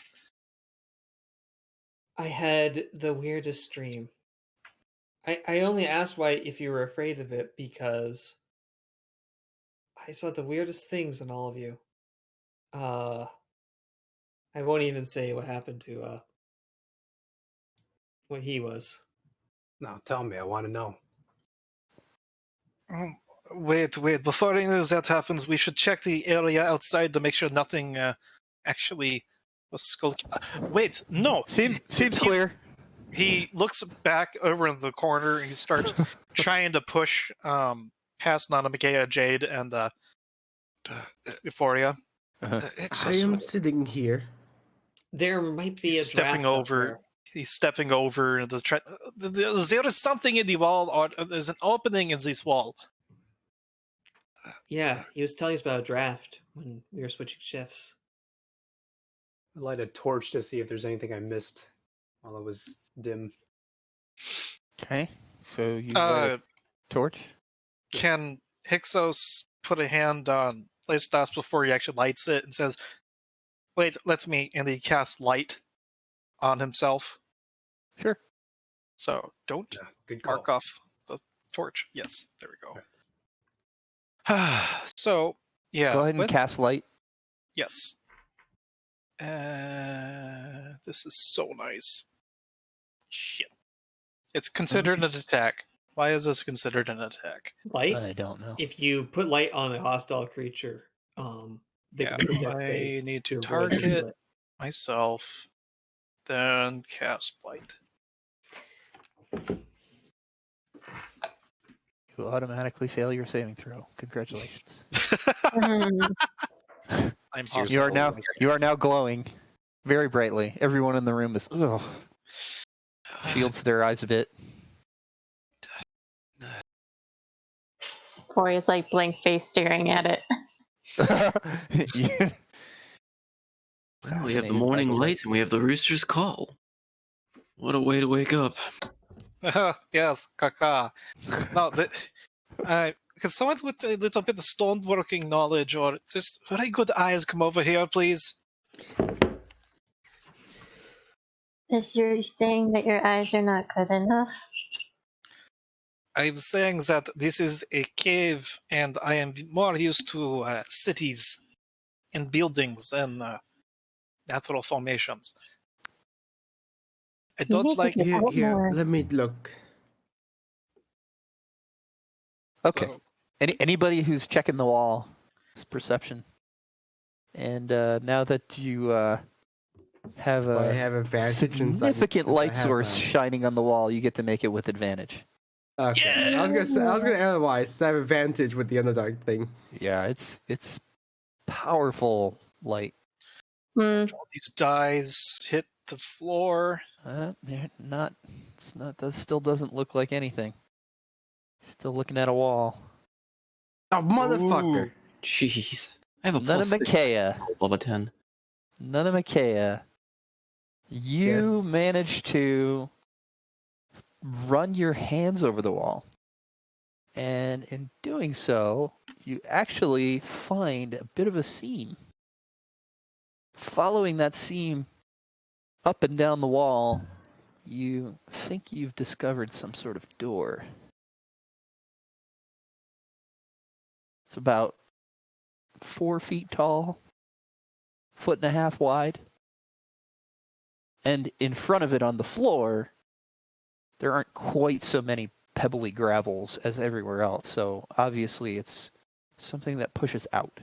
I had the weirdest dream. I only asked why if you were afraid of it because I saw the weirdest things in all of you. I won't even say what happened to what he was. No, tell me. I want to know. Wait. Before any of that happens, we should check the area outside to make sure nothing actually was skulking. Wait, no. Seems He's- clear. He looks back over in the corner and he starts trying to push past Nanamikea, Jade, and Euphoria. Uh-huh. I am sitting here. There might be He's a stepping draft up over. there. He's stepping over. There is something in the wall, or there's an opening in this wall. Yeah, he was telling us about a draft when we were switching shifts. I light a torch to see if there's anything I missed while it was dim. Okay, so you light a torch. Can Hixos put a hand on Leistas before he actually lights it and says, "Wait, let me," and he casts light on himself. Sure. So don't Yeah, good call. mark off the torch. Yes, there we go. So yeah, Go ahead and when- cast light. yes. This is so nice. Shit. It's considered an attack. Why is this considered an attack? Light? I don't know. If you put light on a hostile creature, they Yeah, can make a death I save need to avoid getting target lit. myself, then cast light. You automatically fail your saving throw. Congratulations. I'm Seriously. You are now glowing very brightly. Everyone in the room is shields their eyes a bit. Corey's like blank face staring at it. Yeah. Well, we have the Fascinated by morning the light and we have the rooster's call. What a way to wake up. Yes, caca. No, can someone with a little bit of stoneworking knowledge or just very good eyes come over here, please? Is you saying that your eyes are not good enough? I'm saying that this is a cave, and I am more used to cities and buildings than natural formations. I You need don't to like. get out Here, more. let me look. Okay. So, Anybody who's checking the wall is perception. And now that you have I a have advantage since significant since I light have, source shining on the wall, you get to make it with advantage. Okay. I was gonna analyze. I have advantage with the Underdark thing. Yeah, it's powerful light. Hmm. all these dies hit the floor. They're not. It's not. That still doesn't look like anything. Still looking at a wall. Oh, motherfucker! Ooh, jeez. I have a None of plus 6 Micaiah. above a 10. None of Micaiah. You Yes. managed to run your hands over the wall. And in doing so, you actually find a bit of a seam. Following that seam up and down the wall, you think you've discovered some sort of door. It's about 4 feet tall, 1.5 feet wide. And in front of it on the floor, there aren't quite so many pebbly gravels as everywhere else. So obviously it's something that pushes out.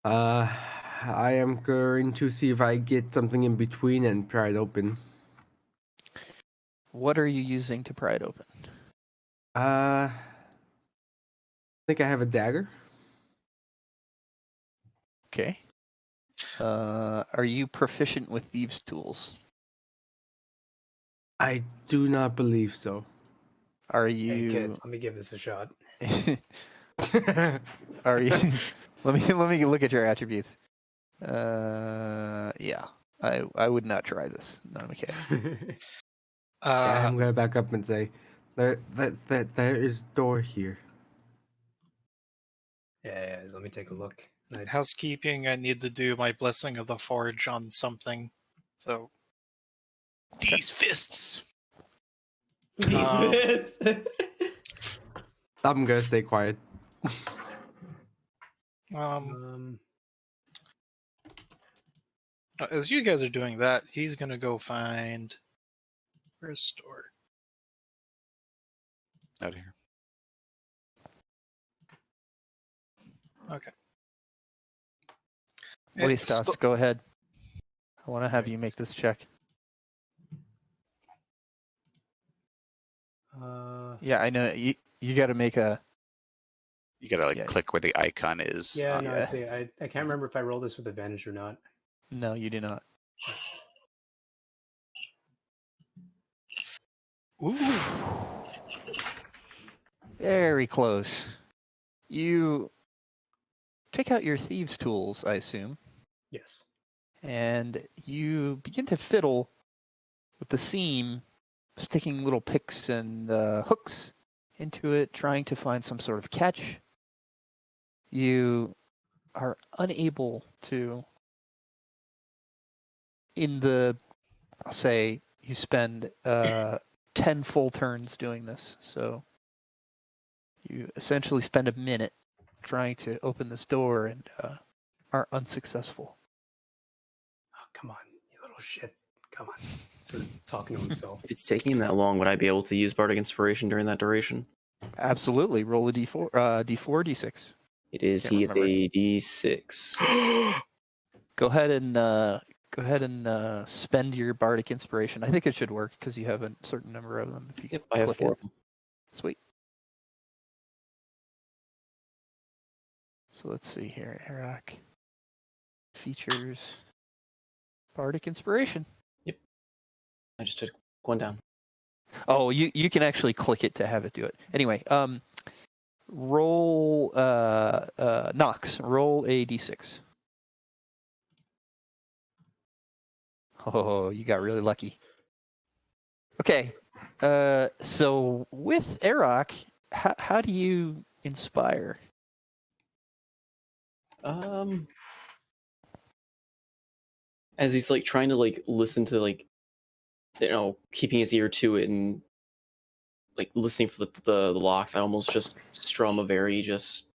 I am going to see if I get something in between and pry it open. What are you using to pry it open? I think I have a dagger. Okay. Are you proficient with thieves' tools? I do not believe so. Are Hey, kid, you? let me give this a shot. Are you? let me look at your attributes. Yeah. I would not try this. Not okay. Yeah, I'm gonna back up and say, there is door here. Yeah, let me take a look. Housekeeping, I need to do my Blessing of the Forge on something. So, These fists. Um, I'm gonna stay quiet. As you guys are doing that, he's gonna go find Restore. Out here. Okay. Waystas, go ahead. I want to have you make this check. Yeah, I know. You got to make a. You gotta Yeah. click where the icon is. Yeah, on no, it. I see. I can't remember if I roll this with advantage or not. No, you do not. Ooh. Very close. You take out your thieves' tools, I assume, Yes. and you begin to fiddle with the seam, sticking little picks and hooks into it, trying to find some sort of catch. You are unable to, I'll say you spend 10 full turns doing this, so you essentially spend a minute trying to open this door and are unsuccessful. Oh, come on, you little shit. Come on. Sort of talking to himself. If it's taking him that long, would I be able to use Bardic Inspiration during that duration? Absolutely. Roll a d4, D6. It is Can't he is remember. a D6. Go ahead and spend your bardic inspiration. I think it should work because you have a certain number of them. If you Yep, I have click 4 it. of them. Sweet. So let's see here. Arak. Features. Bardic inspiration. I just took one down. Oh, you can actually click it to have it do it. Anyway, roll Nox. Roll a d6. Oh, you got really lucky. Okay. So with Arak, how do you inspire? As he's like trying to like listen to like, you know, keeping his ear to it and like listening for the locks, I almost just strum a very just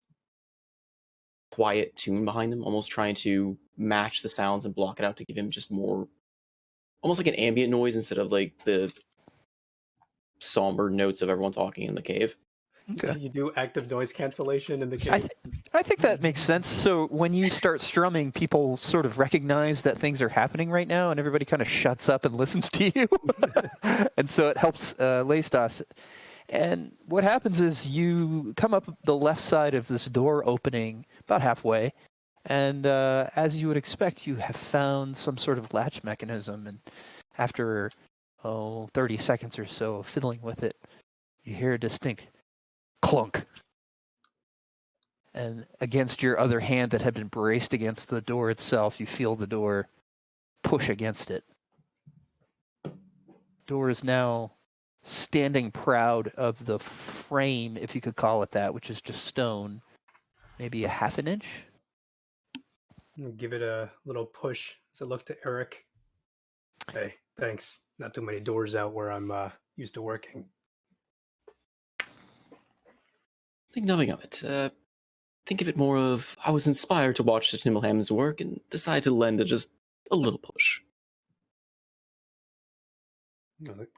quiet tune behind him, almost trying to match the sounds and block it out to give him just more, almost like an ambient noise instead of like the somber notes of everyone talking in the cave. Okay. You do active noise cancellation in the cave. I think that makes sense. So when you start strumming, people sort of recognize that things are happening right now, and everybody kind of shuts up and listens to you. And so it helps Leistas. And what happens is you come up the left side of this door opening about halfway, and as you would expect, you have found some sort of latch mechanism. And after 30 seconds or so of fiddling with it, you hear a distinct clunk. And against your other hand that had been braced against the door itself, you feel the door push against it. Door is now standing proud of the frame, if you could call it that, which is just stone, maybe a half an inch. I'm gonna give it a little push as I look to Eric. Hey, thanks. Not too many doors out where I'm used to working. Think nothing of it. Think of it more of I was inspired to watch Nimmelham's work and decided to lend it just a little push.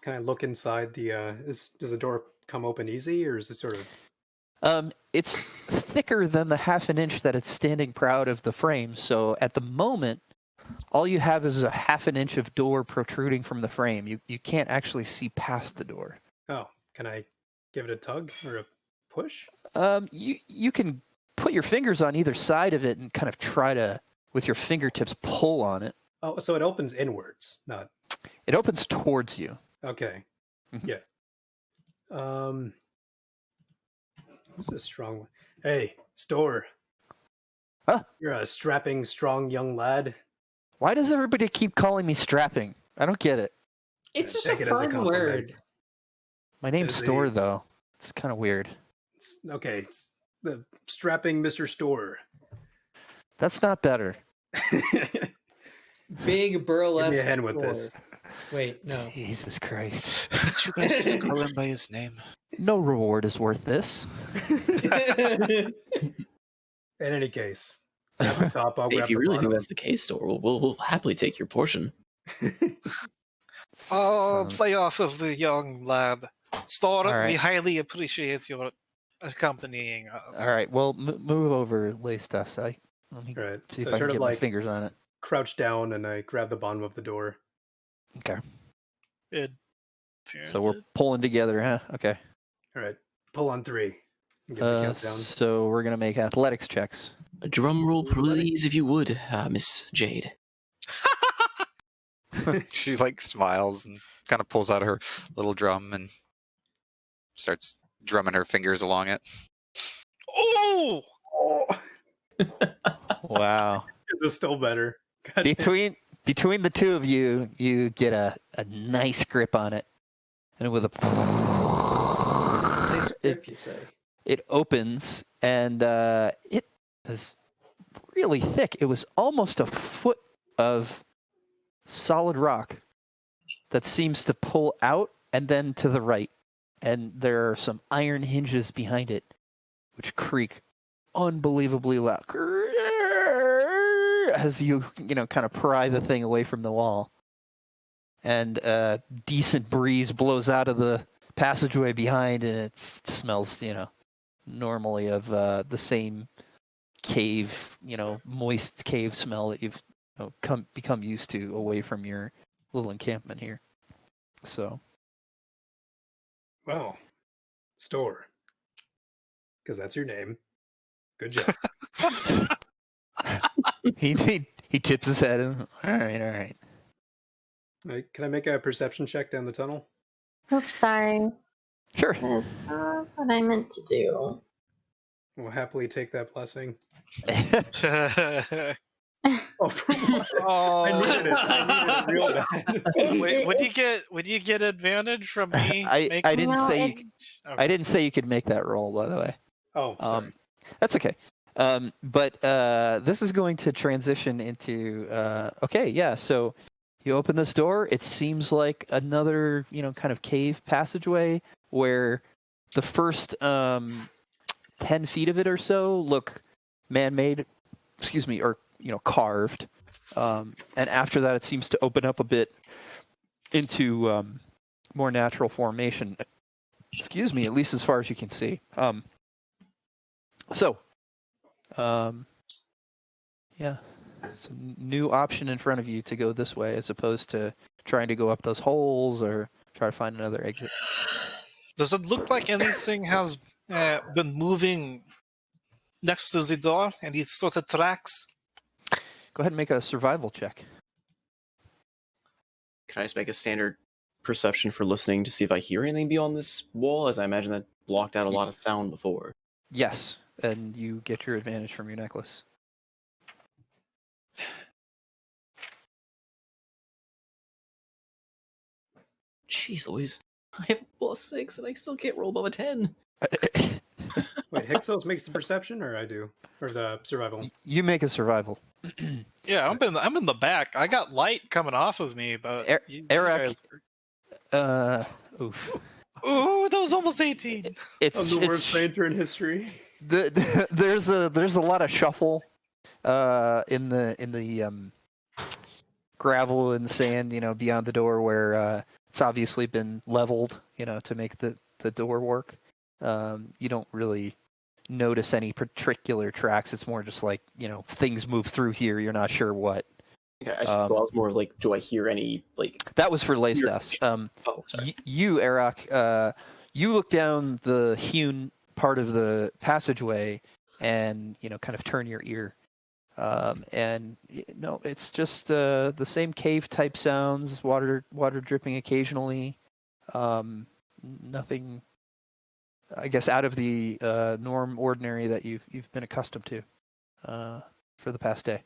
Can I look inside the? Does the door come open easy, or is it sort of? It's thicker than the half an inch that it's standing proud of the frame. So at the moment, all you have is a half an inch of door protruding from the frame. You can't actually see past the door. Oh, can I give it a tug or a push? You can put your fingers on either side of it and kind of try to, with your fingertips, pull on it. Oh, so it opens inwards, not. It opens towards you. Okay. Mhm. Yeah. What's a strong one? Hey, Store. Huh? You're a strapping, strong young lad. Why does everybody keep calling me strapping? I don't get it. It's just Take a it as a fun compliment. word. My name's Is he- Store, though. It's kind of weird. Okay, it's the strapping Mr. Store. That's not better. Big burlesque. Give me a hand with store. this. Wait, no. Jesus Christ. Did you guys just call him by his name? No reward is worth this. In any case, grab the top, I'll grab If you the really think bottom. that's the case, Store, we'll happily take your portion. I'll Sounds- play off of the young lad. Store, All right. we highly appreciate your accompanying us. All right, well, move over, Leistas. Let me Right. see So if I sort can of get my like fingers on it. crouch down and I grab the bottom of the door. Okay. Good. So we're pulling together, huh? Okay. All right. Pull on 3. Gives a countdown. So we're going to make athletics checks. A drum roll, please, if you would, Miss Jade. She like smiles and kind of pulls out her little drum and starts drumming her fingers along it. Oh! Oh, Wow. this is still better. God damn. Between the two of you, you get a nice grip on it. And with Nice a grip, you say. it opens, and it is really thick. It was almost a foot of solid rock that seems to pull out and then to the right. And there are some iron hinges behind it, which creak unbelievably loud as you kind of pry the thing away from the wall. And a decent breeze blows out of the passageway behind, and it smells, normally of the same cave, moist cave smell that you've become used to away from your little encampment here. So, Well, Store. Because that's your name. Good job. he tips his head and all right. Right, can I make a perception check down the tunnel? Oops, sorry. Sure. That's not what I meant to do. We'll happily take that blessing. Oh, Oh, for what? I needed it real bad. Wait, would you get advantage from me? I making- didn't No, say it- you I didn't say you could make that roll, by the way. Oh, sorry. That's okay. But this is going to transition into okay, yeah. So you open this door. It seems like another, kind of cave passageway where the first 10 feet of it or so look man-made, or carved. And after that, it seems to open up a bit into more natural formation. At least as far as you can see. Yeah, it's a new option in front of you to go this way as opposed to trying to go up those holes or try to find another exit. Does it look like anything has been moving next to the door? Any sort of tracks? Go ahead and make a survival check. Can I just make a standard perception for listening to see if I hear anything beyond this wall, as I imagine that blocked out a lot of sound before. Yes, and you get your advantage from your necklace. Jeez Louise. I have a +6 and I still can't roll above a 10. Wait, Hixos makes the perception, or I do, or the survival. You make a survival. Yeah, I'm in the back. I got light coming off of me, but Eric. Oof. Ooh, that was almost 18. I'm the worst painter in history. There's a lot of shuffle in the gravel and sand, beyond the door where it's obviously been leveled, to make the door work. You don't really notice any particular tracks. It's more just like, things move through here. You're not sure what. Yeah, I was more like, do I hear any, like... That was for Leistas. Sorry. You, Eric, you look down the hewn part of the passageway and, kind of turn your ear. And no, it's just the same cave-type sounds, water dripping occasionally. Nothing, I guess, out of the ordinary that you've been accustomed to for the past day.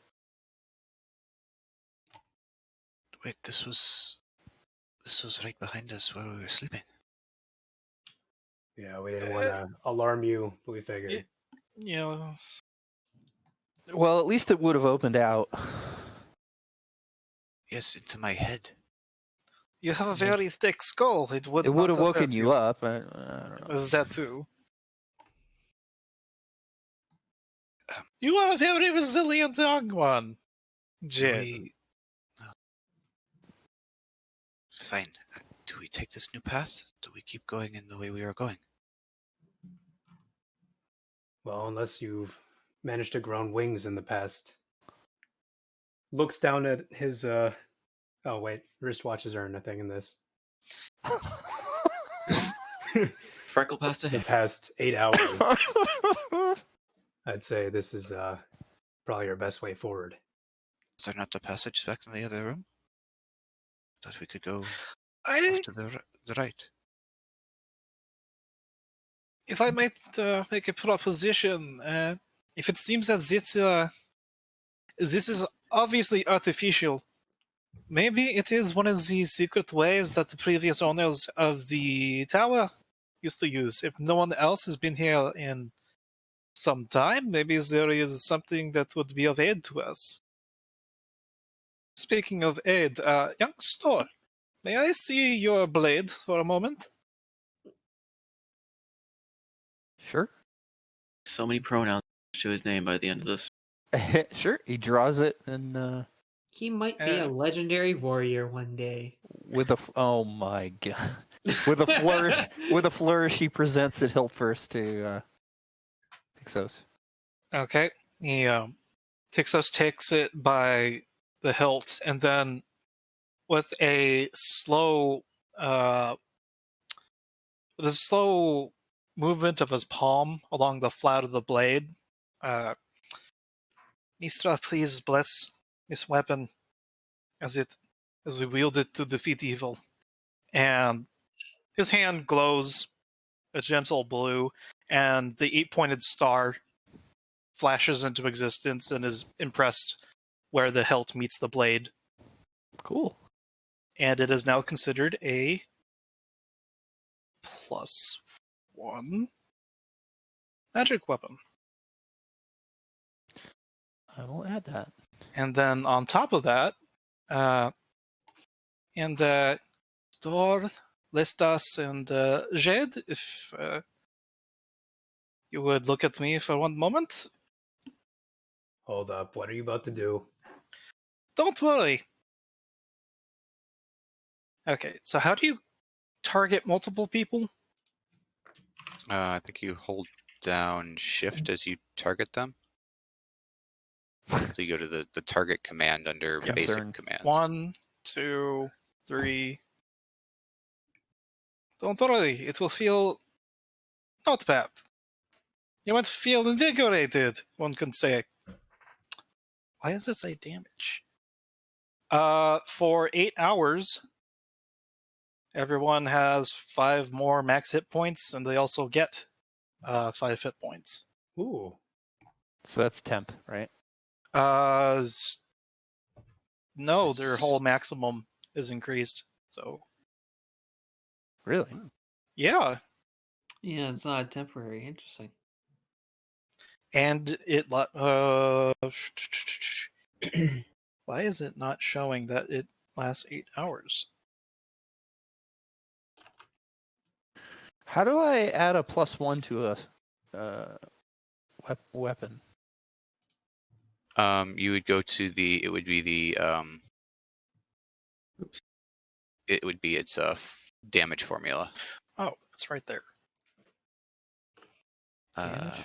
Wait, this was right behind us while we were sleeping. Yeah, we didn't want to alarm you, but we figured. Yeah. Well, at least it would have opened out. Yes, into my head. You have a very thick skull. It would have hurt woken you up. I don't know. That too. You are a very resilient young one, Jed. Fine. Do we take this new path? Do we keep going in the way we are going? Well, unless you've managed to grow wings in the past. Looks down at his oh wait, wristwatches aren't a thing in this. Freckle pasta? The past 8 hours. I'd say this is probably your best way forward. Is there not a passage back in the other room? Thought we could go I to the right. If I might make a proposition, if it seems as this is obviously artificial, maybe it is one of the secret ways that the previous owners of the tower used to use. If no one else has been here in some time, maybe there is something that would be of aid to us. Speaking of aid, young Stor, may I see your blade for a moment? Sure. So many pronouns to his name by the end of this. Sure. He draws it and He might be a legendary warrior one day. with a oh my god. With a flourish he presents it hilt first to Hixos. Okay. Hixos takes it by the hilt, and then with a slow movement of his palm along the flat of the blade, Mistra, please bless this weapon as we wield it to defeat evil. And his hand glows a gentle blue, and the 8-pointed star flashes into existence and is impressed where the hilt meets the blade. Cool. And it is now considered a +1 magic weapon. I will add that. And then on top of that, Stor, Lestas, and Jed, if you would look at me for one moment. Hold up, what are you about to do? Don't worry. Okay, so how do you target multiple people? I think you hold down shift as you target them. So you go to the target command under basic commands. 1, 2, 3. Don't worry, it will feel not bad. You might feel invigorated, one can say. Why does it say damage? For 8 hours, Everyone has 5 more max hit points, and they also get 5 hit points. Ooh. So that's temp, right? No, their It's- whole maximum is increased. So Really? yeah, Yeah, it's not temporary. Interesting. and it why is it not showing that it lasts 8 hours? How do I add a +1 to a weapon? You would go to the. It would be the. It would be its damage formula. Oh, it's right there. Damage?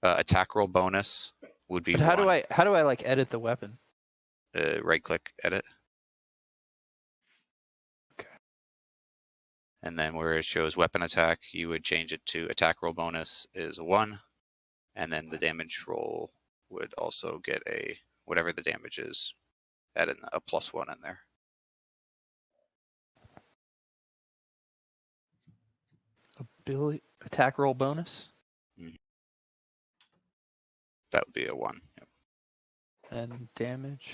Attack roll bonus would be. But how do one. I like edit the weapon? Right click, edit. Okay. And then where it shows weapon attack, you would change it to attack roll bonus is a 1, and then the damage roll would also get a whatever the damage is, add a +1 in there. Ability attack roll bonus That would be a 1. Yep. and damage.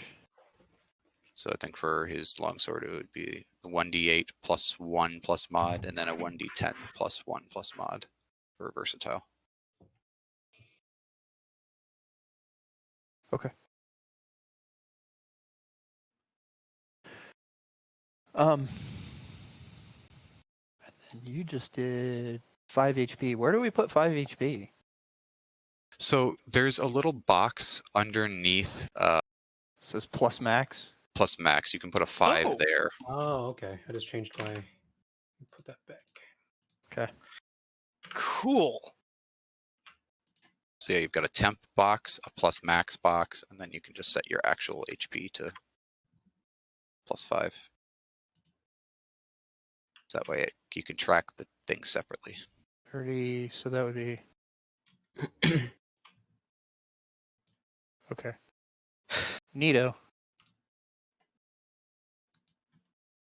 So I think for his longsword it would be 1d8 +1 plus mod, and then a 1d10 +1 plus mod for versatile. Okay. And then you just did 5 HP. Where do we put 5 HP? So there's a little box underneath Says plus max. plus max. You can put a 5 Oh. there. Oh, okay. I just changed my. Put that back. Okay. Cool. So yeah, you've got a temp box, a plus max box, and then you can just set your actual HP to +5. So that way you can track the things separately. 30. So that would be. Okay. Neato.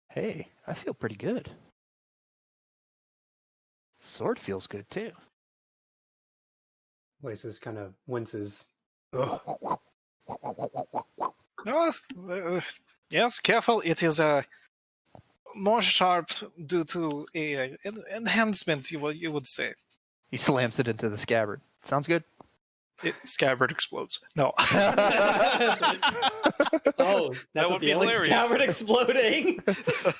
Hey, I feel pretty good. Sword feels good too. Laces kind of winces. Ugh. Oh, yes, careful. It is more sharp due to a enhancement. You would say. He slams it into the scabbard. Sounds good. Scabbard explodes. No. Oh, that's would what be the only hilarious. scabbard exploding.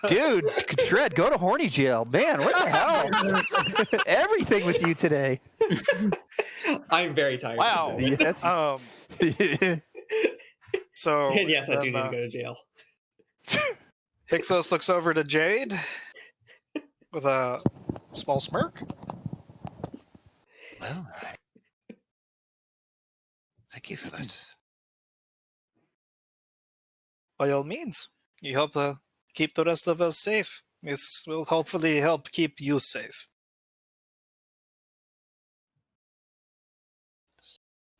Dude, Shred, go to horny jail. Man, what the hell? Everything with you today. I'm very tired. Wow. Yes. So And yes, I then, do need to go to jail. Hixos looks over to Jade with a small smirk. Well, thank you for that. By all means, you help keep the rest of us safe. This will hopefully help keep you safe.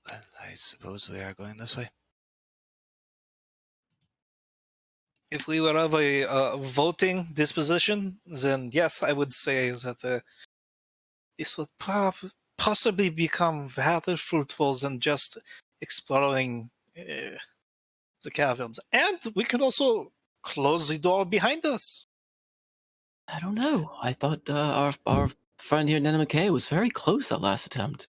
Well, I suppose we are going this way. If we were of a voting disposition, then yes, I would say that this would possibly become rather fruitful than just exploring the caverns. And we could also close the door behind us. I don't know. I thought our friend here, Nana McKay, was very close that last attempt.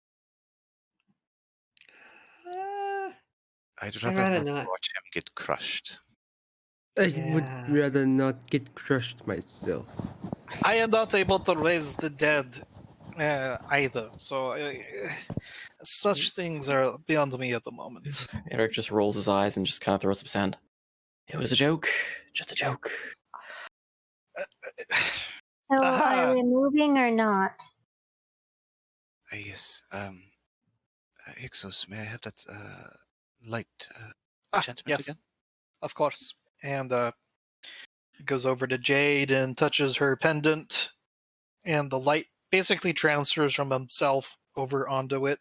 I'd I'd rather rather not not. watch him get crushed. I Yeah. would rather not get crushed myself. I am not able to raise the dead either, so such things are beyond me at the moment. Eric just rolls his eyes and just kind of throws up his hand. It was a joke. Just a joke. So Aha. are we moving or not? Yes. Hixos, may I have that light enchantment Yes, again? of course. And goes over to Jade and touches her pendant, and the light basically transfers from himself over onto it.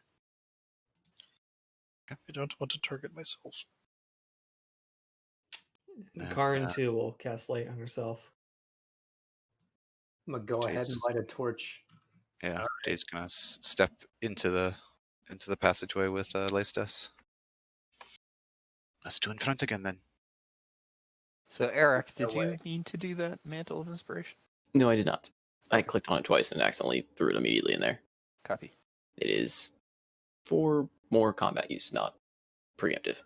I don't want to target myself. And, Karin too will cast light on herself. I'm gonna go ahead and Jeez. light a torch. yeah, Jade's gonna step into the passageway with Leistus. Let's do in front again then. So Eric, did No way. you mean to do that mantle of inspiration? No, I did not. I clicked on it twice and accidentally threw it immediately in there. Copy. It is for more combat use, not preemptive.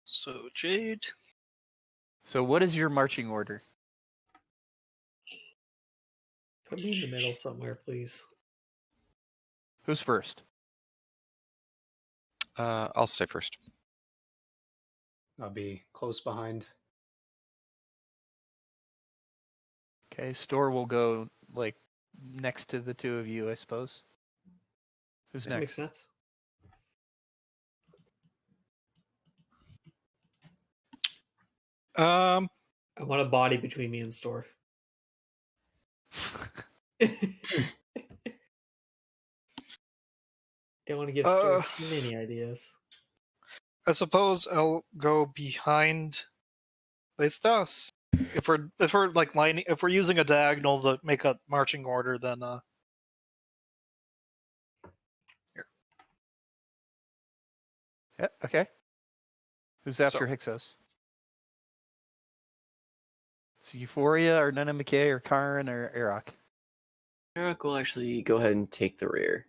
So Jade. So what is your marching order? Put me in the middle somewhere, please. Who's first? I'll stay first. I'll be close behind. Okay, Store will go like next to the two of you, I suppose. Who's That next? makes sense. I want a body between me and Store. Don't want to give Store too many ideas. I suppose I'll go behind Leistus. If we're like lining, if we're using a diagonal to make a marching order, then here. Yeah, okay. Who's after So- Hyksos? It's Euphoria or Nana McKay or Karin or Arak. Eric will actually go ahead and take the rear.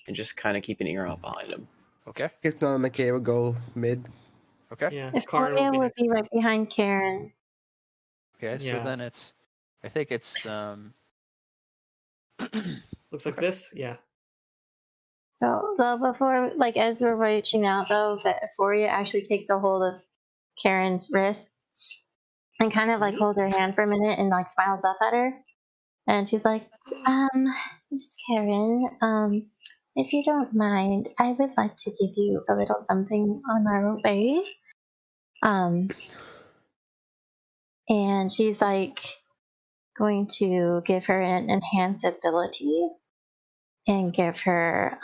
And just kind of keep an ear out behind him. Okay. Guess Nana McKay will go mid. Okay. Yeah, If Karin Victoria will would next. be right behind Karen. Okay, so Yeah. then it's I think it's Looks like this. Yeah. So, though, before, like, as we're reaching out, though, that Euphoria actually takes a hold of Karen's wrist and kind of, like, holds her hand for a minute and, like, smiles up at her. And she's like, Miss Karen, if you don't mind, I would like to give you a little something on our way. And she's, like, going to give her an enhanced ability and give her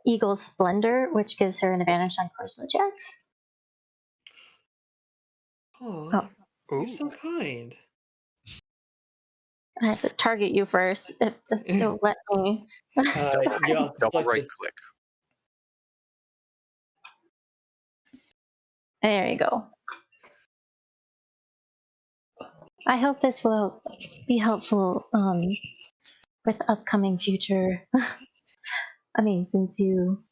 Eagle Splendor, which gives her an advantage on charisma checks. Oh, Ooh. you're so kind. I have to target you first. If you'll let me. Yeah, Double select right this- click. There you go. I hope this will be helpful with upcoming future. I mean, since you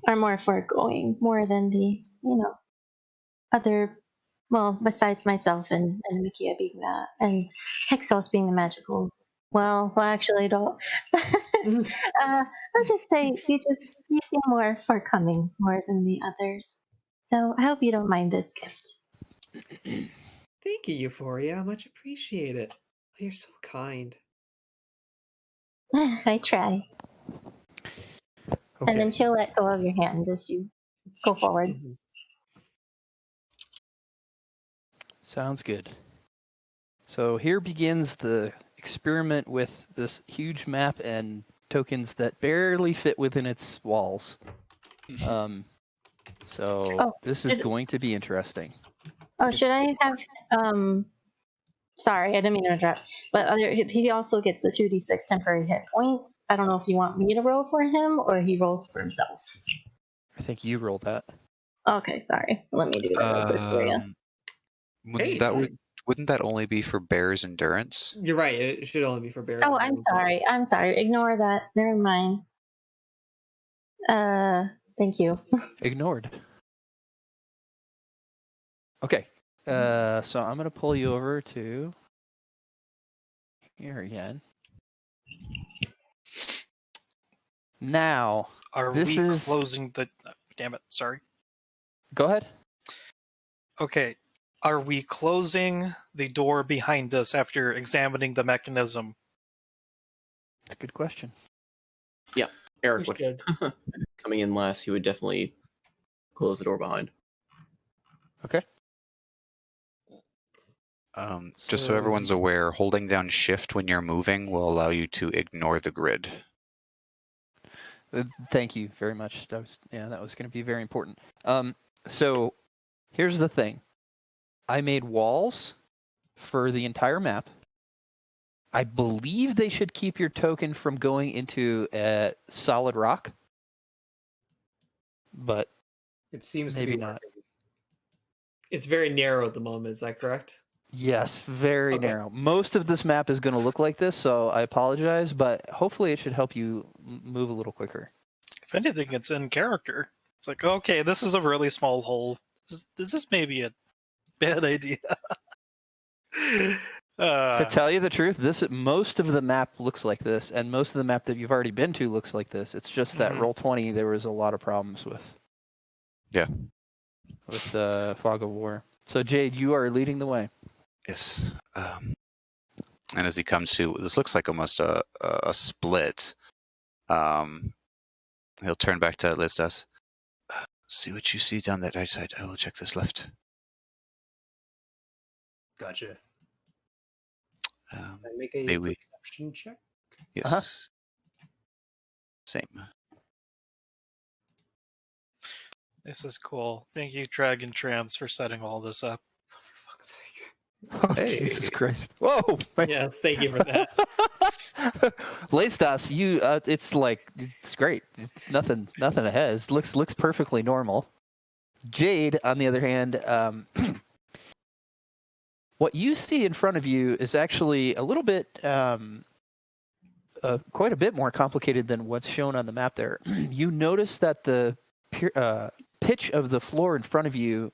are more foregoing, more than the, other, well, besides myself and Mikia being that, and Hyksos being the magical. Well, actually, don't. Let's just say you seem more forthcoming more than the others. So I hope you don't mind this gift. Thank you, Euphoria. Much appreciate it. Oh, you're so kind. I try. okay. And then she'll let go of your hand as you go forward. Mhm. Sounds good. So here begins the experiment with this huge map and tokens that barely fit within its walls. So Oh, this is did- going to be interesting. Oh, should I have? Sorry, I didn't mean to interrupt. But he also gets the 2d6 temporary hit points. I don't know if you want me to roll for him or he rolls for himself. I think you rolled that. Okay, sorry. Let me do that real quick for you. Wouldn't that only be for Bear's endurance? You're right. It should only be for Barry. Oh, I'm sorry. I'm sorry. Ignore that. Never mind. Thank you. Ignored. Okay. So I'm gonna pull you over to here again. Now, Are This we is- closing the? Damn it! Sorry. go ahead. Okay. Are we closing the door behind us after examining the mechanism? It's a good question. Eric We would, should. coming in last, he would definitely close the door behind. Okay. Just so everyone's aware, holding down shift when you're moving will allow you to ignore the grid. Thank you very much. That was going to be very important. So here's the thing. I made walls for the entire map. I believe they should keep your token from going into solid rock, but It seems maybe to be not. working. It's very narrow at the moment. Is that correct? Yes, very Okay. narrow. Most of this map is going to look like this, so I apologize, but hopefully it should help you move a little quicker. If anything, it's in character. It's like, okay, this is a really small hole. This is maybe a bad idea. To tell you the truth, most of the map looks like this, and most of the map that you've already been to looks like this. It's just that Mhm. Roll20 there was a lot of problems with. Yeah. With Fog of War. So Jade, you are leading the way. Yes. And as he comes to, this looks like almost a split. He'll turn back to Listas. See what you see down that right side. I will check this left. Gotcha. Um, Can I make a May we- perception check? yes. Same. This is cool. Thank you, Dragon Trans, for setting all this up. For fuck's sake. Hey. Jesus Christ. Whoa! Yes, thank you for that. Leistas, it's great. It's nothing ahead. It looks perfectly normal. Jade, on the other hand, what you see in front of you is actually a little bit, quite a bit more complicated than what's shown on the map there. You notice that the pitch of the floor in front of you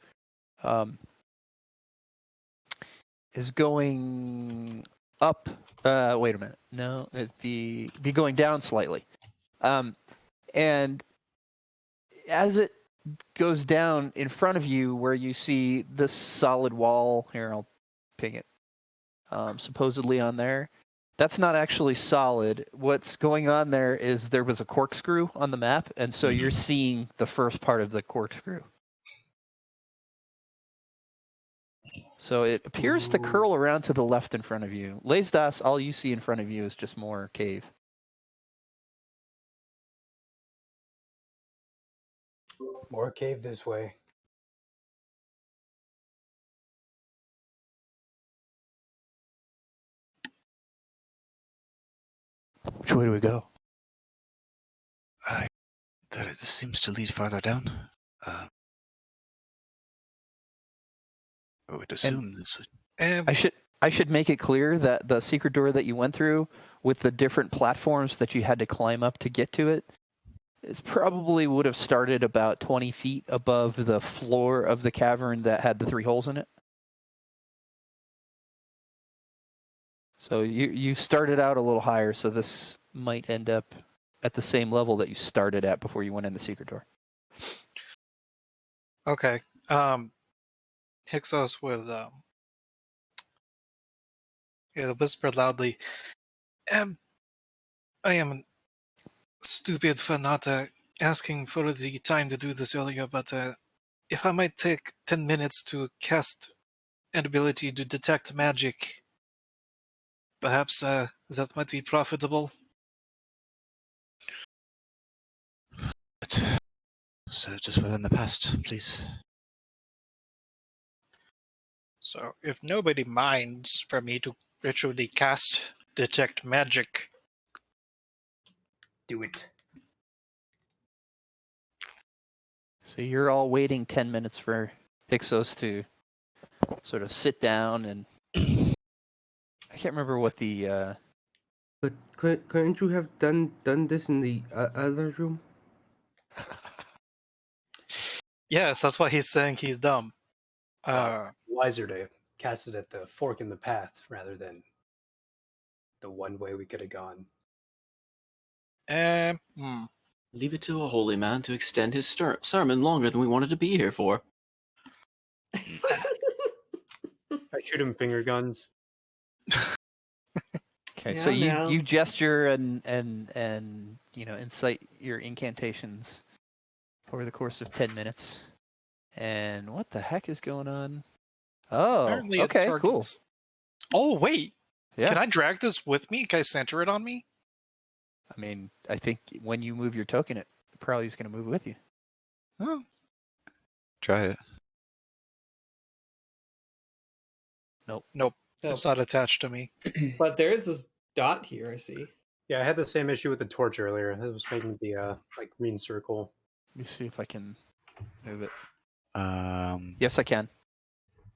is going up. Wait a minute. No, it'd be going down slightly. And as it goes down in front of you, where you see this solid wall, here, I'll ping it, supposedly on there, that's not actually solid. What's going on there is there was a corkscrew on the map, and so you're seeing the first part of the corkscrew. So it appears to curl around to the left in front of you. Leisdas, all you see in front of you is just more cave. More cave this way. Which way do we go? This seems to lead farther down. I would assume this would. I should make it clear that the secret door that you went through, with the different platforms that you had to climb up to get to it, probably would have started about 20 feet above the floor of the cavern that had the 3 holes in it. So you started out a little higher, so this might end up at the same level that you started at before you went in the secret door. Okay. Hixos would whisper loudly. I am stupid for not asking for the time to do this earlier, but if I might take 10 minutes to cast an ability to detect magic, perhaps that might be profitable. So just within the past, please. So if nobody minds for me to ritually cast detect magic, Do it. So you're all waiting 10 minutes for Hixos to sort of sit down, and I can't remember what the But couldn't you have done this in the other room? yes, that's why he's saying he's dumb. Wiser to cast it at the fork in the path rather than the one way we could have gone. Leave it to a holy man to extend his sermon longer than we wanted to be here for. I shoot him finger guns. Okay, Yeah, so now- you gesture and incite your incantations over the course of 10 minutes. And what the heck is going on? Oh, Apparently it okay, cool. targets- Oh, wait. Yeah. Can I drag this with me? Can I center it on me? I mean, I think when you move your token, it probably is going to move with you. Oh, Try it. nope. Oh, It's not attached to me. but there is this dot here. I see. Yeah, I had the same issue with the torch earlier. It was making the like green circle. Let me see if I can move it. Um, Yes, I can.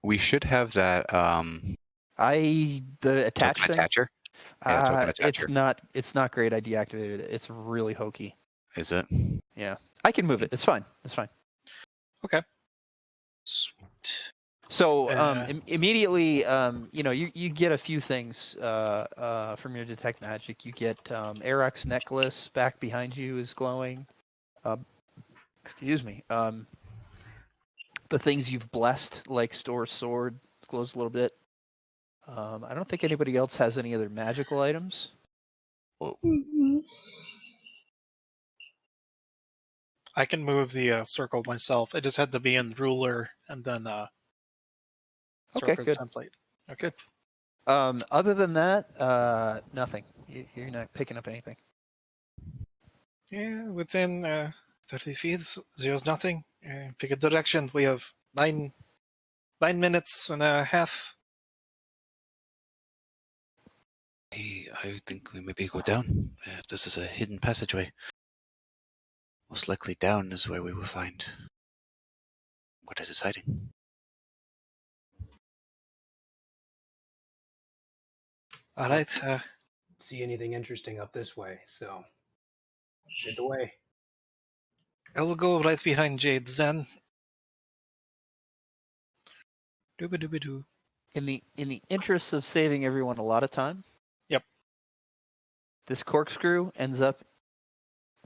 we should have that The attach token thing. attacher. Yeah, token It's attacher. not great. I deactivated it. It's really hokey. Is it? Yeah, I can move it. It's fine. It's fine. Sweet. So Uh. immediately, you get a few things from your detect magic. You get Arak's necklace back behind you is glowing. Excuse me. The things you've blessed, like Store's sword, glows a little bit. I don't think anybody else has any other magical items. I can move the circle myself. I just had to be in ruler and then Okay, circle good. template. Okay. Other than that, nothing. You're not picking up anything. Yeah, within 30 feet, there's nothing. Pick a direction. We have 9 minutes and a half. I think we maybe go down. If this is a hidden passageway, most likely down is where we will find what is hiding. All right. See anything interesting up this way? So, lead the way. I will go right behind Jade then. Dooba-dooba-doo. In the interest of saving everyone a lot of time. Yep. This corkscrew ends up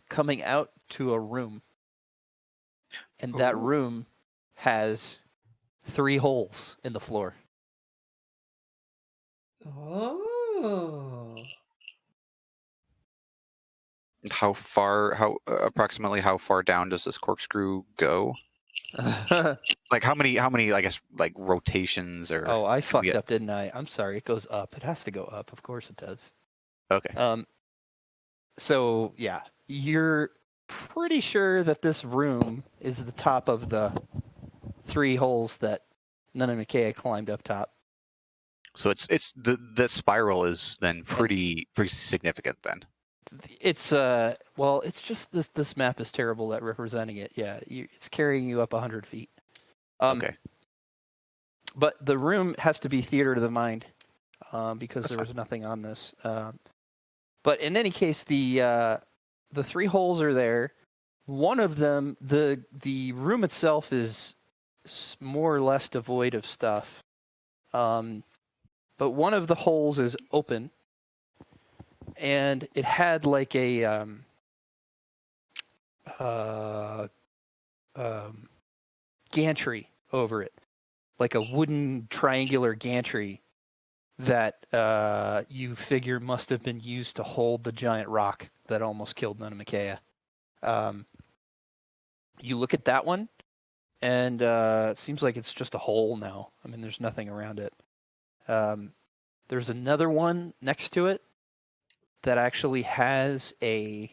coming out to a room. And that Ooh. room has 3 holes in the floor. Oh. Approximately how far down does this corkscrew go? Like how many I guess like rotations or Oh, I fucked get- up, didn't I? I'm sorry. It goes up. It has to go up. Of course it does. Okay. So yeah, you're pretty sure that this room is the top of the 3 holes that Nana Mikea climbed up top. So it's the spiral is then pretty significant then. It's it's just this map is terrible at representing it. Yeah, it's carrying you up 100 feet. Okay. But the room has to be theater to the mind, because That's there was nothing on this. But in any case, the 3 holes are there. One of them, the room itself is more or less devoid of stuff. But one of the holes is open, and it had like a gantry over it, like a wooden triangular gantry that you figure must have been used to hold the giant rock that almost killed Nana Mikea. You look at that one, and it seems like it's just a hole now. I mean, there's nothing around it. There's another one next to it that actually has a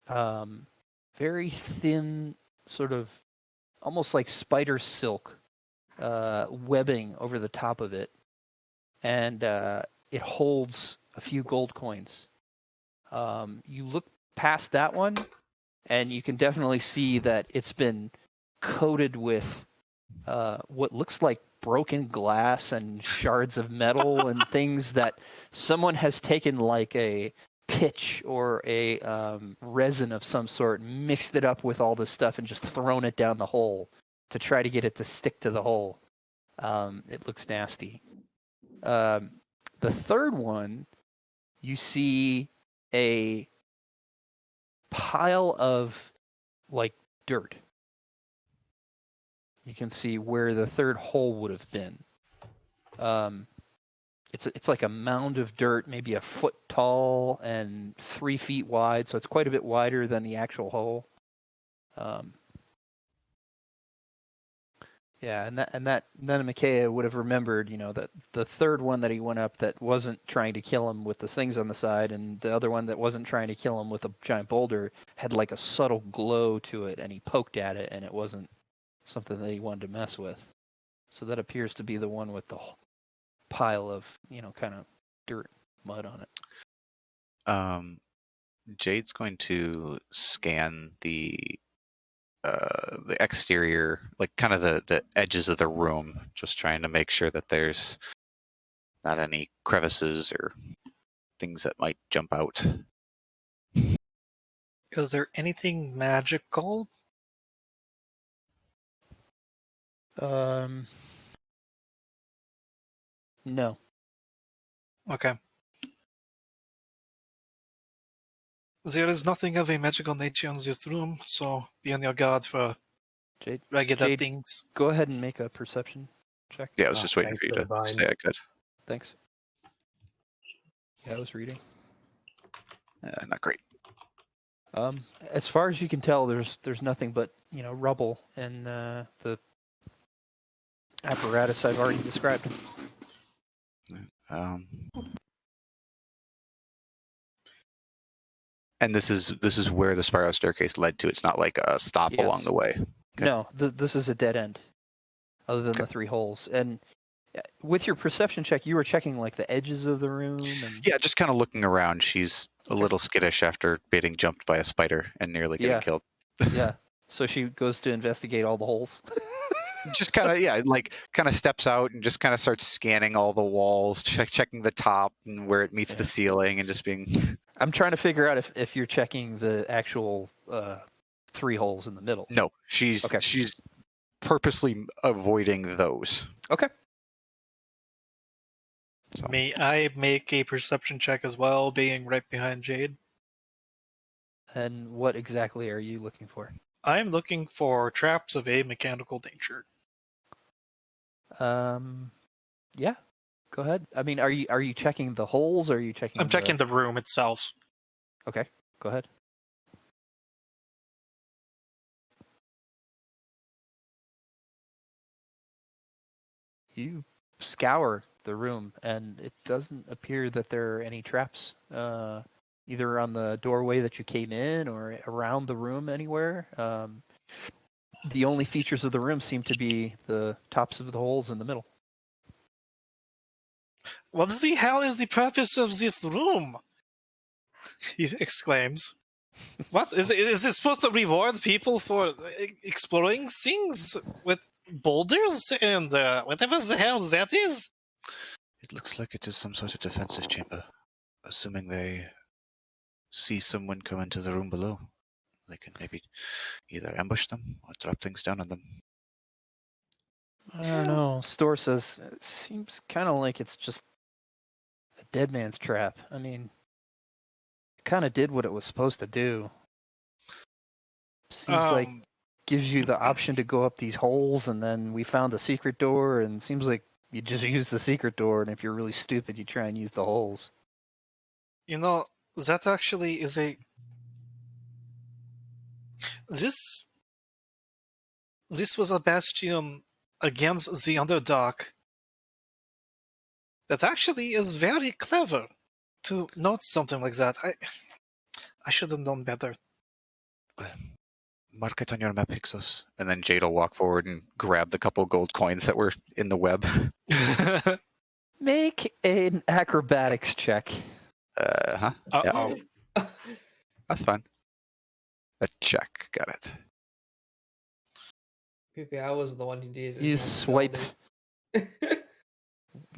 very thin, sort of almost like spider silk webbing over the top of it, and it holds a few gold coins. You look past that one, and you can definitely see that it's been coated with what looks like broken glass and shards of metal and things that someone has taken like a pitch or a resin of some sort, mixed it up with all this stuff and just thrown it down the hole to try to get it to stick to the hole. It looks nasty. The third one, you see a pile of like dirt. You can see where the third hole would have been. It's like a mound of dirt, maybe a foot tall and 3 feet wide, so it's quite a bit wider than the actual hole. Yeah, and then Micaiah would have remembered, that the third one that he went up that wasn't trying to kill him with the things on the side, and the other one that wasn't trying to kill him with a giant boulder had like a subtle glow to it, and he poked at it, and it wasn't something that he wanted to mess with. So that appears to be the one with the pile of, kind of dirt, mud on it. Jade's going to scan the exterior, like kind of the edges of the room, just trying to make sure that there's not any crevices or things that might jump out. Is there anything magical? No. Okay. There is nothing of a magical nature in this room, so be on your guard for Jade, regular Jade, things. go ahead and make a perception check. Yeah, I was just waiting thanks for you for to the vine. say I could. Thanks. Yeah, I was reading. Not great. As far as you can tell, there's nothing but rubble and the apparatus I've already described. And this is where the spiral staircase led to. It's not like a stop Yes. along the way. Okay. No, this is a dead end, other than the 3 holes. And with your perception check, you were checking like the edges of the room. And... Yeah, just kind of looking around. She's a little skittish after being jumped by a spider and nearly getting killed. Yeah. So she goes to investigate all the holes. Just kind of steps out and just kind of starts scanning all the walls, checking the top and where it meets the ceiling, and just being. I'm trying to figure out if you're checking the actual 3 holes in the middle. No, she's purposely avoiding those. Okay. So. May I make a perception check as well, being right behind Jade? And what exactly are you looking for? I'm looking for traps of a mechanical nature. Yeah. Go ahead. I mean, are you checking the holes, or are you checking? I'm checking the room itself. Okay. Go ahead. You scour the room, and it doesn't appear that there are any traps, either on the doorway that you came in or around the room anywhere. The only features of the room seem to be the tops of the holes in the middle. What the hell is the purpose of this room? He exclaims. What is it? Is it supposed to reward people for exploring things with boulders and whatever the hell that is? It looks like it is some sort of defensive chamber. Assuming they see someone come into the room below, they can maybe either ambush them or drop things down on them. I don't know. Store says it seems kind of like it's just a dead man's trap. I mean, it kind of did what it was supposed to do. Seems like gives you the option to go up these holes, and then we found the secret door, and seems like you just use the secret door, and if you're really stupid, you try and use the holes. That actually is a... This was a bastion against the Underdark that actually is very clever to note something like that. I should have known better. Mark it on your map, Hixos. And then Jade will walk forward and grab the couple gold coins that were in the web. Make an acrobatics check. Uh-huh. Uh-oh. Yeah. That's fine. A check. Got it. Maybe I was the one who did it. You swipe.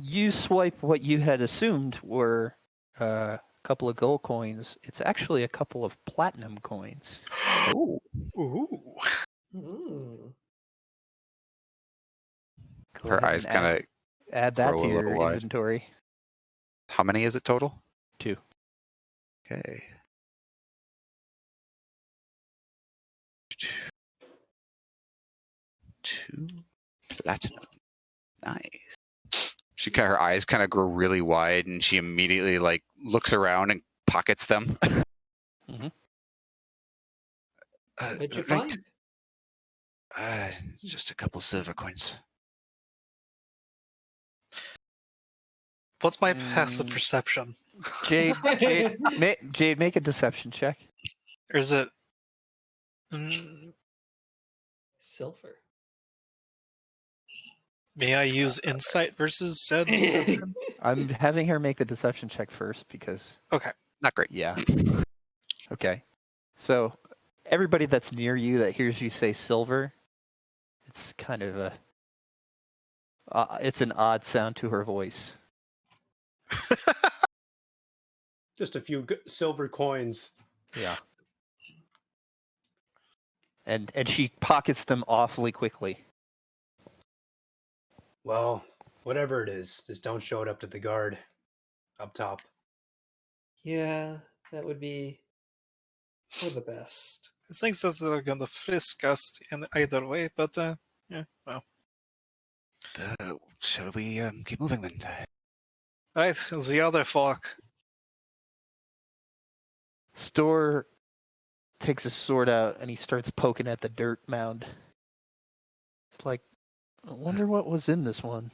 You swipe what you had assumed were a couple of gold coins. It's actually a couple of platinum coins. Ooh. Ooh. Mm. Go Her ahead eyes and kind of add that grow to a your little wide. inventory. How many is it total? 2. Okay. 2 platinum. Nice. Her eyes kind of grow really wide, and she immediately looks around and pockets them. Mhm. What'd you Right. find? Just a couple silver coins. What's my passive perception? Jade, Jade, make a deception check. Or is it? Mm, Silver. may I use insight versus said deception? I'm having her make the deception check first because, Okay. Not great. yeah. Okay. So, everybody that's near you that hears you say silver, it's kind of a. It's an odd sound to her voice. Just a few silver coins. Yeah. And she pockets them awfully quickly. Well, whatever it is, just don't show it up to the guard up top. Yeah, that would be for the best. This thing says they're gonna frisk us in either way, but yeah, well. Shall we keep moving then? Right, the other fork. Store takes his sword out and he starts poking at the dirt mound. It's like, I wonder what was in this one.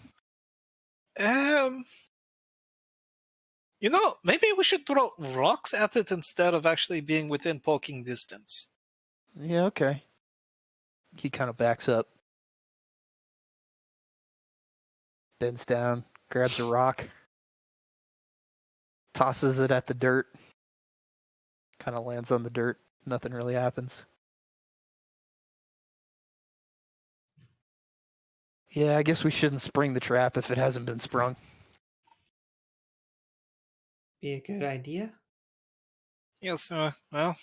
You know, maybe we should throw rocks at it instead of actually being within poking distance. Yeah, okay. He kind of backs up. Bends down, grabs a rock, tosses it at the dirt. Kind of lands on the dirt. Nothing really happens. Yeah, I guess we shouldn't spring the trap if it hasn't been sprung. Be a good idea. Yes, well,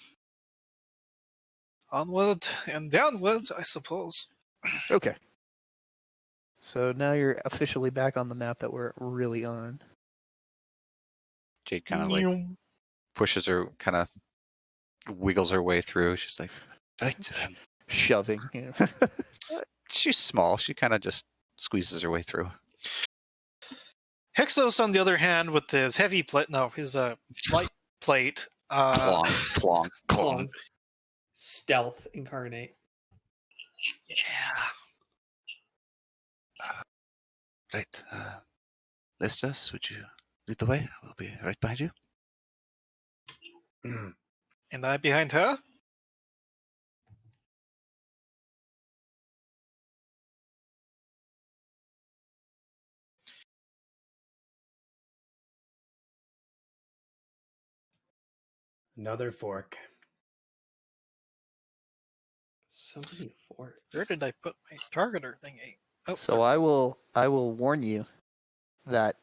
onward and downward, I suppose. Okay. So now you're officially back on the map that we're really on. Jade kind of like pushes her, kind of wiggles her way through. She's like, right. Shoving. You know. She's small. She kind of just squeezes her way through. Hexos, on the other hand, with his heavy plate, his light plate, Clong, clong, clong. Stealth incarnate. Yeah. Right. Listas, would you lead the way? We'll be right behind you. And I behind her? Another fork. So many forks. Where did I put my targeter thingy? Oh, So I will warn you that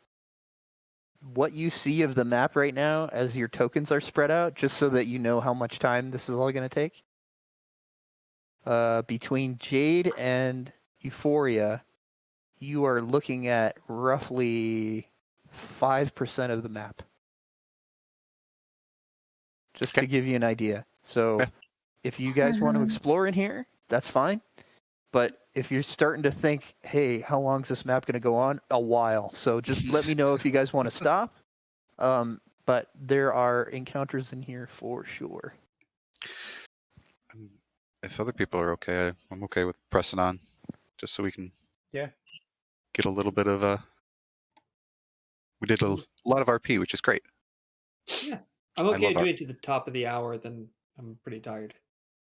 what you see of the map right now as your tokens are spread out, just so that you know how much time this is all going to take. Between Jade and Euphoria, you are looking at roughly 5% of the map. Just to give you an idea. So if you guys want to explore in here, that's fine. But if you're starting to think, hey, how long is this map going to go on? A while. So just let me know if you guys want to stop. But there are encounters in here for sure. If other people are okay, I'm okay with pressing on, just so we can get a little bit of we did a lot of RP, which is great. Yeah, I'm okay to do it to the top of the hour. Then I'm pretty tired.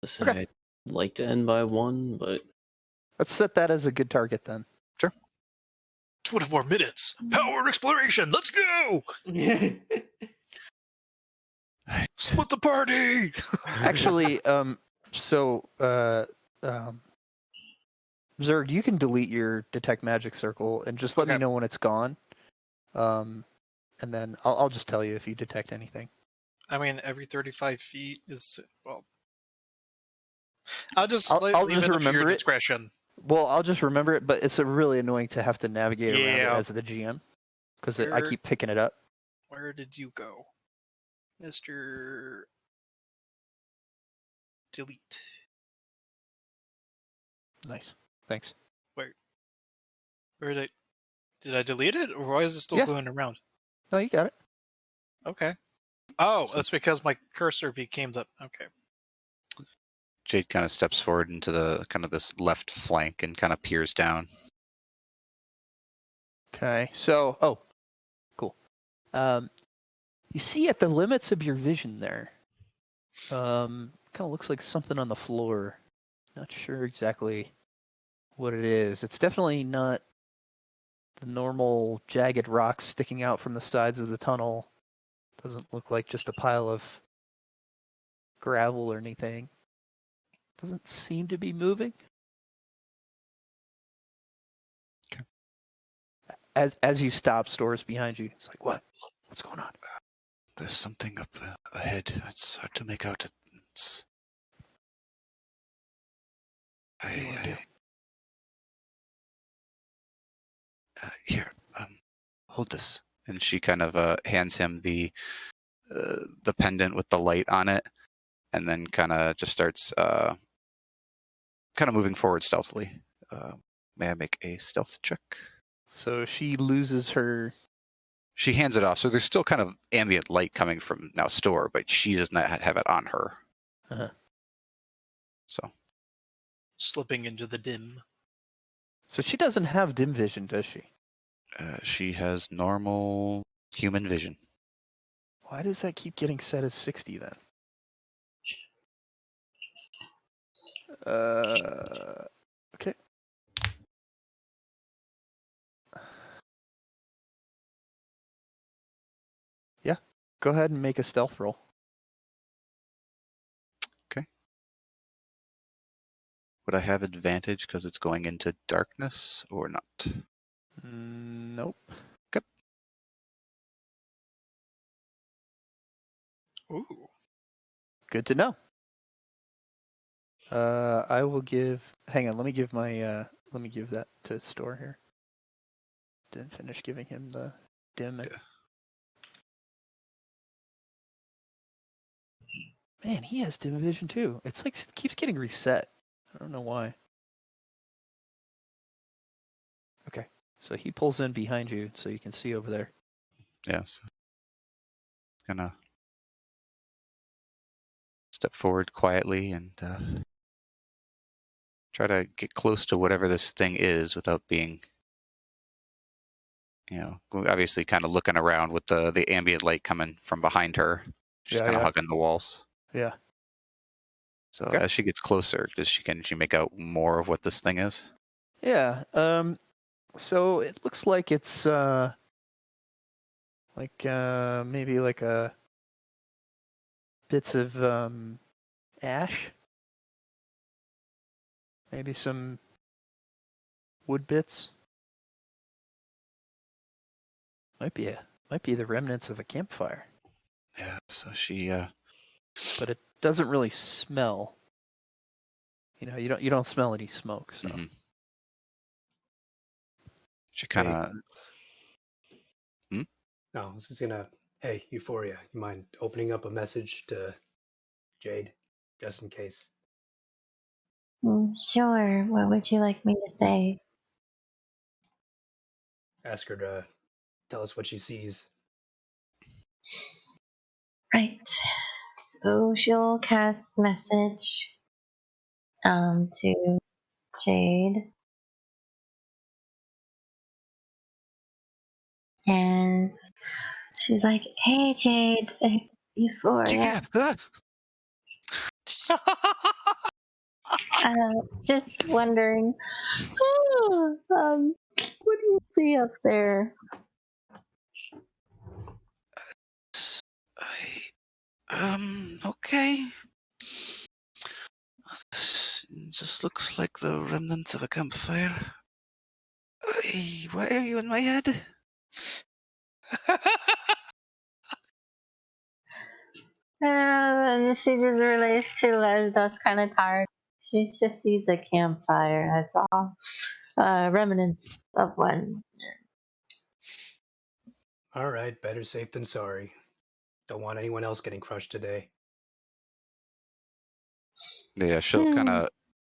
Listen, I'd like to end by 1, but Let's set that as a good target then. Sure. 24 minutes. Powered exploration. Let's go. Split the party. Actually, Zerg, you can delete your detect magic circle and just let me know when it's gone. And then I'll just tell you if you detect anything. I mean, every 35 feet is, well, I'll just I'll leave just it up to your remember it. discretion. Well, I'll just remember it, but it's really annoying to have to navigate around it Yeah. as the GM because I keep picking it up. Where did you go? Mr. Delete. Nice. Thanks. Where did I delete it, or why is it still going around? No, you got it. Okay. Oh, that's because my cursor became the... Okay. Jade kind of steps forward into the kind of this left flank and kind of peers down. Okay, so cool. You see at the limits of your vision there, kind of looks like something on the floor. Not sure exactly what it is. It's definitely not the normal jagged rocks sticking out from the sides of the tunnel. Doesn't look like just a pile of gravel or anything. Doesn't seem to be moving. Okay. As you stop, Store's behind you. It's like, what? What's going on? There's something up ahead. It's hard to make out. It's... What do you want to do? Here, hold this. And she kind of hands him the pendant with the light on it, and then kind of just starts kind of moving forward stealthily. May I make a stealth check? So she loses her. She hands it off, so there's still kind of ambient light coming from now Store, but she does not have it on her. Uh-huh. So Slipping into the dim. So she doesn't have dim vision, does she? she has normal human vision. Why does that keep getting set as 60 then? Okay. Yeah, go ahead and make a stealth roll. Would I have advantage because it's going into darkness or not? Nope. Okay. Ooh. Good to know. I will give. Hang on. Let me give my. Let me give that to Store here. Didn't finish giving him the dim. Okay. Man, he has dim vision too. It's like keeps getting reset. I don't know why. Okay, so he pulls in behind you so you can see over there. Yeah, so gonna step forward quietly and try to get close to whatever this thing is without being, obviously kind of looking around with the ambient light coming from behind her. She's kind of hugging the walls. Yeah. So Okay. as she gets closer, can she make out more of what this thing is? Yeah. So it looks like it's maybe like a bits of ash, maybe some wood bits. Might be the remnants of a campfire. Yeah. So she. But it doesn't really smell. You don't smell any smoke. So. Mm-hmm. She kind of. No, I was just gonna. Hey, Euphoria, you mind opening up a message to Jade, just in case? Sure. What would you like me to say? Ask her to tell us what she sees. Right. So she'll cast message to Jade. And she's like, "Hey, Jade, Euphoria. Just wondering, what do you see up there?" Okay. This just looks like the remnants of a campfire. Why are you in my head? And she just realized she was that's kind of tired. She just sees a campfire. That's all. Remnants of one. All right, better safe than sorry. Don't want anyone else getting crushed today. Yeah, she'll kind of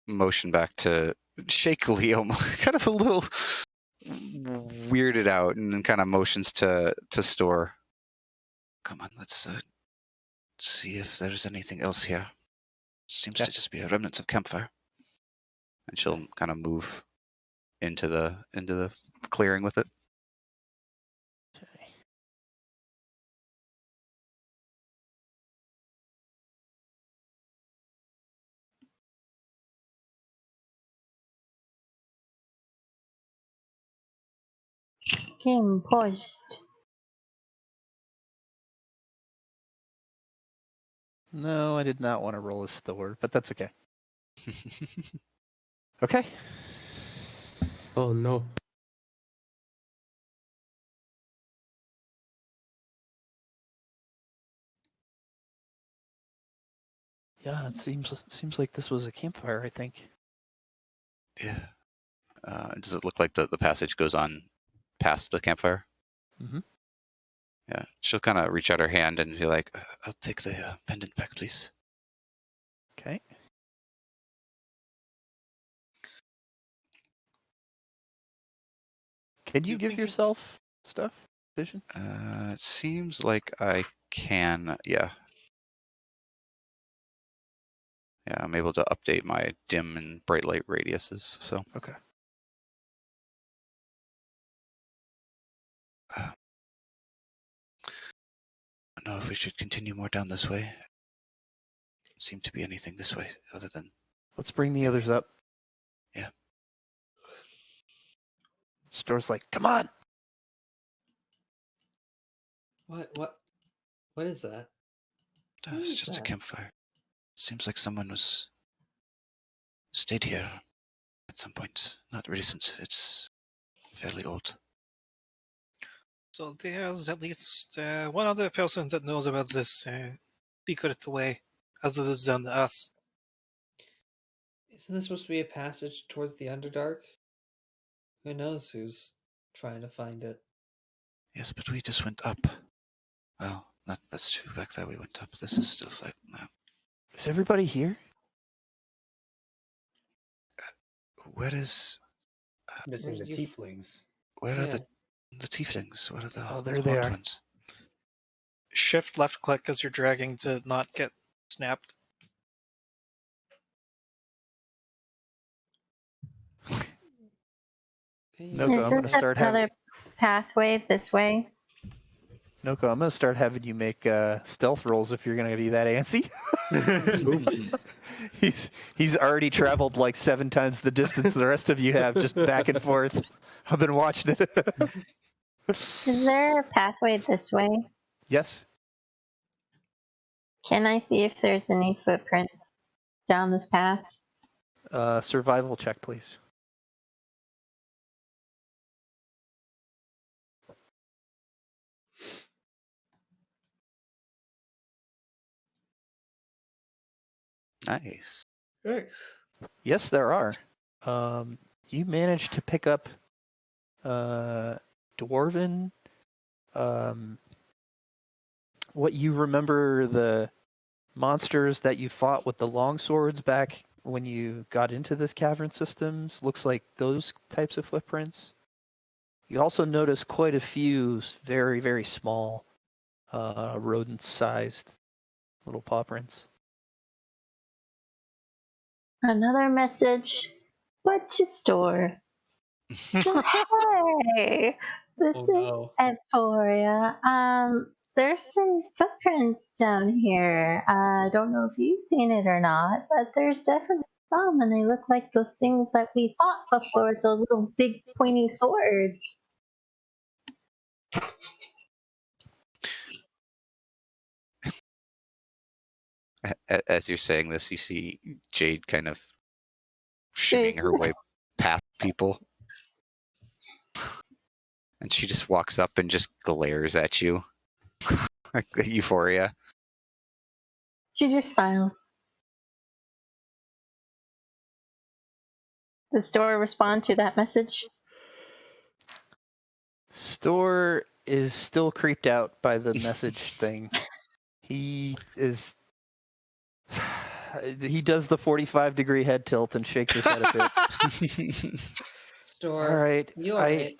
motion back to shakily, almost kind of a little weirded out, and then kind of motions to Store. Come on, let's see if there's anything else here. Seems Okay. to just be a remnants of campfire. And she'll kind of move into the clearing with it. Okay. Game pushed. No, I did not want to roll a store, but that's okay. Okay. Oh no. Yeah, it seems like this was a campfire, I think. Yeah. Does it look like the passage goes on past the campfire? Mhm. Yeah. She'll kind of reach out her hand and be like, I'll take the pendant back, please. Okay. Can you You give think it's- yourself stuff? Vision? It seems like I can, yeah. Yeah, I'm able to update my dim and bright light radiuses, so. Okay. I don't know if we should continue more down this way. Doesn't seem to be anything this way other than. Let's bring the others up. Yeah. Store's like, come on. What is that? What It's is just a that? campfire. Seems like someone was stayed here at some point. Not recent. It's fairly old. So there's at least one other person that knows about this secret way, other than us. Isn't this supposed to be a passage towards the Underdark? Who knows who's trying to find it? Yes, but we just went up. Well, that's true. Back there we went up. This is still flat now. Is everybody here? Where is? Missing the Where's you- tieflings. Where are Yeah. the tieflings? Where are the Oh, there they horned are. ones? Shift left click as you're dragging to not get snapped. No, Is I'm gonna this start having- another pathway this way? Noko, I'm gonna start having you make stealth rolls if you're gonna be that antsy. Oops. He's already traveled like 7 times the distance the rest of you have, just back and forth. I've been watching it. Is there a pathway this way? Yes. Can I see if there's any footprints down this path? Survival check, please. Nice. Nice. Yes, there are. You managed to pick up dwarven. What you remember the monsters that you fought with the longswords back when you got into this cavern systems? Looks like those types of footprints. You also notice quite a few very, very small rodent-sized little paw prints. Another message. What's your store? Hey, this Oh, is no. Emphoria. There's some footprints down here. I don't know if you've seen it or not, but there's definitely some, and they look like those things that we fought before with those little big pointy swords. As you're saying this, you see Jade kind of shimmying her way past people. And she just walks up and just glares at you. Like the euphoria. She just smiles. Does Dora respond to that message? Store is still creeped out by the message thing. He is. He does the 45-degree head tilt and shakes his head a bit. Store. All right. You all right?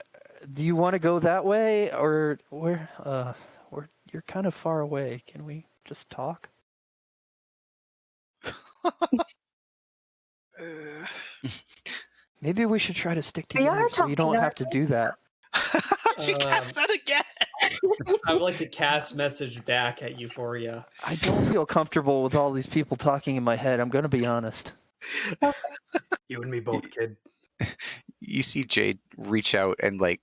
Do you want to go that way, or where? You're kind of far away. Can we just talk? Maybe we should try to stick We are together so you don't talking, have to do that. She cast that again. I would like to cast message back at Euphoria. I don't feel comfortable with all these people talking in my head. I'm going to be honest. You and me both, kid. You see Jade reach out and like,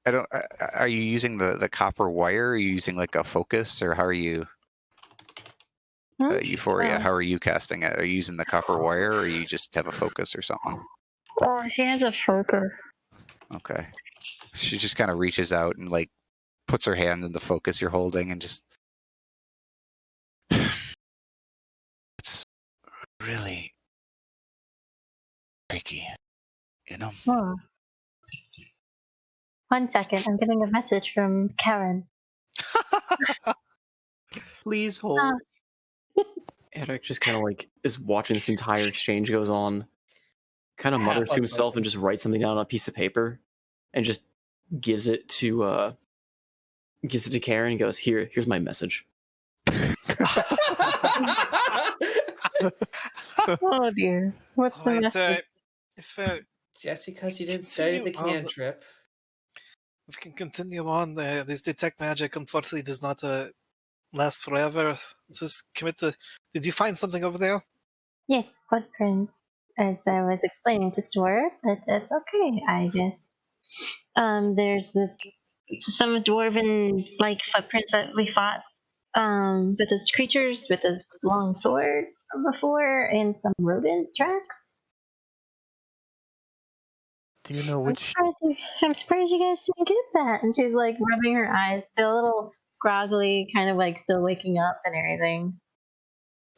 I don't. Are you using the copper wire? Are you using like a focus, or how are you? Euphoria. How are you casting it? Are you using the copper wire, or you just have a focus or something? Oh, she has a focus. Okay. She just kind of reaches out and like puts her hand in the focus you're holding and just. It's really tricky, you know. Oh. 1 second, I'm getting a message from Karen. Please hold. Eric just kind of like is watching this entire exchange goes on, kind of mutters to himself and just writes something down on a piece of paper, and just gives it to Karen and goes, here's my message. Oh dear. What's the message? Just because you didn't study the cantrip. If we can continue on, this detect magic unfortunately does not last forever. Just commit to. Did you find something over there? Yes, footprints. As I was explaining to Store, but it's okay, I guess. There's some dwarven like footprints that we fought with those creatures with those long swords from before, and some rodent tracks. Do you know which? I'm surprised you guys didn't get that. And she's like rubbing her eyes, still a little groggily, kind of like still waking up and everything.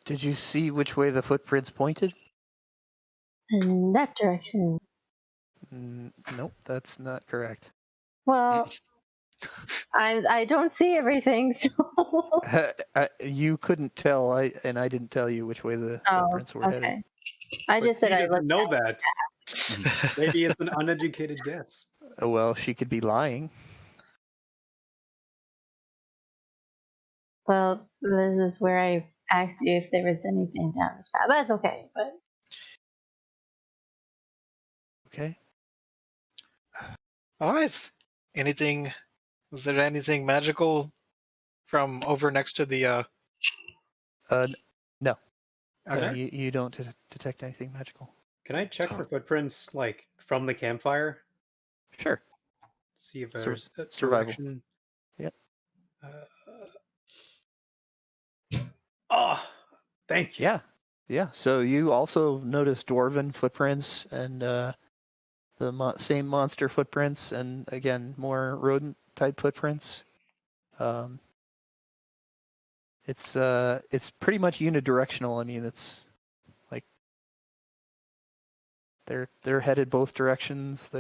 Did you see which way the footprints pointed? In that direction. Nope, that's not correct. Well, I don't see everything, so. You couldn't tell, I didn't tell you which way the footprints were headed. I just said I didn't looked know that. Maybe it's an uneducated guess. Well, she could be lying. Well, this is where I asked you if there was anything down this path. That's okay, but. Okay. All right. Anything? Is there anything magical from over next to the? No. Okay. You don't detect anything magical. Can I check for footprints like from the campfire? Sure. See if there's a survival. direction. Yep. Oh, thank you. Yeah. So you also notice dwarven footprints and the same monster footprints, and again more rodent type footprints. It's pretty much unidirectional. I mean, it's like they're headed both directions.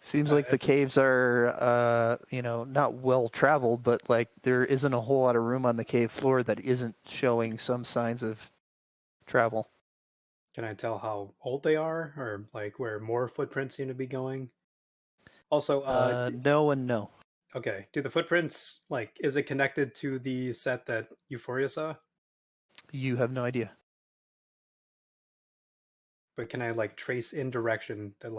Seems like the caves are not well traveled, but like there isn't a whole lot of room on the cave floor that isn't showing some signs of travel. Can I tell how old they are, or like where more footprints seem to be going? Also, no and no. Okay. Do the footprints is it connected to the set that Euphoria saw? You have no idea. But can I trace in direction that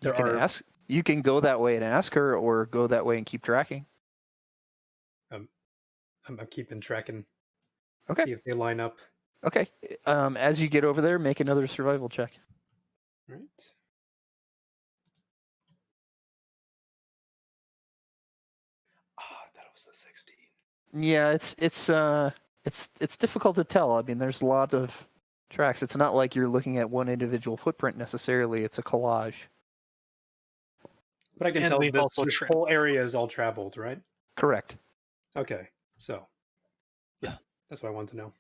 you can ask? You can go that way and ask her, or go that way and keep tracking. I'm keeping tracking. Okay. See if they line up. Okay. As you get over there, make another survival check. Right. That was the 16. Yeah, it's difficult to tell. I mean, there's a lot of tracks. It's not like you're looking at one individual footprint necessarily. It's a collage. But I can tell this whole area is all traveled, right? Correct. Okay, so yeah, that's what I wanted to know.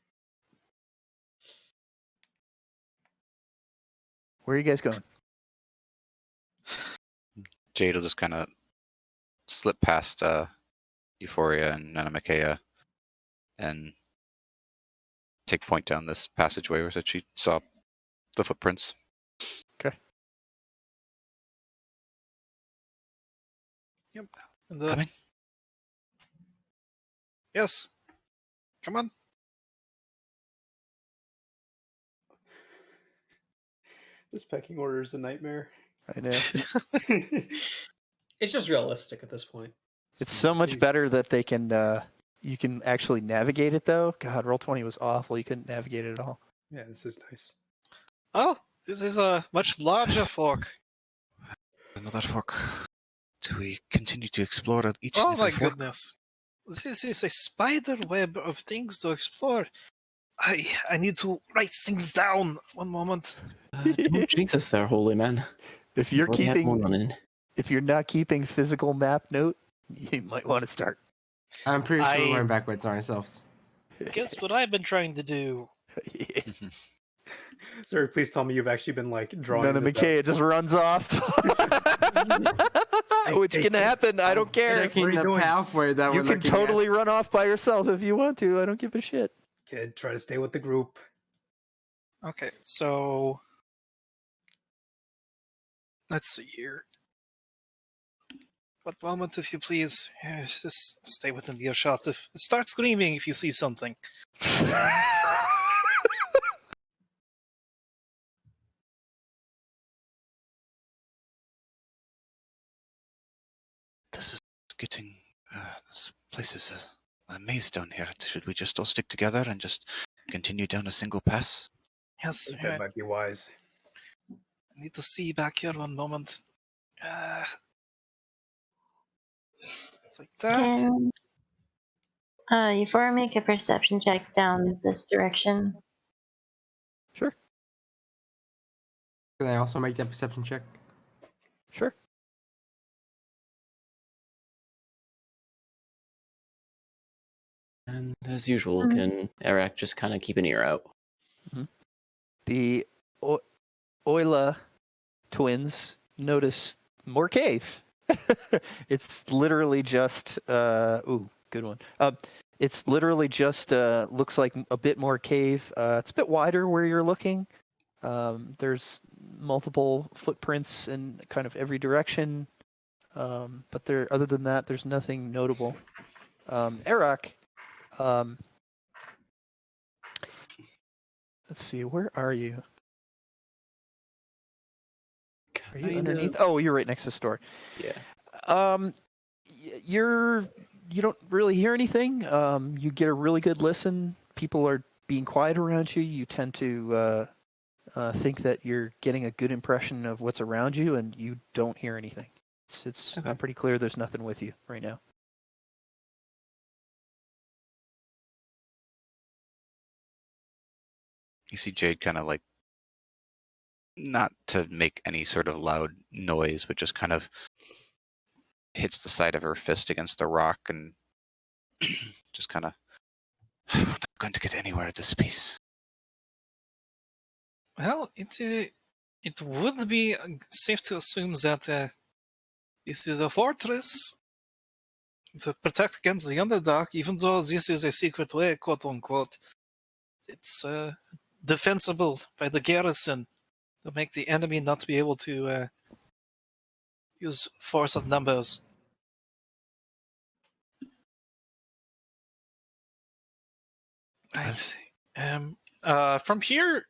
Where are you guys going? Jade will just kind of slip past Euphoria and Nanamakea and take point down this passageway where she saw the footprints. Okay. Yep. Coming? Yes. Come on. This pecking order is a nightmare. I know. It's just realistic at this point. It's so much better that they can you can actually navigate it though. God, Roll20 was awful. You couldn't navigate it at all. Yeah, this is nice. Oh, this is a much larger fork. Another fork. Do we continue to explore each Oh and my every fork? goodness. This is a spider web of things to explore. I need to write things down. One moment. Don't jinx us there, holy man. If you're Already had one keeping running. if you're not keeping physical map note, you might want to start. I'm pretty sure I- we're going backwards on ourselves. Guess what I've been trying to do? Sir, please tell me you've actually been like drawing. None of this McKay just runs off. Which can happen. I don't care. Checking What are you the doing? pathway that You we're can looking totally at. run off by yourself if you want to. I don't give a shit. Kid, try to stay with the group. Okay, so let's see here. One moment, if you please. Just stay within earshot. Start screaming if you see something. This is getting. This place is a maze down here. Should we just all stick together and just continue down a single pass? Yes, I think that might be wise. I need to see back here one moment. It's like that. Can Euphora make a perception check down this direction? Sure. Can I also make that perception check? Sure. And as usual, can Eric just kind of keep an ear out? The Oila twins notice more cave. It's literally just ooh, good one. It's literally just looks like a bit more cave. It's a bit wider where you're looking. There's multiple footprints in kind of every direction. But there, other than that, there's nothing notable. Eric, let's see, where are you? Are you Kind underneath? of. Oh, you're right next to the store. Yeah. You don't really hear anything. You get a really good listen. People are being quiet around you. You tend to think that you're getting a good impression of what's around you, and you don't hear anything. It's Okay. pretty clear there's nothing with you right now. You see Jade kind of like, not to make any sort of loud noise, but just kind of hits the side of her fist against the rock and just kind of, we're not going to get anywhere at this pace. Well, it would be safe to assume that this is a fortress that protects against the Underdark, even though this is a secret way, quote unquote. It's defensible by the garrison to make the enemy not be able to use force of numbers. Right. From here,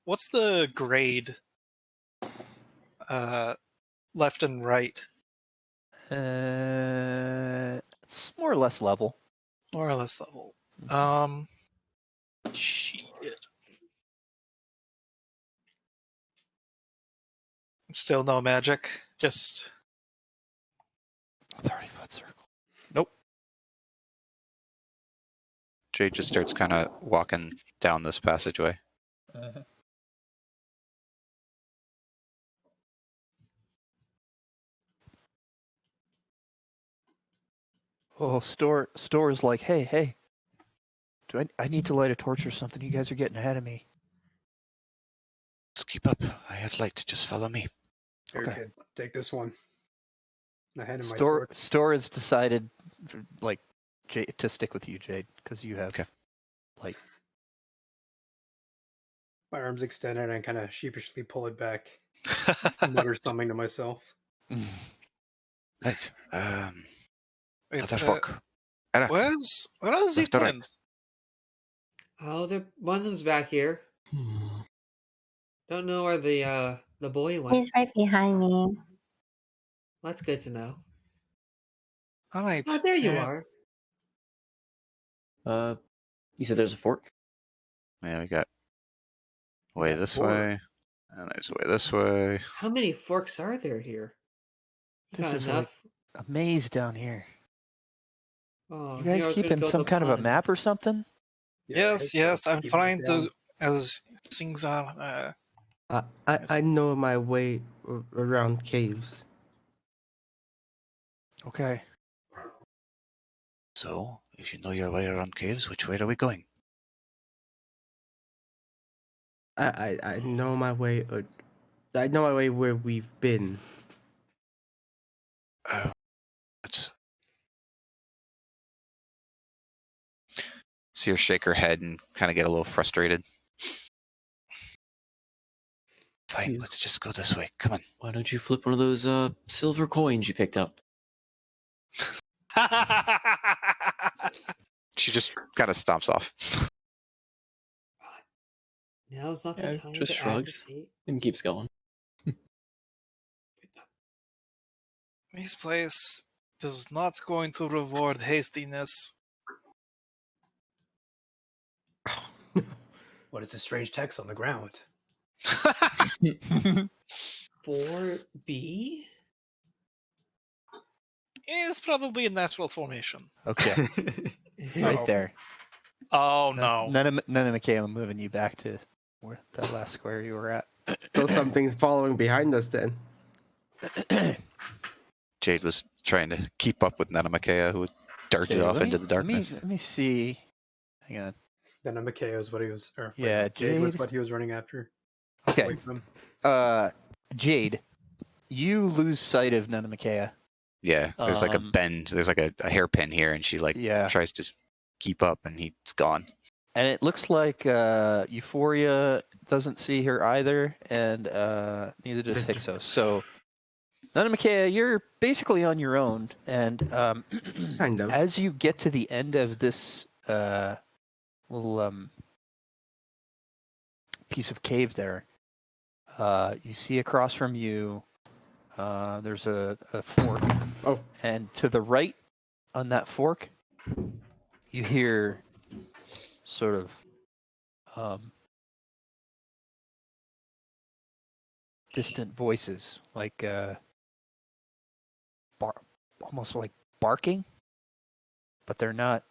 what's the grade? Left and right, It's more or less level. more or less level. Shit. Still no magic. Just 30-foot circle. Nope. Jade just starts kind of walking down this passageway. Oh, store's like, hey. I need to light a torch or something. You guys are getting ahead of me. Just keep up. I have light. Just follow me. Here, Okay. kid, take this one. My hand in my Store torch. store has decided, like, to stick with you, Jade, because you have Okay. light. My arms extended and I kind of sheepishly pull it back. Mutter something to myself. Right. Wait, Other fork. Eric, where are the Left or right? twins? Oh, one of them's back here. Don't know where the boy went. He's right behind me. That's good to know. All right. Oh, there you are. You said there's a fork? Yeah, we got way got this four. way, and there's way this way. How many forks are there here? You This got is enough? a maze down here. Oh, You here guys I was gonna keeping build some kind of a pond. map or something? Yes, yes. I'm Keep us trying down. to, as things are. I know my way around caves. Okay. So, if you know your way around caves, which way are we going? I know my way. I know my way where we've been. Let's see her shake her head and kind of get a little frustrated. Fine, Yeah. let's just go this way. Come on. Why don't you flip one of those silver coins you picked up? She just kind of stomps off. Now's not Yeah, the time just to shrugs. agitate. And keeps going. This place is not going to reward hastiness. What is a strange text on the ground? 4B? It's probably a natural formation. Okay. Right there. Oh no. None of McKay, I'm moving you back to where that last square you were at. So something's following behind us then. Jade was trying to keep up with Nanamakea, who darted off into the darkness. Let me see. Hang on. Then McKay was what he was. Or Yeah, Jade was Jade. what he was running after. Okay. Away from him. Jade, you lose sight of Nanamakea. Yeah, there's like a Um, bend. There's like a hairpin here, and she like Yeah. tries to keep up, and he's gone. And it looks like Euphoria doesn't see her either, and neither does Hixos. So, Nanamakea, you're basically on your own. And Kind of. as you get to the end of this little piece of cave there, you see across from you, there's a fork. Oh. And to the right on that fork, you hear sort of distant voices, like almost like barking, but they're not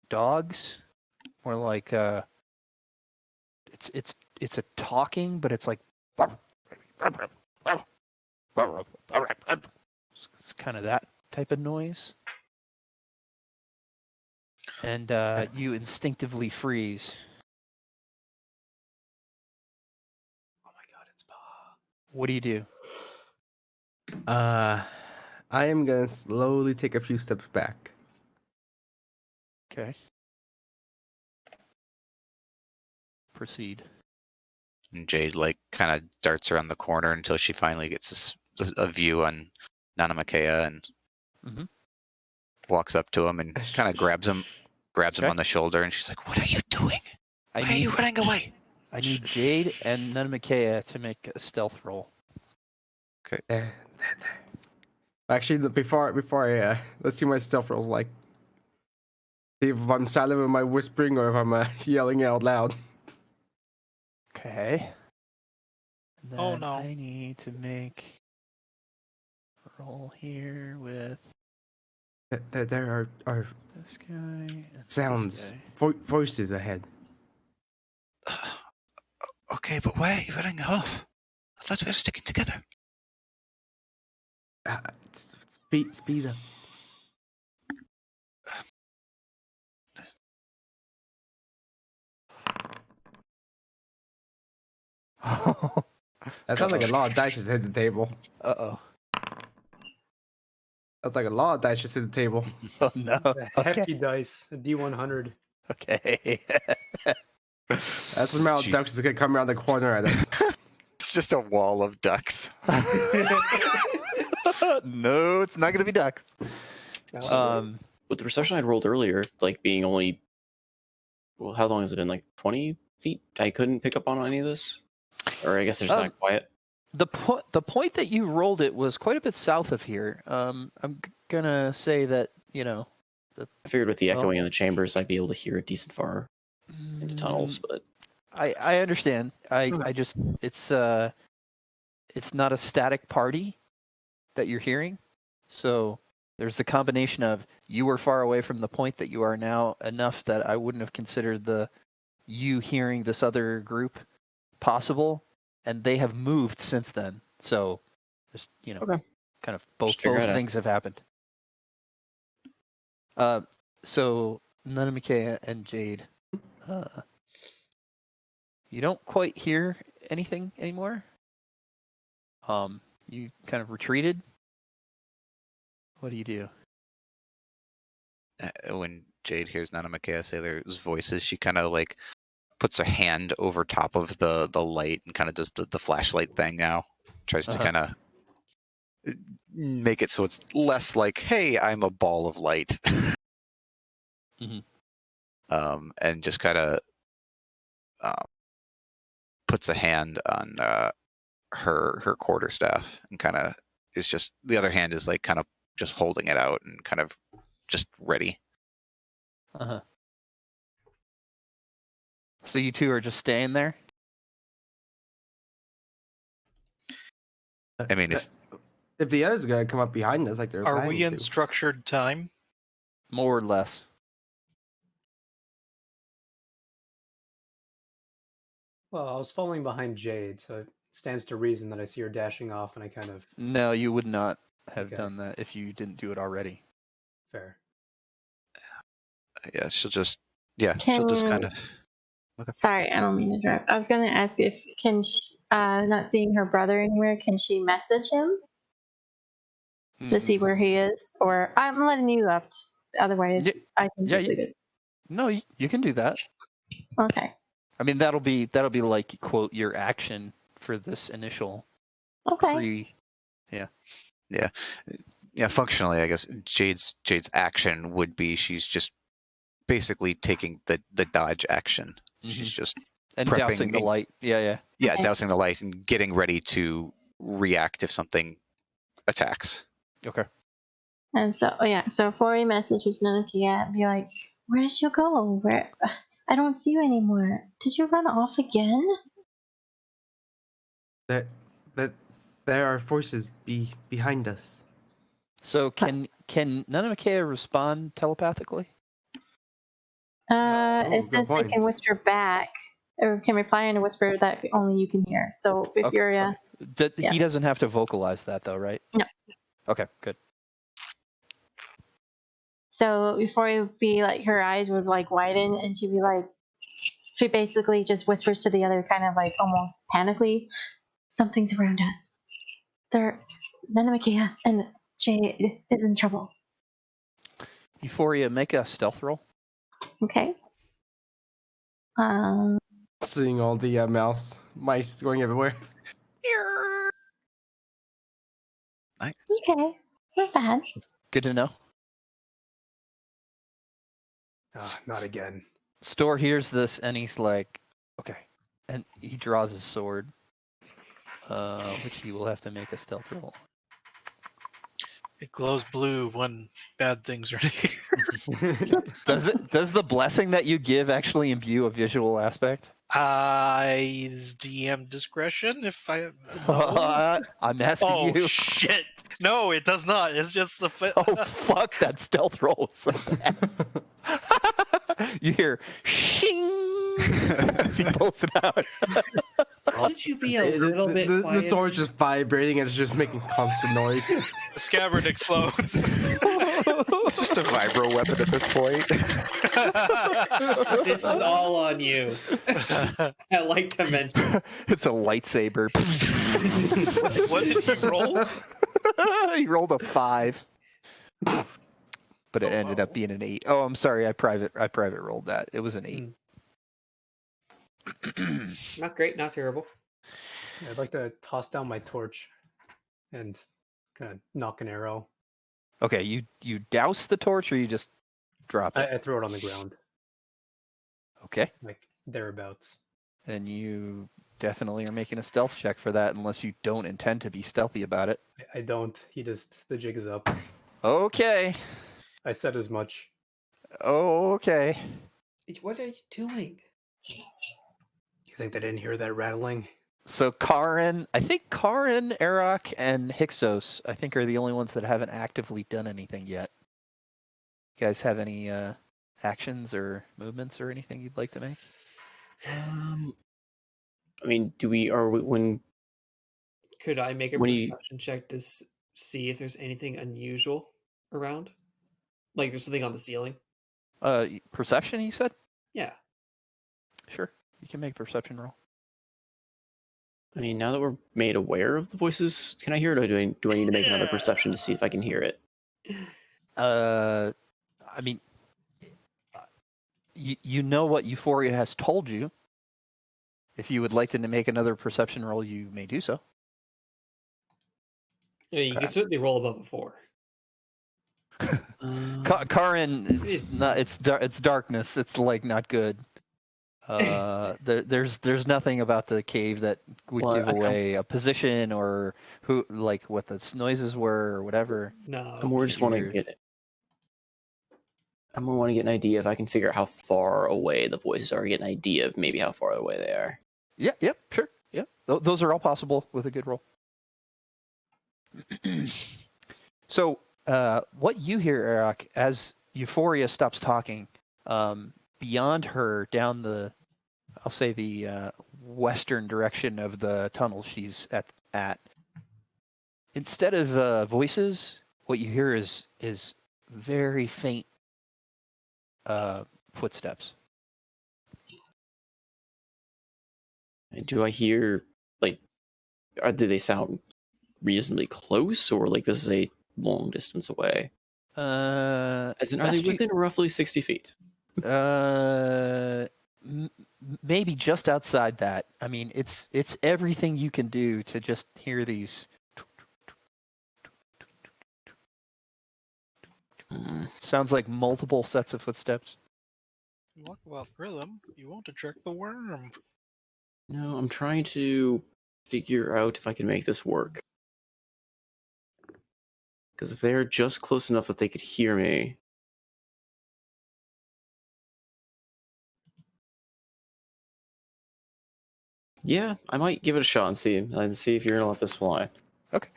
dogs. More like it's a talking, but it's like it's kind of that type of noise. And you instinctively freeze. Oh my god, it's Baha. What do you do? I am gonna slowly take a few steps back. Okay. Proceed. And Jade like kind of darts around the corner until she finally gets a view on Nanamakea and Mhm. walks up to him and kind of grabs him Okay. on the shoulder, and she's like, "What are you doing? I Why are you need running away?" I need Jade and Nanamakea to make a stealth roll. There. Actually, before I let's see my stealth rolls like. See if I'm silent with my whispering or if I'm yelling out loud. Okay. And Oh, then no. I need to make a roll here with There are this guy and this sounds, guy. voices ahead. Okay, but why are you running off? I thought we were sticking together. Speed up. That sounds like a lot of dice just hit the table. Uh-oh. That's like a lot of dice just hit the table. Oh no. A hefty Okay. dice, a D100. Okay. That's the amount of ducks that's gonna come around the corner at us. It's just a wall of ducks. No, it's not gonna be ducks. With the perception I'd rolled earlier, like being only, well, how long has it been? Like 20 feet? I couldn't pick up on any of this? Or I guess they're just not quiet. The point that you rolled it was quite a bit south of here. I'm gonna say that I figured with the Well- echoing in the chambers, I'd be able to hear it decent far into tunnels. But I understand. I just it's not a static party that you're hearing. So there's a combination of you were far away from the point that you are now enough that I wouldn't have considered you hearing this other group possible, and they have moved since then. So there's Okay. kind of both Just figure it out. things have happened. So Nanamike and Jade, you don't quite hear anything anymore. You kind of retreated. What do? When Jade hears Nanamake Sailor's voices, she kind of like puts her hand over top of the light and kind of does the flashlight thing now. Tries to kind of make it so it's less like, hey, I'm a ball of light. Mhm. And just kind of puts a hand on her quarterstaff and kind of is just, the other hand is like kind of just holding it out and kind of just ready. So you two are just staying there? I mean, If the others are gonna come up behind us like they're Are we planning in to. structured time? More or less. Well, I was following behind Jade, so it stands to reason that I see her dashing off, and I kind of No, you would not have Okay. done that if you didn't do it already. fair. yeah, she'll just kind of. Sorry, I don't mean to interrupt. I was going to ask if not seeing her brother anywhere, can she message him to see where he is? Or I'm letting you up. Otherwise, Yeah, I can just yeah, leave it. No, you can do that. Okay. I mean, that'll be like, quote, your action for this initial Okay. Yeah, functionally, I guess Jade's action would be she's just basically taking the dodge action. She's just and prepping dousing the and- light. Yeah. Okay. dousing the light and getting ready to react if something attacks. Okay. And so, so Fori messages Nokia and be like, where did you go? I don't see you anymore. Did you run off again? That there are forces behind us. So can Nanamikea respond telepathically? It good says they point. can whisper back, or can reply in a whisper that only you can hear. So if Okay, you're, okay. yeah. He doesn't have to vocalize that, though, right? No. Okay, good. So before it would be like her eyes would like widen, and she'd be like, she basically just whispers to the other, kind of like almost panically, something's around us. Nanamakia and Jade is in trouble. Euphoria, make a stealth roll. Okay. Seeing all the mice going everywhere. Nice. Okay. Not bad. Good to know. Not again. Store hears this and he's like, okay. And he draws his sword, which he will have to make a stealth roll. It glows blue when bad things are near. Does the blessing that you give actually imbue a visual aspect? DM discretion if I. No. I'm asking Oh you. shit! No, it does not. It's just a. Oh fuck! That stealth roll was so bad. You hear shing as he pulls it out. Could you be a little bit the quieter? sword's just vibrating and it's just making constant noise. The scabbard explodes. It's just a vibro weapon at this point. This is all on you. I like to mention. It's a lightsaber. What did he roll? He rolled a 5, but it ended up being an 8. Oh, I'm sorry. I private rolled that. It was an 8. Not great, not terrible. I'd like to toss down my torch and kind of knock an arrow. Okay, you douse the torch or you just drop it? I throw it on the ground, Okay, like thereabouts. and you definitely are making a stealth check for that, unless you don't intend to be stealthy about it. I don't. The jig is up. Okay. I said as much. Okay. What are you doing? You think they didn't hear that rattling? So I think Karin, Arak, and Hyksos, I think, are the only ones that haven't actively done anything yet. You guys have any actions or movements or anything you'd like to make? I mean, when Could I make a When you- perception check to see if there's anything unusual around? Like there's something on the ceiling? Perception, you said? Yeah. Sure. You can make a perception roll. I mean, now that we're made aware of the voices, can I hear it, or do I need to make another perception to see if I can hear it? I mean, you know what Euphoria has told you. If you would like to make another perception roll, you may do so. Yeah, you can certainly roll above a 4. Karin, it's darkness. It's like not good. There's nothing about the cave that would give away a position or what the noises were or whatever. No. I more just want to get it. I more want to get an idea if I can figure out how far away the voices are. Get an idea of maybe how far away they are. Yeah. Yep. Sure. Yep. Those are all possible with a good roll. So, what you hear, Arak, as Euphoria stops talking, beyond her, down the western direction of the tunnel she's at, instead of voices, what you hear is very faint footsteps. Do I hear, do they sound reasonably close, or this is a long distance away? As in, are they within roughly 60 feet? Maybe just outside that. I mean, it's everything you can do to just hear these. Sounds like multiple sets of footsteps. Talk about rhythm. You want to trick the worm. No, I'm trying to figure out if I can make this work. Because if they're just close enough that they could hear me... Yeah, I might give it a shot and see if you're gonna let this fly. Okay.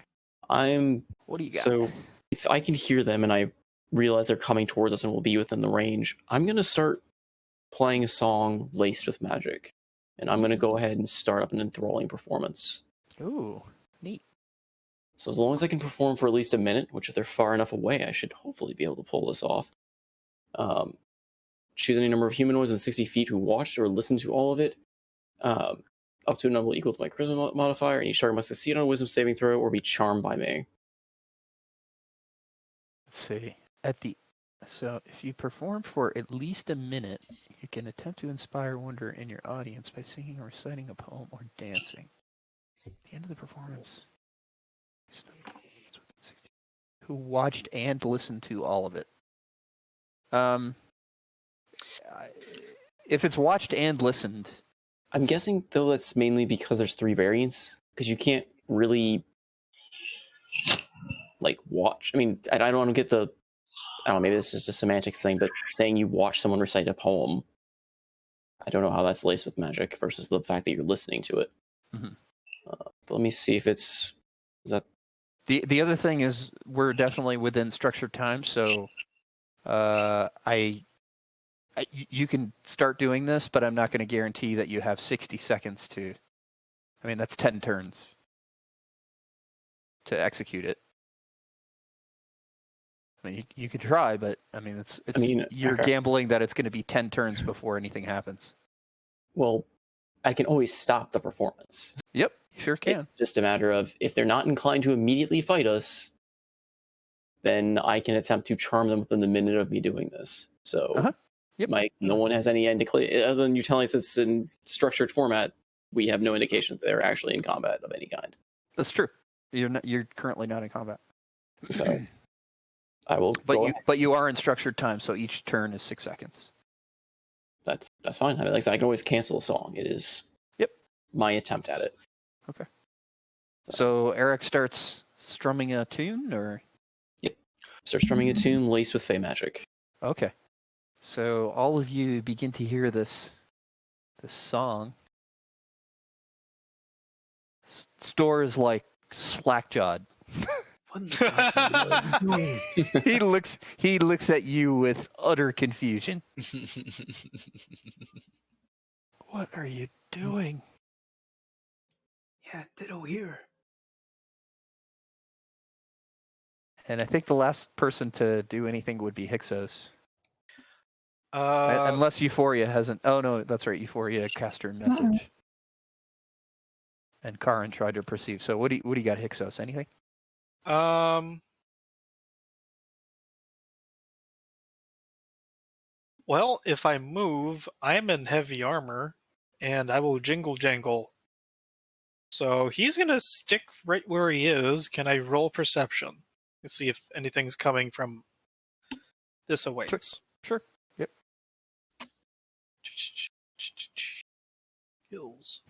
What do you got? So, if I can hear them and I realize they're coming towards us and will be within the range, I'm gonna start playing a song laced with magic. And I'm gonna go ahead and start up an enthralling performance. Ooh, neat. So as long as I can perform for at least a minute, which if they're far enough away, I should hopefully be able to pull this off. Choose any number of humanoids in 60 feet who watched or listened to all of it, up to a number equal to my charisma modifier, and each target must succeed on a wisdom saving throw or be charmed by me. Let's see. So if you perform for at least a minute, you can attempt to inspire wonder in your audience by singing or reciting a poem or dancing. At the end of the performance, who watched and listened to all of it. If it's watched and listened, I'm guessing though that's mainly because there's 3 variants, because you can't really watch. I mean, I don't want to get the. I don't know, maybe this is just a semantics thing, but saying you watch someone recite a poem, I don't know how that's laced with magic versus the fact that you're listening to it. Mm-hmm. Let me see if is that. The other thing is we're definitely within structured time, so you can start doing this, but I'm not going to guarantee that you have 60 seconds to. I mean, that's 10 turns to execute it. I mean, you could try, but I mean, you're gambling that it's going to be 10 turns before anything happens. Well, I can always stop the performance. Yep, sure can. It's just a matter of if they're not inclined to immediately fight us, then I can attempt to charm them within the minute of me doing this. So, Yep. No one has any indication other than you telling us it's in structured format. We have no indication that they're actually in combat of any kind. That's true. You're currently not in combat. So. I will. But you are in structured time, so each turn is 6 seconds. That's fine. I mean, like I said, I can always cancel a song. It is. Yep. my attempt at it. So Eric starts strumming a tune, or Start strumming a tune laced with Fey magic. okay. So all of you begin to hear this song. Store is like slack-jawed. He looks at you with utter confusion. What are you doing? Yeah, ditto here. And I think the last person to do anything would be Hyksos. Uh, Unless Euphoria hasn't. Oh no, that's right. Euphoria cast her message. And Karin tried to perceive. So what do you got, Hyksos? Anything? Well, if I move, I'm in heavy armor, and I will jingle jangle. So he's gonna stick right where he is. Can I roll perception and see if anything's coming from this awaits? Sure. Yep. Kills.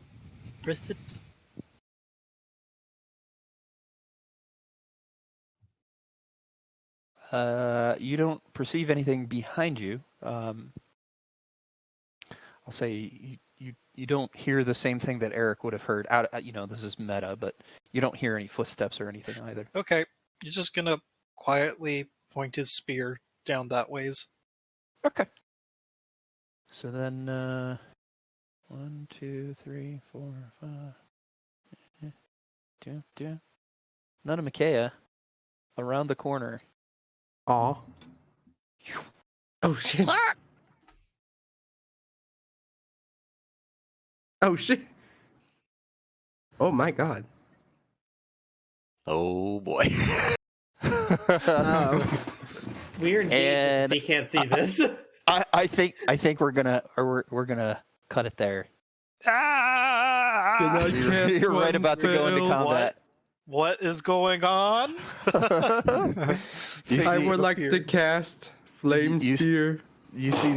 You don't perceive anything behind you. I'll say you don't hear the same thing that Eric would have heard. This is meta, but you don't hear any footsteps or anything either. Okay, you're just gonna quietly point his spear down that ways. Okay. So then, 1, 2, 3, 4, 5. None of Micaiah around the corner. Aw. Oh shit. Oh shit. Oh my god. Oh boy. We're in And he can't see this. I think we're gonna cut it there. You're right about to go into combat. What is going on? I would like to cast Flame You- Spear. You see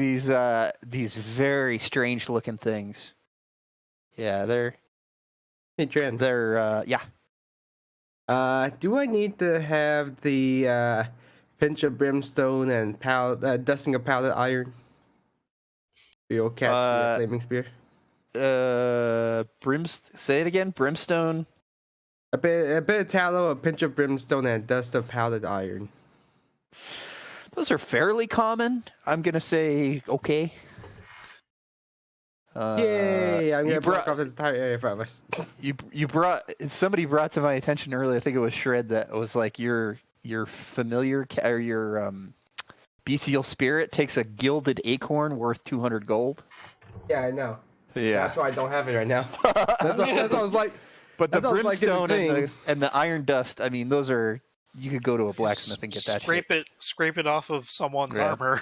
these very strange looking things. Yeah, Hey, Trent. yeah. Do I need to have the pinch of brimstone and dusting of powdered iron? You'll catch the flaming spear. Say it again. Brimstone. A bit of tallow, a pinch of brimstone, and dust of powdered iron. Those are fairly common. I'm gonna say okay. Yay! I'm you gonna block brought- off this entire area from us. Somebody brought to my attention earlier. I think it was Shred that was like your familiar or your bestial spirit takes a gilded acorn worth 200 gold. Yeah, I know. Yeah, That's why I don't have it right now. That's what I was like. but the that sounds like a brimstone thing. and the iron dust. I mean, those are you could go to a blacksmith and get that. Scrape it off of someone's Yeah. armor.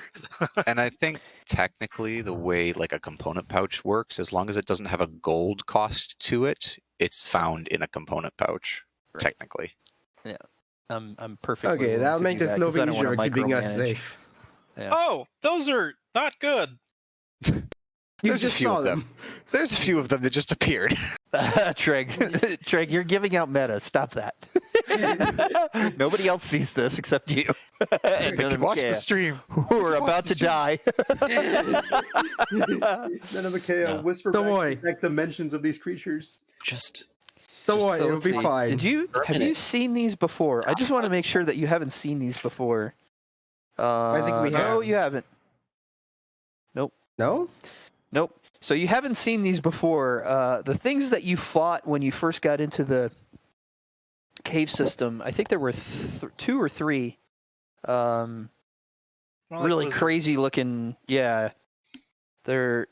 And I think technically the way like a component pouch works, as long as it doesn't have a gold cost to it, it's found in a component pouch. Right. Technically. I'm perfect. Okay, that'll make this a little bit easier keeping us safe. Yeah. Oh, those are not good. You There's a just few saw of them. There's a few of them that just appeared. Treg, you're giving out meta. Stop that. Nobody else sees this except you. And none of Watch Micaiah, the stream. who are about to die. None of Micaiah No. whisper Don't back worry. the exact dimensions of these creatures. Just Don't worry, So it'll let's be see. fine. Have you minute. seen these before? I just want to make sure that you haven't seen these before. I think we No, have. you haven't. No? Nope. So you haven't seen these before. The things that you fought when you first got into the cave system, I think there were 2 or 3. More like Really lizards. crazy looking. Yeah, they're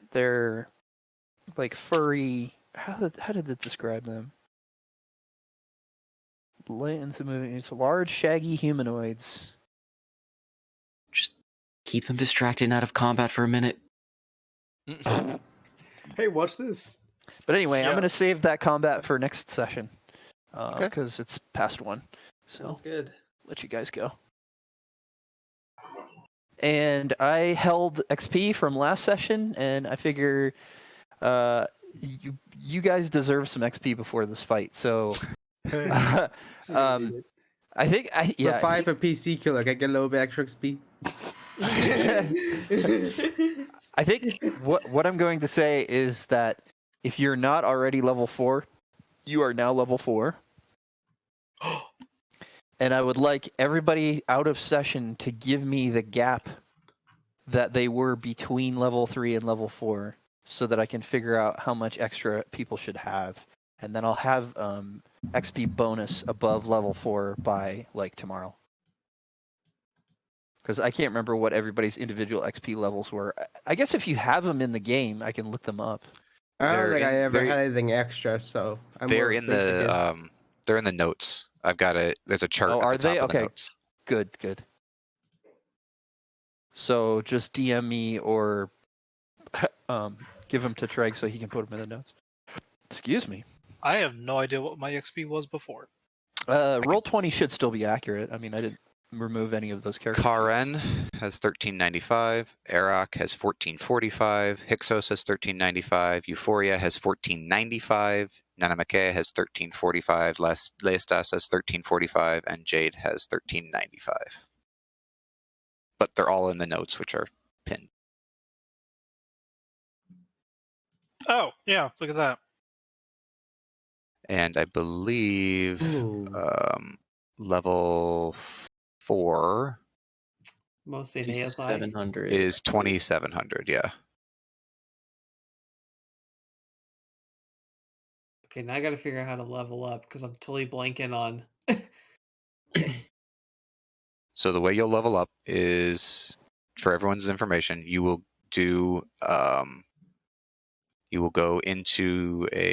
like furry. How did it describe them? It's large, shaggy humanoids. just keep them distracted and out of combat for a minute. Hey, watch this. But anyway, I'm Yeah. going to save that combat for next session Okay. because it's past 1. So Sounds good. let you guys go. And I held XP from last session, and I figure you guys deserve some XP before this fight. So, I think For 5 a PC killer, can I get a little bit extra XP? I think what I'm going to say is that if you're not already level 4, you are now level 4. And I would like everybody out of session to give me the gap that they were between level 3 and level 4 so that I can figure out how much extra people should have. And then I'll have XP bonus above level 4 by like tomorrow. Because I can't remember what everybody's individual XP levels were. I guess if you have them in the game, I can look them up. I don't think I ever they're- had anything extra, so They're more in basic the as- they're in the notes. I've got it. There's a chart Oh, at are the top they? of the Okay. notes. Good. So just DM me or give them to Treg so he can put them in the notes. Excuse me. I have no idea what my XP was before. Roll 20 should still be accurate. I mean, I didn't remove any of those characters. Karen has 1395. Arak has 1445. Hyksos has 1395. Euphoria has 1495. Nanamake has 1345. Leistas has 1345. And Jade has 1395. But they're all in the notes, which are pinned. Oh, yeah, look at that. And I believe Ooh. level 4 Mostly in ASI. 700. is 2700. Yeah. Okay, now I got to figure out how to level up because I'm totally blanking on. So the way you'll level up is, for everyone's information, you will do you will go into a